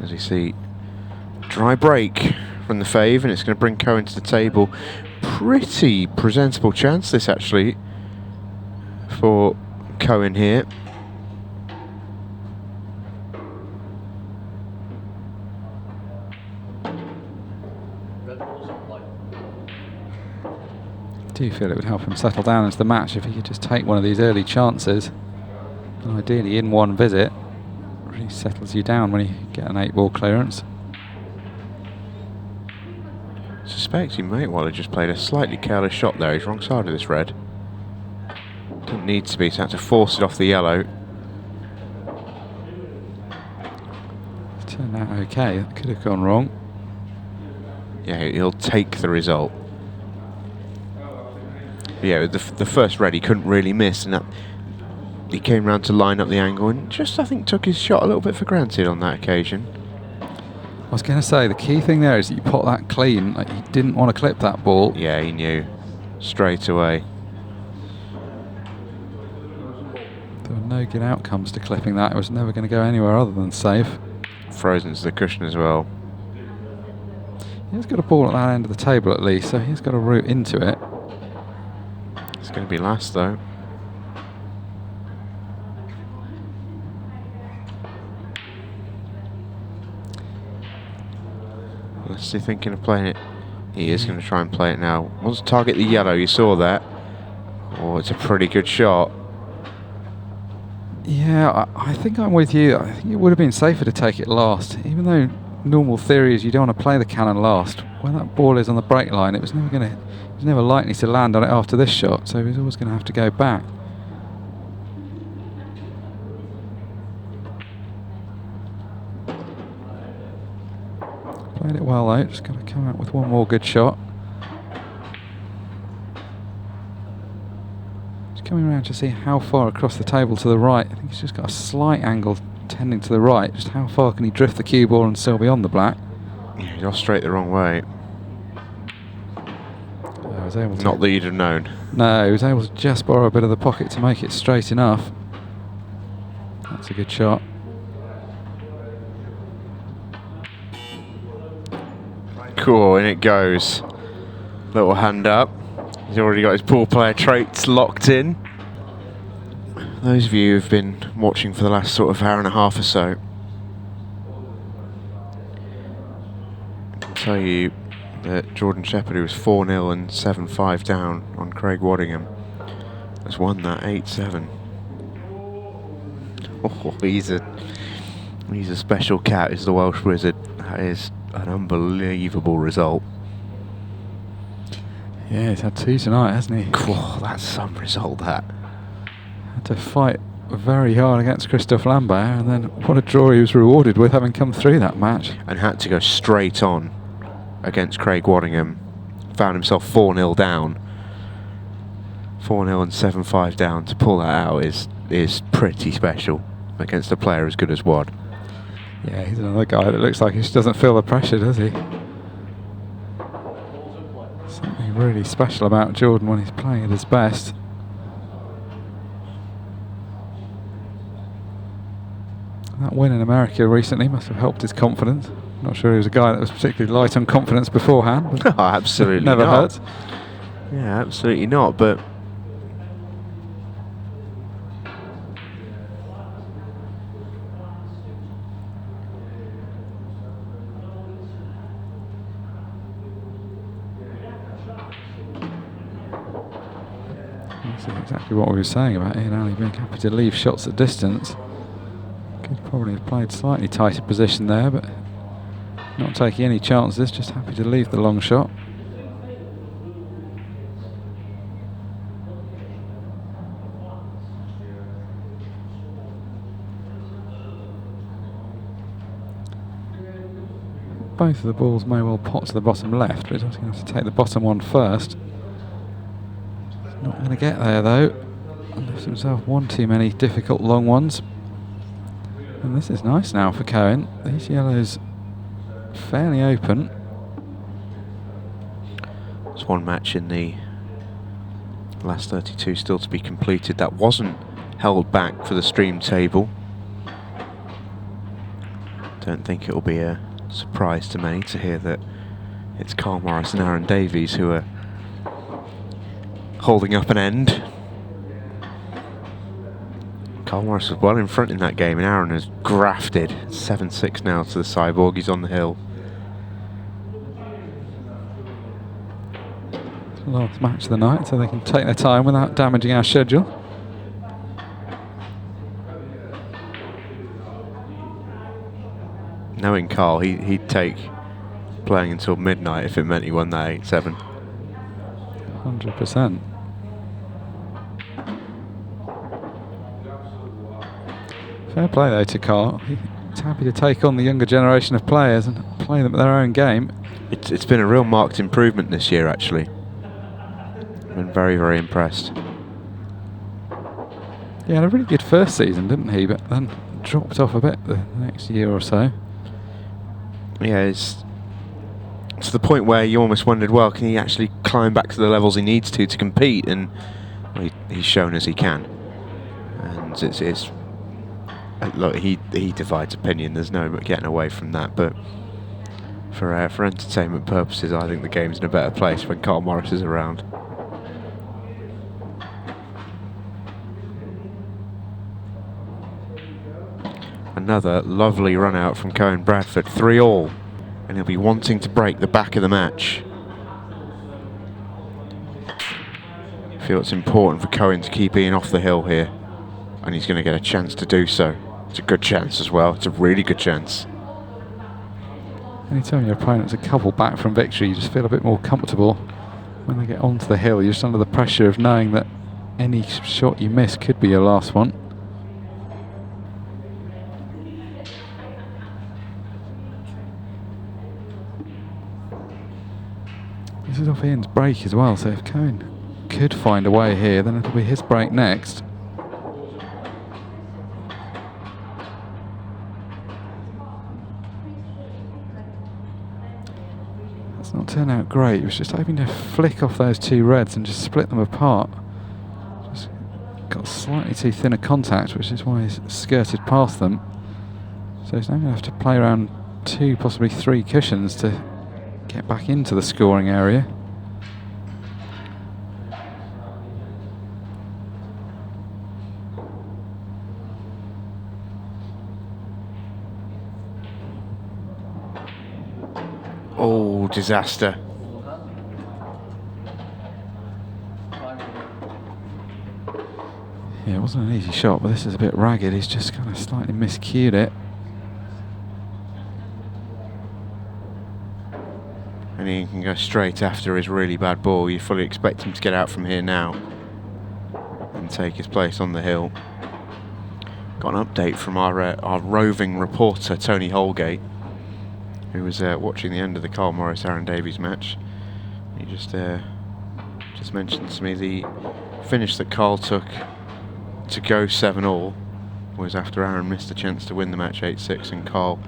As you see, dry break from the fave, and it's going to bring Cohen to the table. Pretty presentable chance this actually for Cohen here. I do feel it would help him settle down into the match if he could just take one of these early chances. And ideally in one visit, really settles you down when you get an 8-ball clearance. Suspect he might well have just played a slightly careless shot there. He's wrong side of this red. Didn't need to be, so had to force it off the yellow. It's turned out okay, that could have gone wrong. Yeah, he'll take the result. Yeah, the first red he couldn't really miss, and that he came round to line up the angle and just, I think, took his shot a little bit for granted on that occasion. I was going to say, the key thing there is that you pot that clean. Like, he didn't want to clip that ball. Yeah, he knew straight away. There were no good outcomes to clipping that. It was never going to go anywhere other than safe. Frozen to the cushion as well. He's got a ball at that end of the table at least, so he's got a route into it. It's going to be last though. Is he thinking of playing it? He is going to try and play it now. Wants to target the yellow, you saw that. Oh, it's a pretty good shot. Yeah, I think I'm with you. I think it would have been safer to take it last. Even though normal theory is you don't want to play the cannon last. When that ball is on the break line, it was never likely to land on it after this shot, so he was always going to have to go back. Played it well though, just got to come out with one more good shot. Just coming around to see how far across the table to the right. I think he's just got a slight angle tending to the right. Just how far can he drift the cue ball and still be on the black? Yeah, he's off straight the wrong way. was able to. Not that you'd have known. No, he was able to just borrow a bit of the pocket to make it straight enough. That's a good shot. Cool, in it goes. Little hand up. He's already got his ball player traits locked in. Those of you who've been watching for the last sort of hour and a half or so, I can tell you that Jordan Shepherd, who was 4-0 and 7-5 down on Craig Waddingham, has won that 8-7. Oh, he's a special cat, is the Welsh Wizard. That is an unbelievable result. Yeah, he's had 2 tonight, hasn't he? Oh, that's some result, that. Had to fight very hard against Christophe Lambert, and then what a draw he was rewarded with, having come through that match. And had to go straight on against Craig Waddingham. Found himself 4-0 down. 4-0 and 7-5 down. To pull that out is pretty special against a player as good as Wad. Yeah, he's another guy that looks like he just doesn't feel the pressure, does he? Something really special about Jordan when he's playing at his best. That win in America recently must have helped his confidence. Not sure he was a guy that was particularly light on confidence beforehand. But No, absolutely never not. hurt. Yeah, absolutely not, but This is exactly what we were saying about Ian Ali being happy to leave shots at distance. Could probably have played slightly tighter position there, but not taking any chances, just happy to leave the long shot. Both of the balls may well pot to the bottom left, but he's also going to have to take the bottom one first. Not going to get there though. Left himself one too many difficult long ones. And this is nice now for Cohen. These yellows fairly open. there's one match in the last 32 still to be completed that wasn't held back for the stream table. Don't think it will be a surprise to many to hear that it's Carl Morris and Aaron Davies who are holding up an end. Carl Morris was well in front in that game and Aaron has grafted. 7-6 now to the Cyborg, he's on the hill. It's the last match of the night, so they can take their time without damaging our schedule. Knowing Carl, he'd take playing until midnight if it meant he won that 8-7. 100%. Fair play though to Carl. He's happy to take on the younger generation of players and play them at their own game. It's been a real marked improvement this year, actually. I've been very, very impressed. He had a really good first season, didn't he? But then dropped off a bit the next year or so. Yeah, it's to the point where you almost wondered, well, can he actually climb back to the levels he needs to compete? And well, he's shown as he can. And it's look, he divides opinion. There's no getting away from that. But for entertainment purposes, I think the game's in a better place when Carl Morris is around. Another lovely run out from Cohen Bradford, 3-all, and he'll be wanting to break the back of the match. I feel it's important for Cohen to keep Ian off the hill here, and he's going to get a chance to do so. It's a good chance as well, it's a really good chance. Anytime your opponent's a couple back from victory, you just feel a bit more comfortable. When they get onto the hill, you're just under the pressure of knowing that any shot you miss could be your last one. This is off Ian's break as well, so if Cohen could find a way here, then it'll be his break next. It's not turned out great. He was just hoping to flick off those two reds and just split them apart. Just got slightly too thin a contact, which is why he's skirted past them. So he's now going to have to play around 2, possibly 3 cushions to get back into the scoring area. Oh, disaster. Yeah, it wasn't an easy shot, but this is a bit ragged. He's just kind of slightly miscued it. And he can go straight after his really bad ball. You fully expect him to get out from here now and take his place on the hill. Got an update from our roving reporter, Tony Holgate, who was watching the end of the Carl Morris-Aaron Davies match. He just mentioned to me the finish that Carl took to go 7-all was after Aaron missed a chance to win the match 8-6, and Carl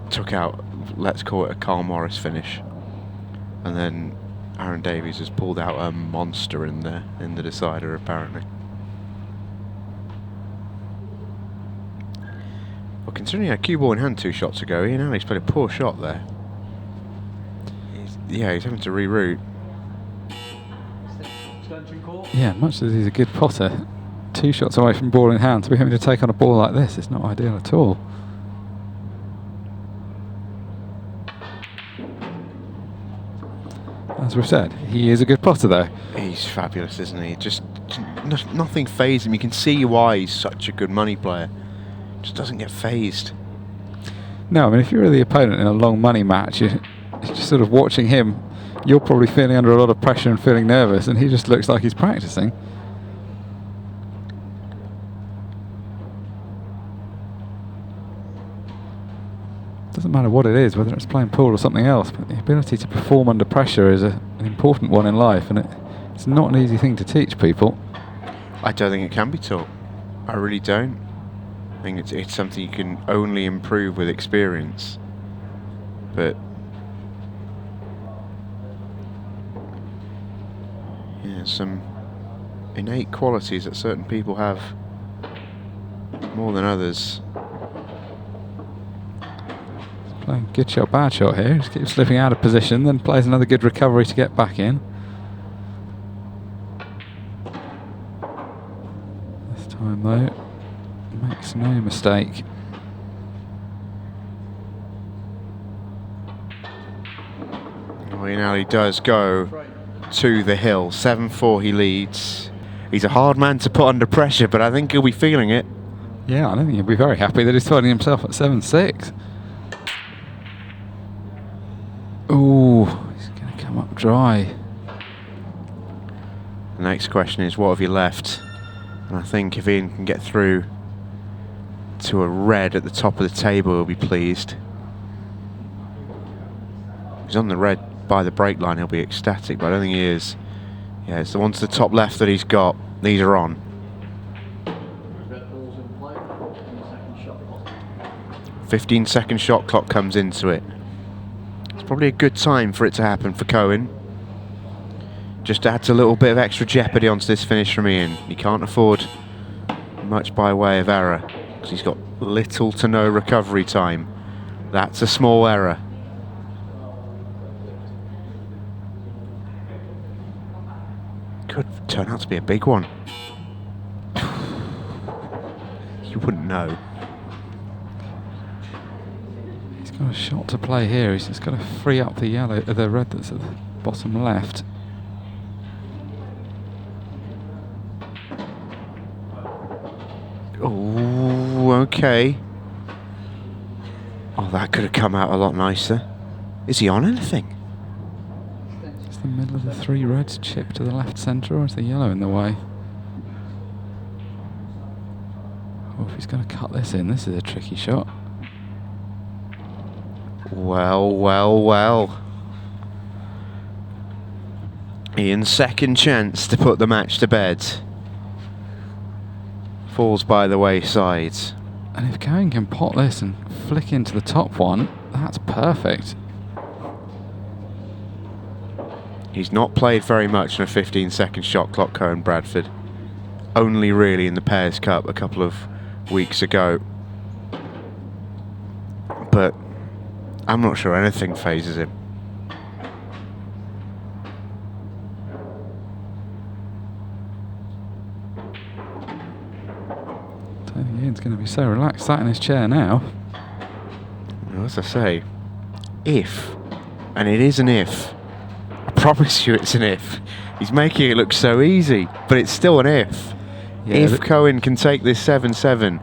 took out, let's call it a Carl Morris finish. And then Aaron Davies has pulled out a monster in the decider, apparently. Well, considering he had cue ball in hand 2 shots ago, Ian Alley's played a poor shot there. He's having to reroute. Extension call. Yeah, much as he's a good potter, 2 shots away from ball in hand, to be having to take on a ball like this is not ideal at all. As we've said, he is a good potter though. He's fabulous, isn't he? Just nothing fazed him. You can see why he's such a good money player. Just doesn't get phased. No, I mean, if you're the opponent in a long money match, you're just sort of watching him. You're probably feeling under a lot of pressure and feeling nervous, and he just looks like he's practicing. Doesn't matter what it is, whether it's playing pool or something else, but the ability to perform under pressure is an important one in life, and it's not an easy thing to teach people. I don't think it can be taught. I really don't. I think it's something you can only improve with experience. But yeah, some innate qualities that certain people have more than others. Playing good shot, bad shot here. Just keeps slipping out of position, then plays another good recovery to get back in. This time though, makes no mistake. Well, now he does go to the hill. 7-4 he leads. He's a hard man to put under pressure, but I think he'll be feeling it. Yeah, I don't think he'll be very happy that he's finding himself at 7-6. Ooh, he's going to come up dry. The next question is, what have you left? And I think if Ian can get through to a red at the top of the table, he'll be pleased. If he's on the red by the break line, he'll be ecstatic, but I don't think he is. Yeah, it's the ones to the top left that he's got. These are on. Red ball's in play. 15-second shot clock. 15-second shot clock comes into it. It's probably a good time for it to happen for Cohen. Just adds a little bit of extra jeopardy onto this finish from Ian. He can't afford much by way of error, because he's got little to no recovery time. That's a small error. Could turn out to be a big one. You wouldn't know. He's got a shot to play here. He's just got to free up the yellow, the red that's at the bottom left. Oh, okay. Oh, that could have come out a lot nicer. Is he on anything? Is the middle of the 3 reds chipped to the left centre, or is the yellow in the way? Oh, if he's going to cut this in, this is a tricky shot. Well, well, well. Ian's second chance to put the match to bed falls by the wayside. And if Cohen can pot this and flick into the top one, that's perfect. He's not played very much in a 15-second shot clock, Cohen Bradford. Only really in the Pairs Cup a couple of weeks ago. But I'm not sure anything phases him. I don't think Ian's going to be so relaxed sat in his chair now. Well, as I say, if, and it is an if, I promise you it's an if. He's making it look so easy, but it's still an if. Yeah, if Cohen can take this 7-7,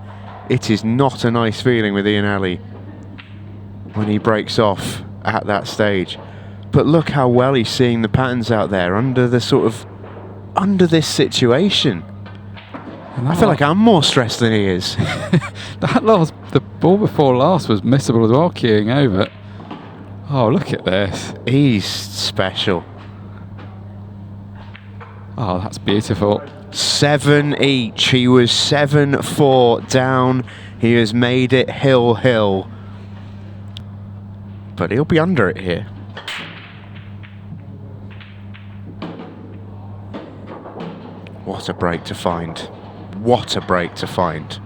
it is not a nice feeling with Ian Alley when he breaks off at that stage. But look how well he's seeing the patterns out there under the under this situation. I feel like I'm more stressed than he is. The ball before last was missable as well, queuing over. Oh, look at this. He's special. Oh, that's beautiful. 7 each. He was 7-4 down. He has made it hill. But he'll be under it here. What a break to find. What a break to find.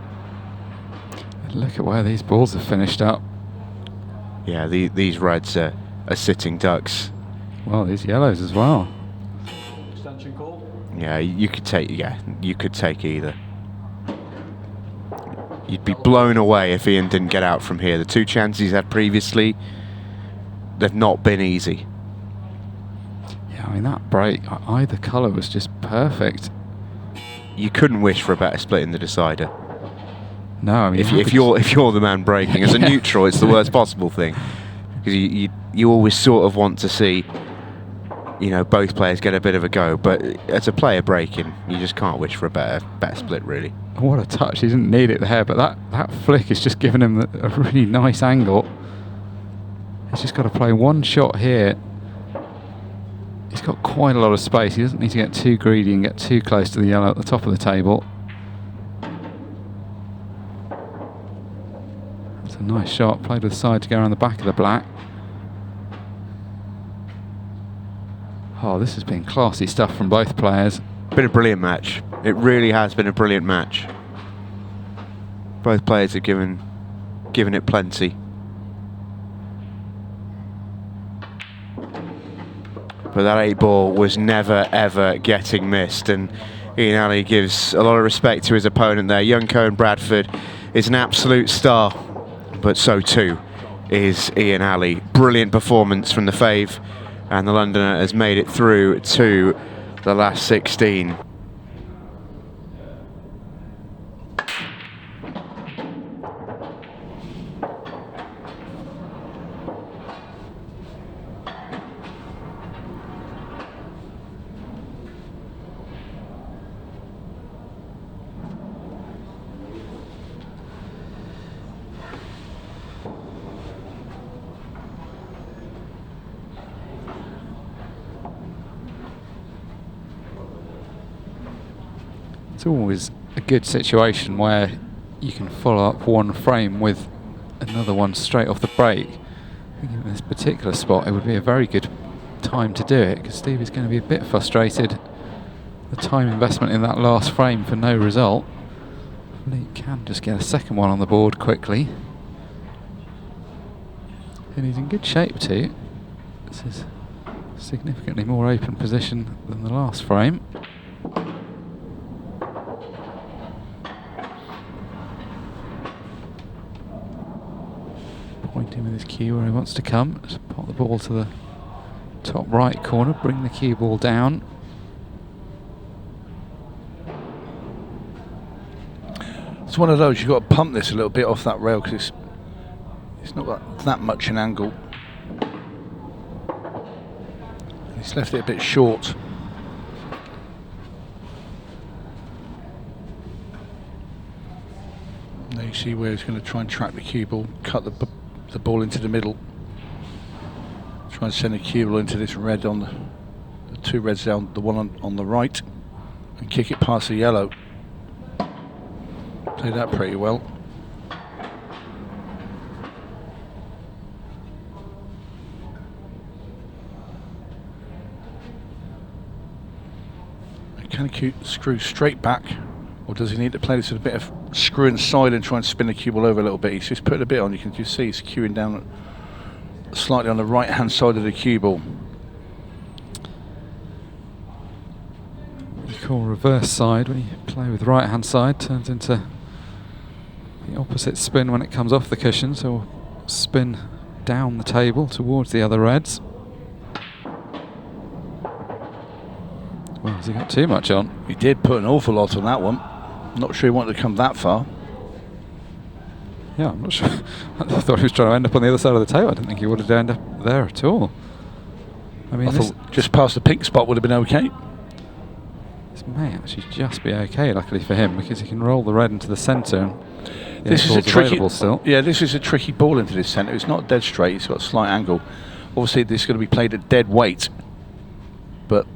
Look at where these balls have finished up. Yeah, these reds are sitting ducks. Well, these yellows as well. Extension call. Yeah, you could take either. You'd be blown away if Ian didn't get out from here. The two chances he's had previously, they've not been easy. Yeah, I mean, that break, either colour was just perfect. You couldn't wish for a better split in the decider. No, I mean, If you're the man breaking as a neutral, it's the worst possible thing, because you always sort of want to see, both players get a bit of a go. But as a player breaking, you just can't wish for a better split, really. What a touch! He didn't need it there, but that flick has just given him a really nice angle. He's just got to play one shot here. He's got quite a lot of space. He doesn't need to get too greedy and get too close to the yellow at the top of the table. That's a nice shot, played with the side to go around the back of the black. Oh, this has been classy stuff from both players. Been a brilliant match. It really has been a brilliant match. Both players have given it plenty. But that 8 ball was never ever getting missed, and Ian Alley gives a lot of respect to his opponent there. Young Cohen Bradford is an absolute star, but so too is Ian Alley. Brilliant performance from the fave, and the Londoner has made it through to the last 16. It's always a good situation where you can follow up one frame with another one straight off the break. I think in this particular spot it would be a very good time to do it, because Stevie's going to be a bit frustrated. The time investment in that last frame for no result. He can just get a second one on the board quickly. And he's in good shape too. This is a significantly more open position than the last frame. Pointing with his cue where he wants to come. Just pop the ball to the top right corner, bring the cue ball down. It's one of those, you've got to pump this a little bit off that rail, because it's not got that much an angle. He's left it a bit short. Now you see where he's going to try and track the cue ball, cut the ball into the middle. Try and send the cue ball into this red on the two reds down, the one on the right, and kick it past the yellow. Played that pretty well. Can he screw straight back, or does he need to play this with a bit of screw inside and try and spin the cue ball over a little bit? He's just putting a bit on. You can just see he's cueing down slightly on the right hand side of the cue ball. You call reverse side when you play with right hand side, turns into the opposite spin when it comes off the cushion, so spin down the table towards the other reds. Well, has he got too much on? He did put an awful lot on that one. Not sure he wanted to come that far. Yeah, I'm not sure. I thought he was trying to end up on the other side of the table. I didn't think he would have ended up there at all. I mean, I thought just past the pink spot would have been okay. This may actually just be okay, luckily for him, because he can roll the red into the centre. And this is a tricky. Still. Yeah, this is a tricky ball into this centre. It's not dead straight. It's got a slight angle. Obviously, this is going to be played at dead weight. But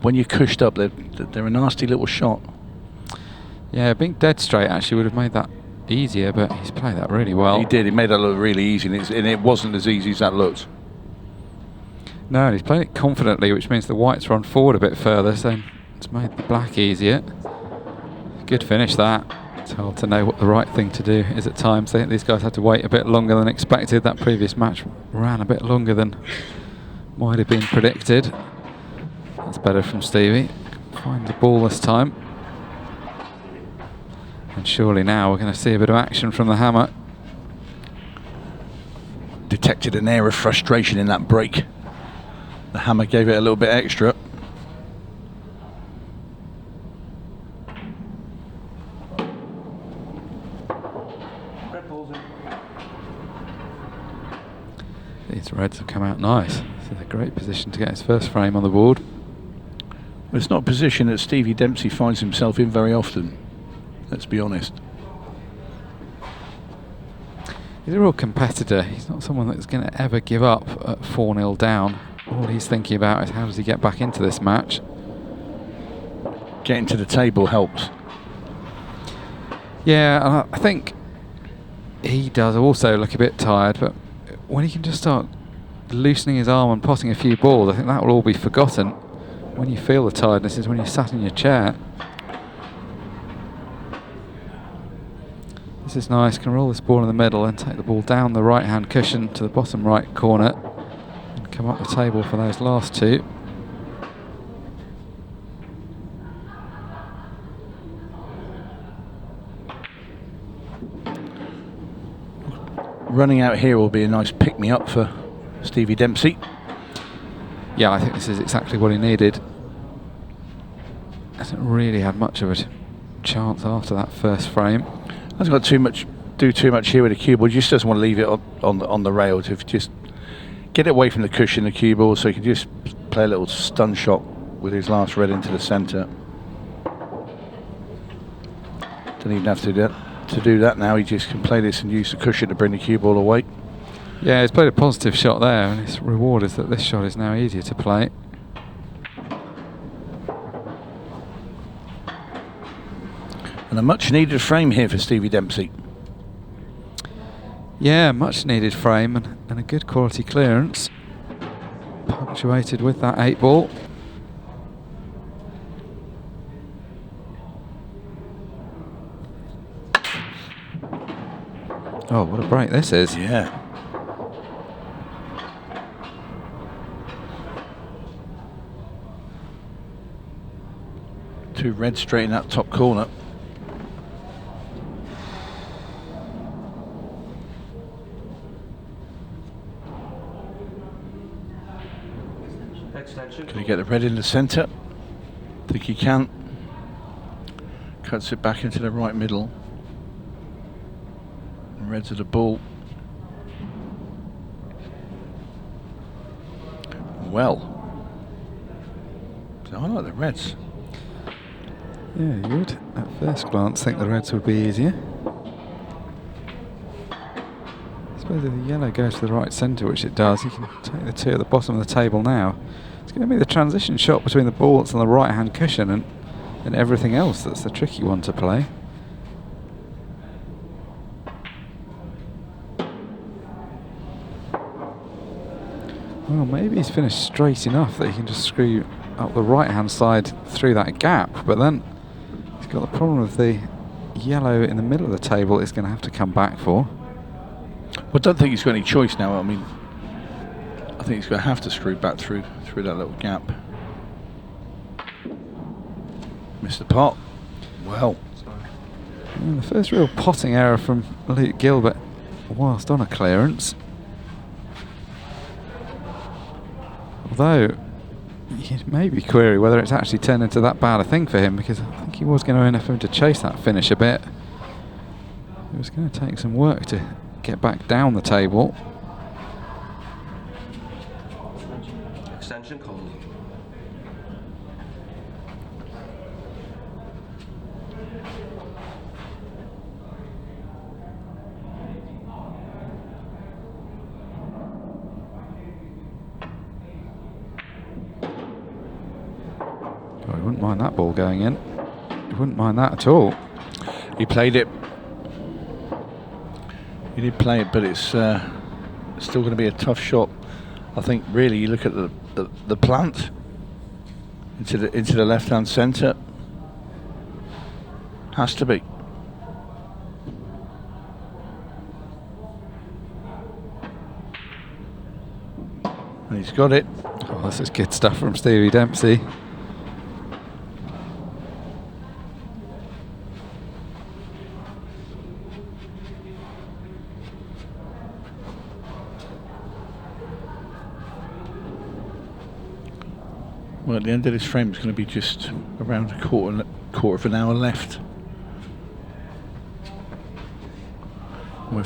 when you're cushed up, they're a nasty little shot. Yeah, being dead straight actually would have made that easier, but he's played that really well. He did. He made that look really easy, and it wasn't as easy as that looked. No, and he's played it confidently, which means the whites run forward a bit further, so it's made the black easier. Good finish, that. It's hard to know what the right thing to do is at times. I think these guys had to wait a bit longer than expected. That previous match ran a bit longer than might have been predicted. That's better from Stevie. Find the ball this time. And surely now we're going to see a bit of action from the hammer. Detected an air of frustration in that break. The hammer gave it a little bit extra. These reds have come out nice. This is a great position to get his first frame on the board. Well, it's not a position that Stevie Dempsey finds himself in very often. Let's be honest. He's a real competitor. He's not someone that's going to ever give up at 4-0 down. All he's thinking about is how does he get back into this match. Getting to the table helps. Yeah, and I think he does also look a bit tired, but when he can just start loosening his arm and potting a few balls, I think that will all be forgotten. When you feel the tiredness is when you're sat in your chair. This is nice, can roll this ball in the middle and take the ball down the right hand cushion to the bottom right corner and come up the table for those last two. Running out here will be a nice pick-me-up for Stevie Dempsey. Yeah, I think this is exactly what he needed. Hasn't really had much of a chance after that first frame. Hasn't got do too much here with the cue ball. Just doesn't want to leave it on the rail. To just get it away from the cushion, the cue ball, so he can just play a little stun shot with his last red into the centre. Don't even have to do that now. He just can play this and use the cushion to bring the cue ball away. Yeah, he's played a positive shot there, and his reward is that this shot is now easier to play. And a much needed frame here for Stevie Dempsey. Yeah, much needed frame and a good quality clearance. Punctuated with that 8 ball. Oh, what a break this is. Yeah. Two reds straight in that top corner. Can he get the red in the centre? Think he can. Cuts it back into the right middle. And reds at the ball. Well. So I like the reds. Yeah, you would at first glance think the reds would be easier. I suppose if the yellow goes to the right centre, which it does, you can take the two at the bottom of the table now. It's going to be the transition shot between the balls and the right hand cushion and everything else that's the tricky one to play. Well, maybe he's finished straight enough that he can just screw up the right-hand side through that gap, but then he's got the problem of the yellow in the middle of the table is going to have to come back for. Well, I don't think he's got any choice now. I mean, I think he's going to have to screw back through that little gap. Missed the pot. Well. And the first real potting error from Luke Gilbert whilst on a clearance. Although, you'd maybe query whether it's actually turned into that bad a thing for him, because I think he was going to enough for him to chase that finish a bit. It was going to take some work to get back down the table. Extension called. Oh, he wouldn't mind that ball going in. He wouldn't mind that at all. He played it. He did play it, but it's still going to be a tough shot. I think really you look at the plant into the left-hand centre. Has to be. And he's got it. Oh, this is good stuff from Stevie Dempsey. Well, at the end of this frame, it's going to be just around a quarter of an hour left. We'll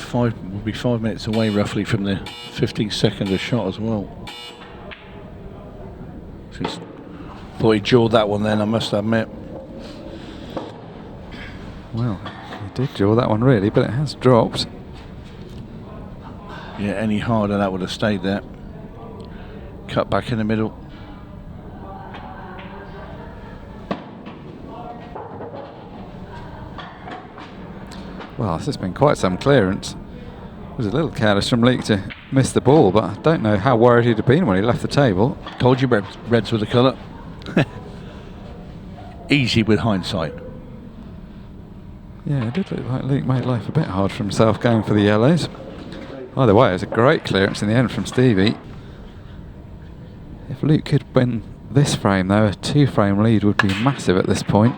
be 5 minutes away roughly from the 15th second of shot as well. Just thought he jawed that one then, I must admit. Well, he did jaw that one really, but it has dropped. Yeah, any harder that would have stayed there. Cut back in the middle. Well, this has been quite some clearance. It was a little careless from Luke to miss the ball, but I don't know how worried he'd have been when he left the table. Told you reds were the colour. Easy with hindsight. Yeah, it did look like Luke made life a bit hard for himself going for the yellows. Either way, it was a great clearance in the end from Stevie. If Luke could win this frame though, a 2-frame lead would be massive at this point.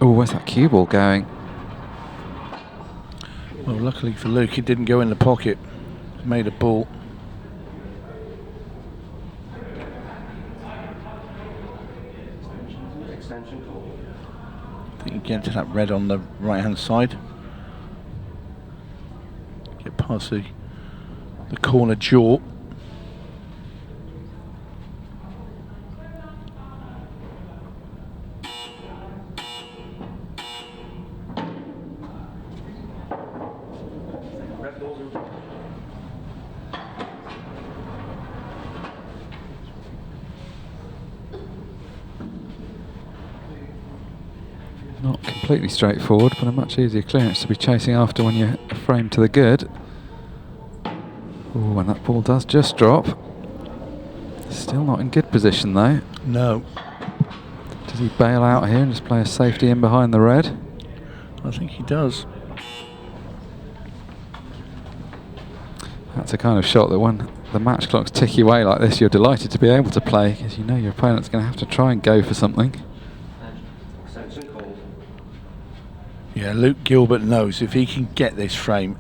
Oh, where's that cue ball going? Well, luckily for Luke, it didn't go in the pocket. It made a ball. Extension called. I think you get to that red on the right-hand side. Get past the corner jaw. Not completely straightforward, but a much easier clearance to be chasing after when you're a frame to the good. Oh, and that ball does just drop. Still not in good position though. No. Does he bail out here and just play a safety in behind the red? I think he does. That's a kind of shot that when the match clocks tick away like this, you're delighted to be able to play, because you know your opponent's going to have to try and go for something. Extension called. Yeah, Luke Gilbert knows if he can get this frame,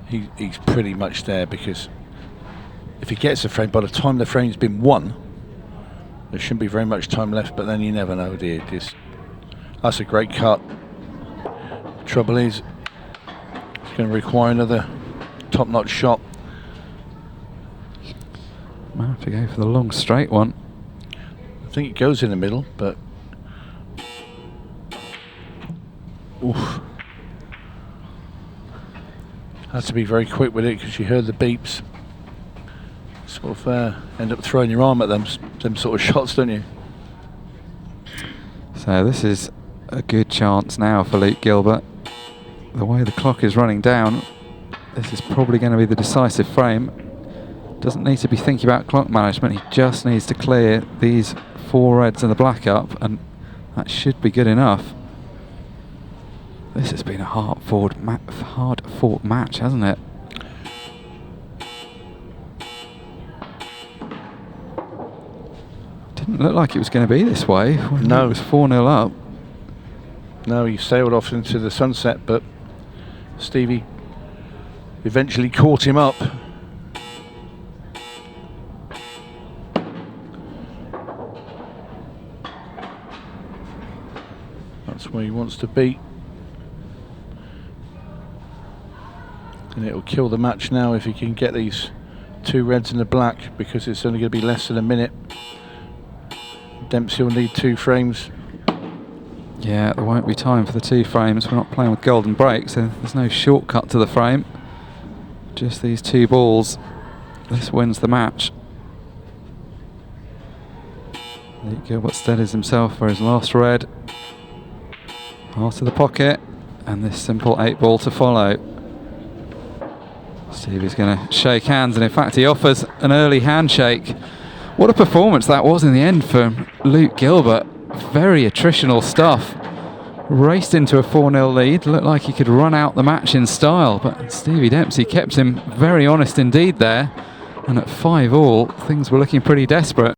he's pretty much there, because if he gets a frame, by the time the frame's been won, there shouldn't be very much time left, but then you never know, do you? That's a great cut. Trouble is, it's going to require another top-notch shot. Might have to go for the long straight one. I think it goes in the middle, but oof. Had to be very quick with it because you heard the beeps. Sort of end up throwing your arm at them sort of shots, don't you? So this is a good chance now for Luke Gilbert. The way the clock is running down, this is probably going to be the decisive frame. Doesn't need to be thinking about clock management, he just needs to clear these 4 reds and the black up, and that should be good enough. This has been a hard-fought match, hasn't it? Didn't look like it was going to be this way when No. it was 4-0 up. No, he sailed off into the sunset, but Stevie eventually caught him up. That's where he wants to be. And it'll kill the match now if he can get these 2 reds and a black, because it's only going to be less than a minute. Dempsey will need 2 frames. Yeah, there won't be time for the 2 frames. We're not playing with golden breaks, so there's no shortcut to the frame. Just these 2 balls. This wins the match. Luke Gilbert steadies himself for his last red. Heart of the pocket, and this simple 8 ball to follow. Stevie's going to shake hands, and in fact he offers an early handshake. What a performance that was in the end for Luke Gilbert. Very attritional stuff. Raced into a 4-0 lead, looked like he could run out the match in style, but Stevie Dempsey kept him very honest indeed there. And at 5-all, things were looking pretty desperate.